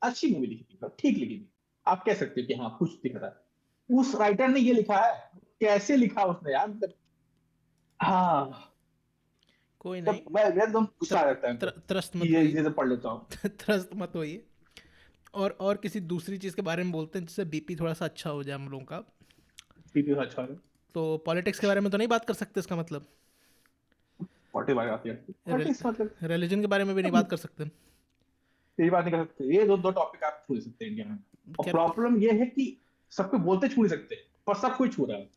अच्छी मूवी लिखी थी, ठीक लिखी थी। आप कह सकते हो कि हाँ कुछ दिख रहा है। उस राइटर ने ये लिखा है, कैसे लिखा उसने यार, मतलब हाँ, कोई नहीं। तब मैं एकदम गुस्सा आ जाता है हमको त्रस्त कि मत होइए। ये तो पढ़ लेता हूँ। त्रस्त मत होइए। और किसी दूसरी चीज़ के बारे में बोलते हैं जिससे बीपी थोड़ा सा अच्छा हो जाए हम लोगों का। सीपीयू अच्छा है। तो पॉलिटिक्स के बारे में तो नहीं बात कर सकते इसका मतलब? पॉटी बात आती है, पॉलिटिक्स मतलब रिलीजन के बारे में भी नहीं बात कर सकते? यही बात नहीं कर सकते, ये दो दो टॉपिक आप छू नहीं सकते इंडिया में। और खैर, प्रॉब्लम ये है कि सबको बोलते छू नहीं सकते, पर सब कोई छू रहा है।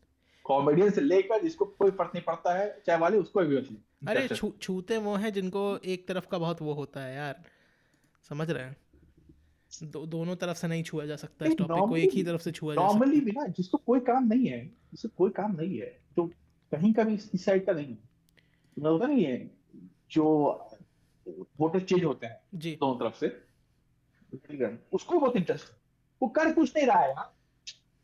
कॉमेडियन से लेकर जिसको कोई फर्क नहीं पड़ता है चाय वाले, उसको भी अरे इंटरेस्टेड। छूते वो हैं जिनको एक तरफ का बहुत वो होता है यार, समझ रहे हैं? दोनों तरफ से नहीं छुआ जा सकता इस टॉपिक को, नॉर्मली एक ही तरफ से छुआ जा सकता नॉर्मली है। भी ना, जिसको कोई काम नहीं है, जिसको कोई काम नहीं है, जो कहीं का भी इस साइड का नहीं है, मतलब होता नहीं है, जो वोटर चेंज होते हैं जी। दोनों तरफ से, उसको भी बहुत इंटरेस्ट है। वो कर कुछ नहीं रहा है यार,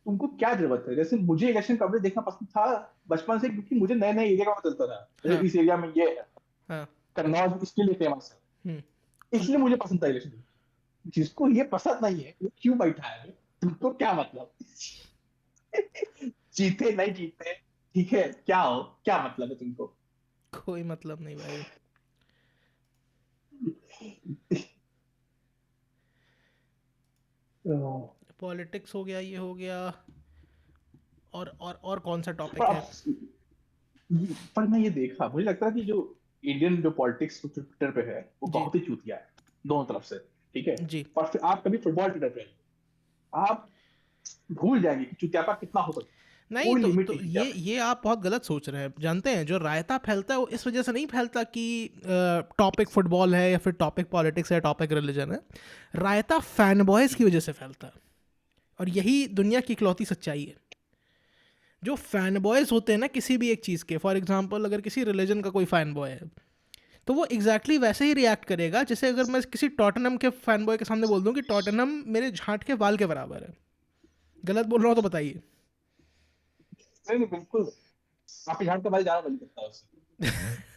तुमको क्या जरूरत है? जैसे मुझे इलेक्शन कवरेज देखना पसंद था बचपन से, क्योंकि मुझे नए नए एरिया का पता चलता था, हाँ, इस एरिया में ये है, हाँ। कन्नौज इसके लिए फेमस है, इसलिए मुझे पसंद था इलेक्शन। जिसको ये पसंद नहीं है वो क्यों बैठा है, तुमको क्या मतलब? जीते नहीं जीते, ठीक है, क्या हो, क्या मतलब है तुमको? कोई मतलब नहीं भाई। तो, पॉलिटिक्स हो गया, ये हो गया। और कौन सा पर टॉपिक है? पर मैं ये देखा, मुझे लगता है कि जो इंडियन जो पॉलिटिक्स ट्विटर पे है वो जी। बहुत ही चूतिया है, दोनों तरफ से, ठीक है। जी। पर फिर आप कभी फुटबॉल ट्विटर पे आइए, आप भूल जाएंगे कि चुतियापा कितना हो सकता है, नहीं, कोई लिमिट तो नहीं ये चुतियापा। ये आप बहुत गलत सोच रहे हैं। जानते हैं, जो रायता फैलता है वो इस वजह से नहीं फैलता कि टॉपिक फुटबॉल है या फिर टॉपिक पॉलिटिक्स है, टॉपिक रिलीजन है। रायता फैन बॉयज़ की वजह से फैलता है, और यही दुनिया की इकलौती सच्चाई है। जो फैन बॉयज़ होते हैं ना किसी भी एक चीज़ के, फॉर एग्जांपल अगर किसी रिलीजन का कोई फैन बॉय है, तो वो एग्जैक्टली वैसे ही रिएक्ट करेगा जैसे अगर मैं किसी टॉटनम के फैन बॉय के सामने बोल दूं कि टॉटनम मेरे झांट के बाल के बराबर है। गलत बोल रहा हूँ तो बताइए। नहीं नहीं, बिल्कुल। आप यहाँ का भाई ज्यादा बन सकता है उससे।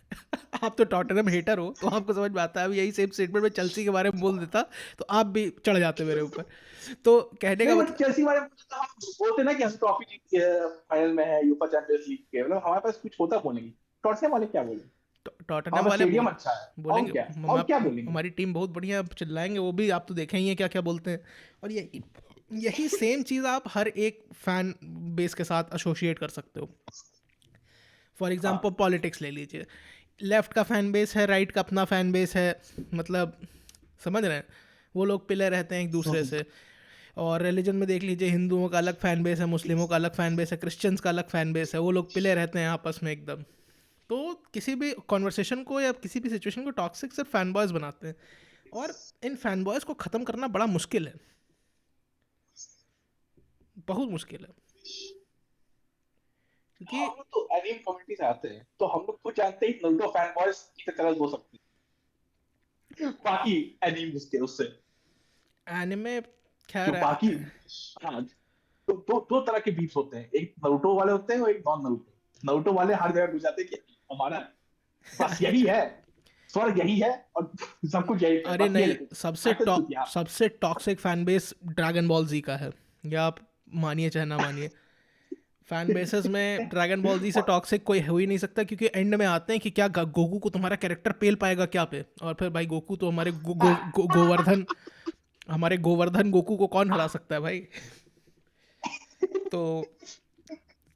आप तो टॉटनम हेटर हो, तो आपको समझ में आता है। अब यही सेम स्टेटमेंट में चेल्सी के बारे में बोल देता तो आप भी चढ़ जाते मेरे ऊपर। तो कहने का नहीं बट मतलब, चेल्सी वाले तो हम बोलते ना कि हम ट्रॉफी जीत के फाइनल में है, यूफा चैंपियंस लीग के, मतलब हमारे पास कुछ होता कौन नहीं। टॉटनहम वाले क्या बोले? टॉटनम हमारा वाले स्टेडियम अच्छा है, और बोलेंगे क्या, और क्या बोलेंगे? हमारी टीम बहुत बढ़िया, चिल्लाएंगे वो भी। आप तो देखे ही हैं क्या क्या बोलते हैं। और यही यही सेम चीज़ आप हर एक फैन बेस के साथ एसोसिएट कर सकते हो। फॉर एग्जांपल हाँ पॉलिटिक्स ले लीजिए। लेफ्ट का फैन बेस है, राइट का अपना फैन बेस है, मतलब समझ रहे हैं, वो लोग पिले रहते हैं एक दूसरे से। और रिलीजन में देख लीजिए, हिंदुओं का अलग फैन बेस है, मुस्लिमों का अलग फैन बेस है, क्रिश्चियंस का अलग फैन बेस है, वो लोग पिले रहते हैं आपस में एकदम। तो किसी भी कॉन्वर्सेशन को या किसी भी सिचुएशन को टॉक्सिक सिर्फ फैन बॉयज़ बनाते हैं। और इन फैन बॉयज़ को ख़त्म करना बड़ा मुश्किल है, बहुत मुश्किल है। क्योंकि हम लोग तो एनिम कम्युनिटी से आते हैं, तो हम लोग खुद जानते ही नारुतो फैन बॉयज की तरह हो सकते हैं, बाकी एनिम उसके उससे एनिमे, जो खैर बाकी, हाँ, तो दो तरह के बीफ्स होते हैं, एक नारुतो वाले होते हैं और एक नॉन नारुतो। नारुतो वाले हर जगह घुस जाते हैं कि हमारा बस यही है, स्वर्ग यही है और सब कुछ यही है, अरे बस ये नहीं, लेते ऐसे चुतिया। सबसे toxic fan base Dragon Ball Z का है। या आप मानिए चाहे ना मानिए, फैन बेसेस में ड्रैगन बॉल जी से और टॉक्सिक कोई हो ही नहीं सकता। क्योंकि एंड में आते हैं कि क्या गोकू को तुम्हारा कैरेक्टर पेल पाएगा क्या पे, और फिर भाई गोकू तो हमारे गोवर्धन, हमारे गोवर्धन गोकू को कौन हरा सकता है भाई। तो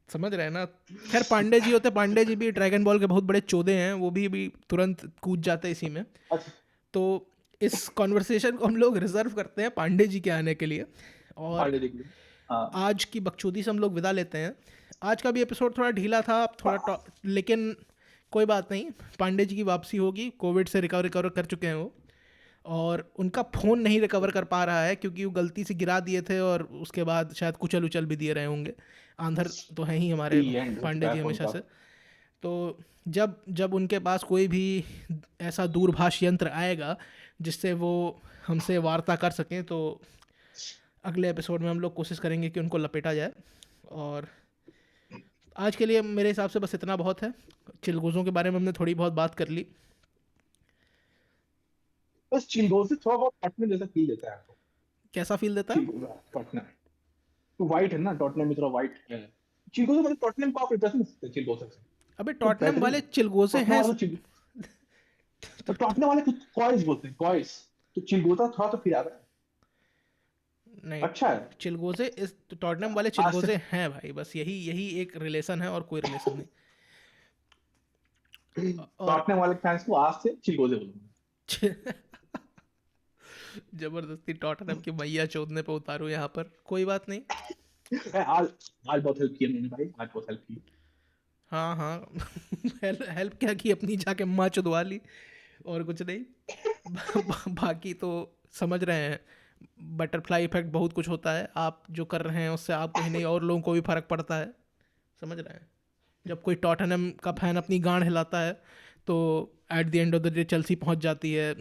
समझ रहे हैं ना। खैर पांडे जी होते, पांडे जी भी ड्रैगन बॉल के बहुत बड़े चोदे हैं, वो भी तुरंत कूद जाते हैं इसी में। अच्छा, तो इस कॉन्वर्सेशन को हम लोग रिजर्व करते हैं पांडे जी के आने के लिए। और पांडे देख लो। हाँ आज की बकचोदी से हम लोग विदा लेते हैं। आज का भी एपिसोड थोड़ा ढीला था, लेकिन कोई बात नहीं। पांडे जी की वापसी होगी, कोविड से रिकवर कर चुके हैं वो। और उनका फ़ोन नहीं रिकवर कर पा रहा है क्योंकि वो गलती से गिरा दिए थे, और उसके बाद शायद कुचल उचल भी दिए रहे होंगे। आंधर तो हैं ही हमारे दी एंड हो पांडे चुका है जी फोन हमेशा का। से। तो जब जब उनके पास कोई भी ऐसा दूरभाष यंत्र आएगा जिससे वो हमसे वार्ता कर सकें, तो अगले एपिसोड में हम लोग कोशिश करेंगे कि उनको लपेटा जाए। और आज के लिए मेरे हिसाब से बस इतना बहुत है। चिलगोज़ों के बारे में हमने थोड़ी बहुत बात कर ली। बस चिलगोजा से थोड़ा बहुत पटना जैसा फील देता है आपको। कैसा फील देता है? चिलगोजा पटना तो वाइट है ना, टॉटनहम में थोड़ा वाइट है। चिलगोजा मतलब टॉटनहम को आप रिप्रेजेंट नहीं सकते चिलगोजा से, अबे तो टॉटनम बेहतरीन वाले है। चिलगोज़े टॉटनहम हैं। वाले तो चिल, तो टॉटनहम वाले कुछ कॉइस बोलते हैं, कॉइस। तो चिलगोजा थोड़ा तो फिर आ रहा है, नहीं, अच्छा है। चिलगोज़े इस टॉटनम वाले आज से चिलगोज़े हैं भाई, बस यही यही एक रिलेशन है और कोई रिलेशन नहीं। और टॉटनहम वाले फैंस को आज से चिलगोजे बोलूंगा। जबरदस्ती टॉटनम की मैया चोदने पे उतारू यहाँ पर, कोई बात नहीं। आज आज बहुत हेल्प की मैंने भाई, आज बहुत हेल्प की। हाँ हाँ। हेल्प क्या की, अपनी जाके माँ चुदवा ली, और कुछ नहीं। बाकी तो समझ रहे हैं, बटरफ्लाई इफेक्ट बहुत कुछ होता है। आप जो कर रहे हैं उससे आपको ही नहीं और लोगों को भी फर्क पड़ता है, समझ रहे हैं। जब कोई टॉटनहम का फैन अपनी गांड हिलाता है, तो at the end of the day Chelsea पहुंच जाती है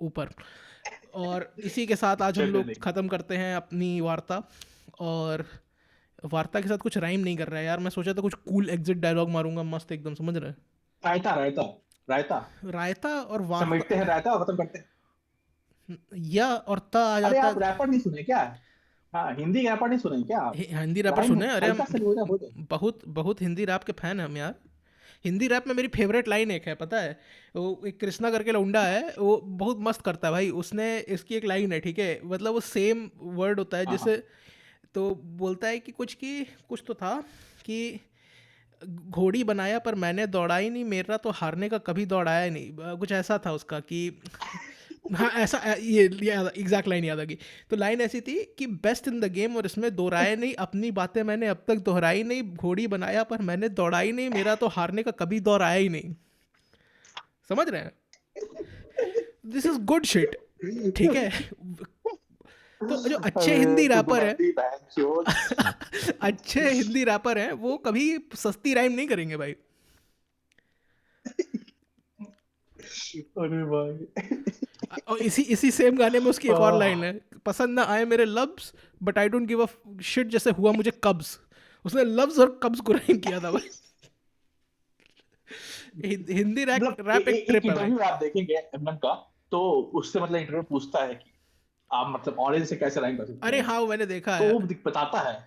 ऊपर। और इसी के साथ आज हम लोग चैंपियंस लीग में। ख़त्म करते हैं अपनी वार्ता। और वार्ता के साथ कुछ राइम नहीं कर रहा है यार। मैं सोचा था कुछ कूल एग्जिट डायलॉग मारूंगा मस्त एकदम, समझ रहे हैं। रायता रायता। रायता रायता और वार्ता, समेटते हैं रायता और खत्म करते हैं। या और ता आ अरे जाता आप है। रैपर नहीं सुने क्या? हाँ, हिंदी रैपर नहीं सुने क्या आप? हिंदी रैपर राइम सुने हैं? अरे हम हल्का सा हो जाए। बहुत बहुत हिंदी रैप के फैन हैं हम यार। हिंदी रैप में मेरी फेवरेट लाइन एक है, पता है? वो एक कृष्णा करके लौंडा है, वो बहुत मस्त करता है भाई। उसने इसकी एक लाइन है, ठीक है, मतलब वो सेम वर्ड होता है हाँ जैसे, हाँ तो बोलता है कि कुछ तो था कि घोड़ी बनाया पर मैंने दौड़ाई नहीं, मेरा तो हारने का कभी दौड़ाया नहीं, कुछ ऐसा था उसका कि हाँ ऐसा, ये एग्जैक्ट लाइन याद आ गई। तो लाइन ऐसी थी कि बेस्ट इन द गेम और इसमें दो राय नहीं, अपनी बातें मैंने अब तक दोहराई नहीं, घोड़ी बनाया पर मैंने दौड़ाई नहीं, मेरा तो हारने का कभी दौर आया ही नहीं। समझ रहे हैं? दिस इज गुड शिट, ठीक है। तो जो अच्छे अरे हिंदी तो रैपर हैं, गुलाटी बहनचोद। अच्छे हिंदी रैपर हैं, वो कभी सस्ती राइम नहीं करेंगे भाई। अरे भाई। और इसी इसी सेम गाने में उसकी एक और लाइन आह, है, पसंद ना आए मेरे loves but I don't give a shit जैसे हुआ मुझे कब्ज। उसने लव्स और कब्ज को राइम किया था भाई। हिंदी रैप मतलब रैप एक एक ट्रिप है भाई। इंटरव्यू आप देखेंगे एमएन का, तो उससे मतलब इंटरव्यू पूछता है कि आप मतलब ऑरेंज से कैसे लाइन कर सकते अरे हैं, हाँ, वो मैंने देखा तो है। वो बताता है।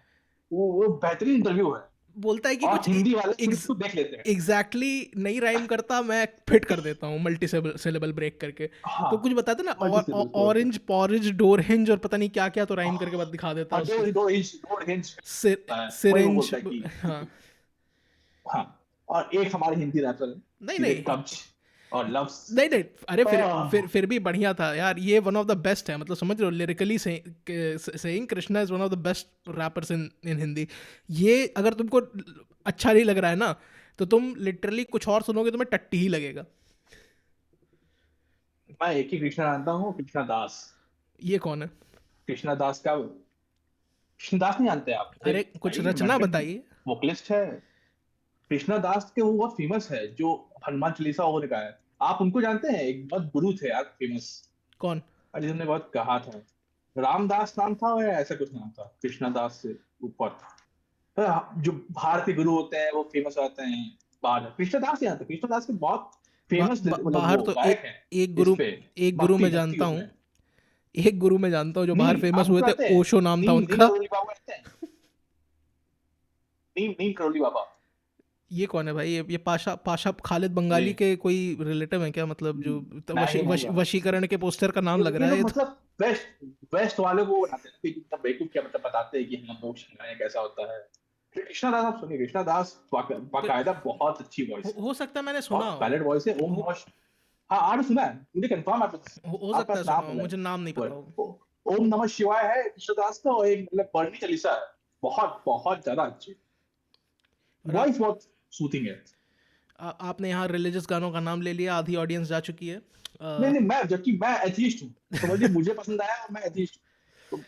वो बेहतरीन इंटरव्यू है। बोलता है कि और कुछ हिंदी वाले फिर उसको देख लेते हैं। एग्जैक्टली नहीं राइम करता, मैं फिट कर देता हूँ मल्टी सिलेबल ब्रेक करके। हाँ, तो कुछ बताते ना, मल्टी से बिल्कुल। ऑरेंज पॉरेज डोर हिंज और पता नहीं क्या क्या, तो राइम करके बाद दिखा देता है हाँ, उसको। दो इंच होता है, वही वो सिरिंज, बोलता है कि हाँ। हाँ। और एक हमारे हिंदी रैपर है, नहीं सीधे नहीं कब्ज और लव्स। नहीं नहीं, अरे आह, फिर भी बढ़िया था यार। ये वन ऑफ द बेस्ट है, मतलब समझ रहे हो, lyrically saying Krishna is one of the best rappers in in Hindi. ये अगर तुमको अच्छा नहीं लग रहा है ना, तो तुम लिटरली कुछ और सुनोगे तुम्हें टट्टी ही लगेगा। मैं एक ही कृष्णा जानता हूँ, कृष्णा दास। ये कौन है? कृष्णा दास का, कृष्ण दास नहीं जानते आप? अरे अरे कुछ भाई, रचना अमेरिकन बताइए। वोकलिस्ट है। कृष्णा दास के वो बहुत फेमस है, जो हनुमान चालीसा वो लिखा है। आप उनको जानते हैं? एक बहुत गुरु थे यार, फेमस। कौन? और जिन्होंने बहुत कहा था, रामदास नाम था या ऐसा कुछ नाम था, कृष्णा दास से ऊपर। जो भारतीय गुरु होते हैं वो फेमस होते हैं बाहर। कृष्णदास जानते हैं? कृष्णदास के बहुत फेमस मतलब बाहर वो तो गायक हैं एक इस गुरु, पे। एक गुरु भक्ति मैं भक्ति जानता हूँ, उसमें। एक गुरु मैं जानता हूँ जो बाहर नीम, आप फेमस हुए उनको थे, जानते हैं? ओशो नाम था नीम नीम उनका। करोली बाबा जानते हैं? नीम नीम करोली बाबा। ये कौन है भाई? ये पाशा पाशा खालिद बंगाली नहीं, के कोई रिलेटिव है क्या? मतलब जो नहीं होगा। वशीकरण के पोस्टर का नाम लग ये रहा है लोग ये तो। मतलब वेस्ट वेस्ट वाले को बनाते हैं कि कितना बेवकूफ, क्या मतलब बताते हैं कि हम मोक्ष गाएं कैसा होता है। फिर कृष्णा दास आप सुनिए, कृष्णा दास फिर बाकायदा बहुत अच्छी वॉइस है, हो सकता है मैंने सुना बहुत हो। वैलिड वॉइस है। ओम हो, नमः। हाँ, आपने सुना है? मुझे कंफर्म आप हो आपका सकता है सुना नाम हो, बोला है। मुझे नाम नहीं पता होगा। ओम नमः शिवाय है कृष्णदास का, और एक मतलब बरनी चालीसा है। बहुत बहुत ज्यादा अच्छी और वॉइस, बहुत सूथिंग है। आपने यहाँ रिलीजियस गानों का नाम ले लिया, आधी ऑडियंस जा चुकी है। नहीं नहीं, मैं जबकि मैं एथीस्ट हूँ, समझिए मुझे पसंद आया, मैं एथीस्ट हूँ।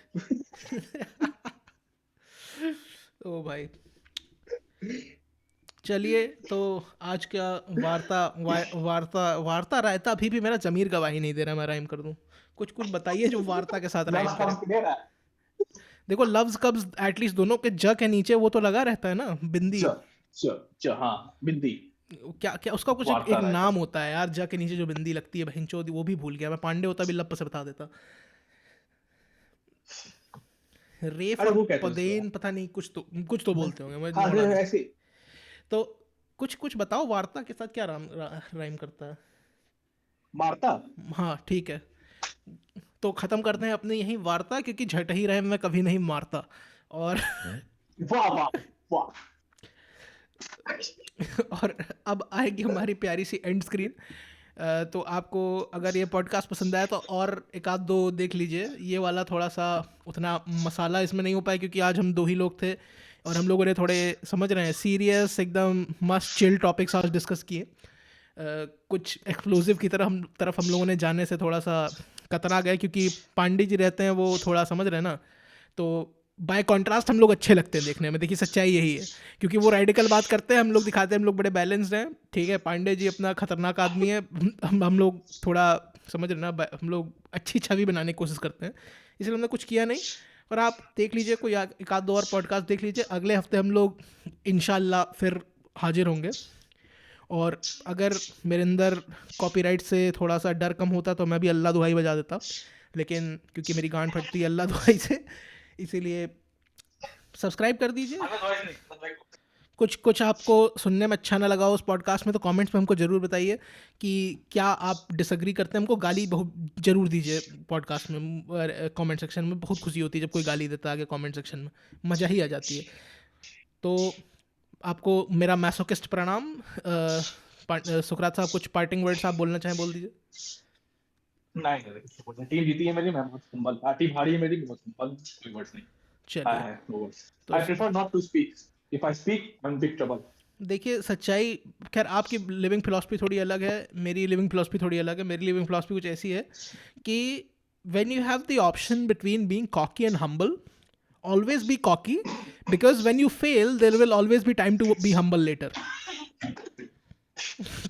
ओ भाई, चलिए तो आज क्या वार्ता वार्ता रायता अभी भी मेरा जमीर गवाही नहीं दे रहा मैं राइम कर दूं। कुछ कुछ बताइए जो वार्ता के साथ राइम लव करे। Comes together. देखो लव्स कब्ज एटलीस्ट दोनों के ज के नीचे वो तो लगा रहता है ना, बिंदी। च हाँ, बिंदी। क्या क्या उसका कुछ एक वार्ता रायता। नाम होता है यार, ज के नीचे जो बिंदी लगती है, बहनचोद, वो भी भूल गया मैं। पांडे होता भी लप से बता देता। रेफ अरे और वो कहते हैं उसको यार। पदेन, पता नहीं, कुछ तो बोलते होंगे, मुझे हाँ, जोड़ा नहीं। ऐसे। तो कुछ कुछ बताओ वार्ता के साथ क्या राइम करता है। मारता। हाँ ठीक है, तो खत्म करते हैं अपनी यही वार्ता, क्योंकि झट ही रहे मैं कभी नहीं मारता। और वाह वाह वाह। और अब आएगी हमारी प्यारी सी एंड स्क्रीन। तो आपको अगर ये पॉडकास्ट पसंद आया तो और एक आध दो देख लीजिए। ये वाला थोड़ा सा उतना मसाला इसमें नहीं हो पाया, क्योंकि आज हम दो ही लोग थे और हम लोगों ने थोड़े, समझ रहे हैं, सीरियस एकदम मस्त चिल टॉपिक्स आज डिस्कस किए। कुछ एक्सप्लोसिव की तरफ हम लोगों ने जाने से थोड़ा सा कतरा गए, क्योंकि पांडे जी रहते हैं वो थोड़ा, समझ रहे हैं ना, तो बाय कॉन्ट्रास्ट हम लोग अच्छे लगते हैं देखने में। देखिए सच्चाई यही है, क्योंकि वो रेडिकल बात करते हैं, हम लोग दिखाते हैं हम लोग बड़े बैलेंस्ड हैं। ठीक है, पांडे जी अपना खतरनाक आदमी है, हम लोग थोड़ा, समझ रहे हैं ना, हम लोग अच्छी छवि बनाने की कोशिश करते हैं, इसलिए हमने कुछ किया नहीं। और आप देख लीजिए कोई एक आध दो और पॉडकास्ट देख लीजिए। अगले हफ्ते हम लोग इंशाल्लाह फिर हाजिर होंगे। और अगर मेरे अंदर कॉपीराइट से थोड़ा सा डर कम होता तो मैं भी अल्लाह दुहाई बजा देता, लेकिन क्योंकि मेरी गांड फटती है अल्लाह दुहाई से, इसीलिए सब्सक्राइब कर दीजिए। कुछ कुछ आपको सुनने में अच्छा ना लगा हो उस पॉडकास्ट में तो कमेंट्स में हमको ज़रूर बताइए कि क्या आप डिसएग्री करते हैं। हमको गाली बहुत ज़रूर दीजिए पॉडकास्ट में, कमेंट सेक्शन में। बहुत खुशी होती है जब कोई गाली देता है आगे कमेंट सेक्शन में, मज़ा ही आ जाती है। तो आपको मेरा मैसोकिस्ट प्रणाम। सुकरात साहब, कुछ पार्टिंग वर्ड्स आप बोलना चाहें बोल दीजिए। नहीं, टीम जीती है मेरी, मैं बहुत हुम्बल, टीम हारी है मेरी, बहुत हुम्बल, कोई वर्ड्स नहीं। I चलिए, have no words. तो I prefer not to speak. If I speak, I'm in big trouble. देखिए सच्चाई, खैर आपकी लिविंग फिलॉसफी थोड़ी अलग है, मेरी लिविंग फिलॉसफी थोड़ी अलग है। मेरी लिविंग फिलॉसफी कुछ ऐसी है कि when you have the option between being cocky and humble, always be cocky, because when you fail there will always be time to be humble later.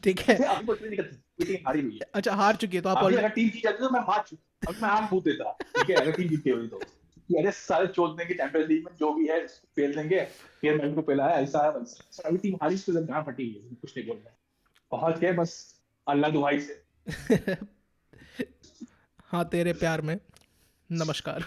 ठीक है। अभी कुछ नहीं करती, टीम हारी हुई है। अच्छा, हार चुकी है तो आप अभी ऑलरेडी, अगर टीम जीत जाती तो मैं हार चुका, अब मैं हार फूट देता, ठीक है, अगर टीम जीती हुई तो कि अरे सारे चोट देंगे चैंपियंस लीग में, जो भी है फेल देंगे, फिर मैं उनको पहला है, ऐसा है वैसा। अभी टीम हारी तो गांड फटी है, कुछ नहीं बोलना, पहुंच गए बस अल्लाह दुहाई से। हाँ तेरे प्यार में, नमस्कार।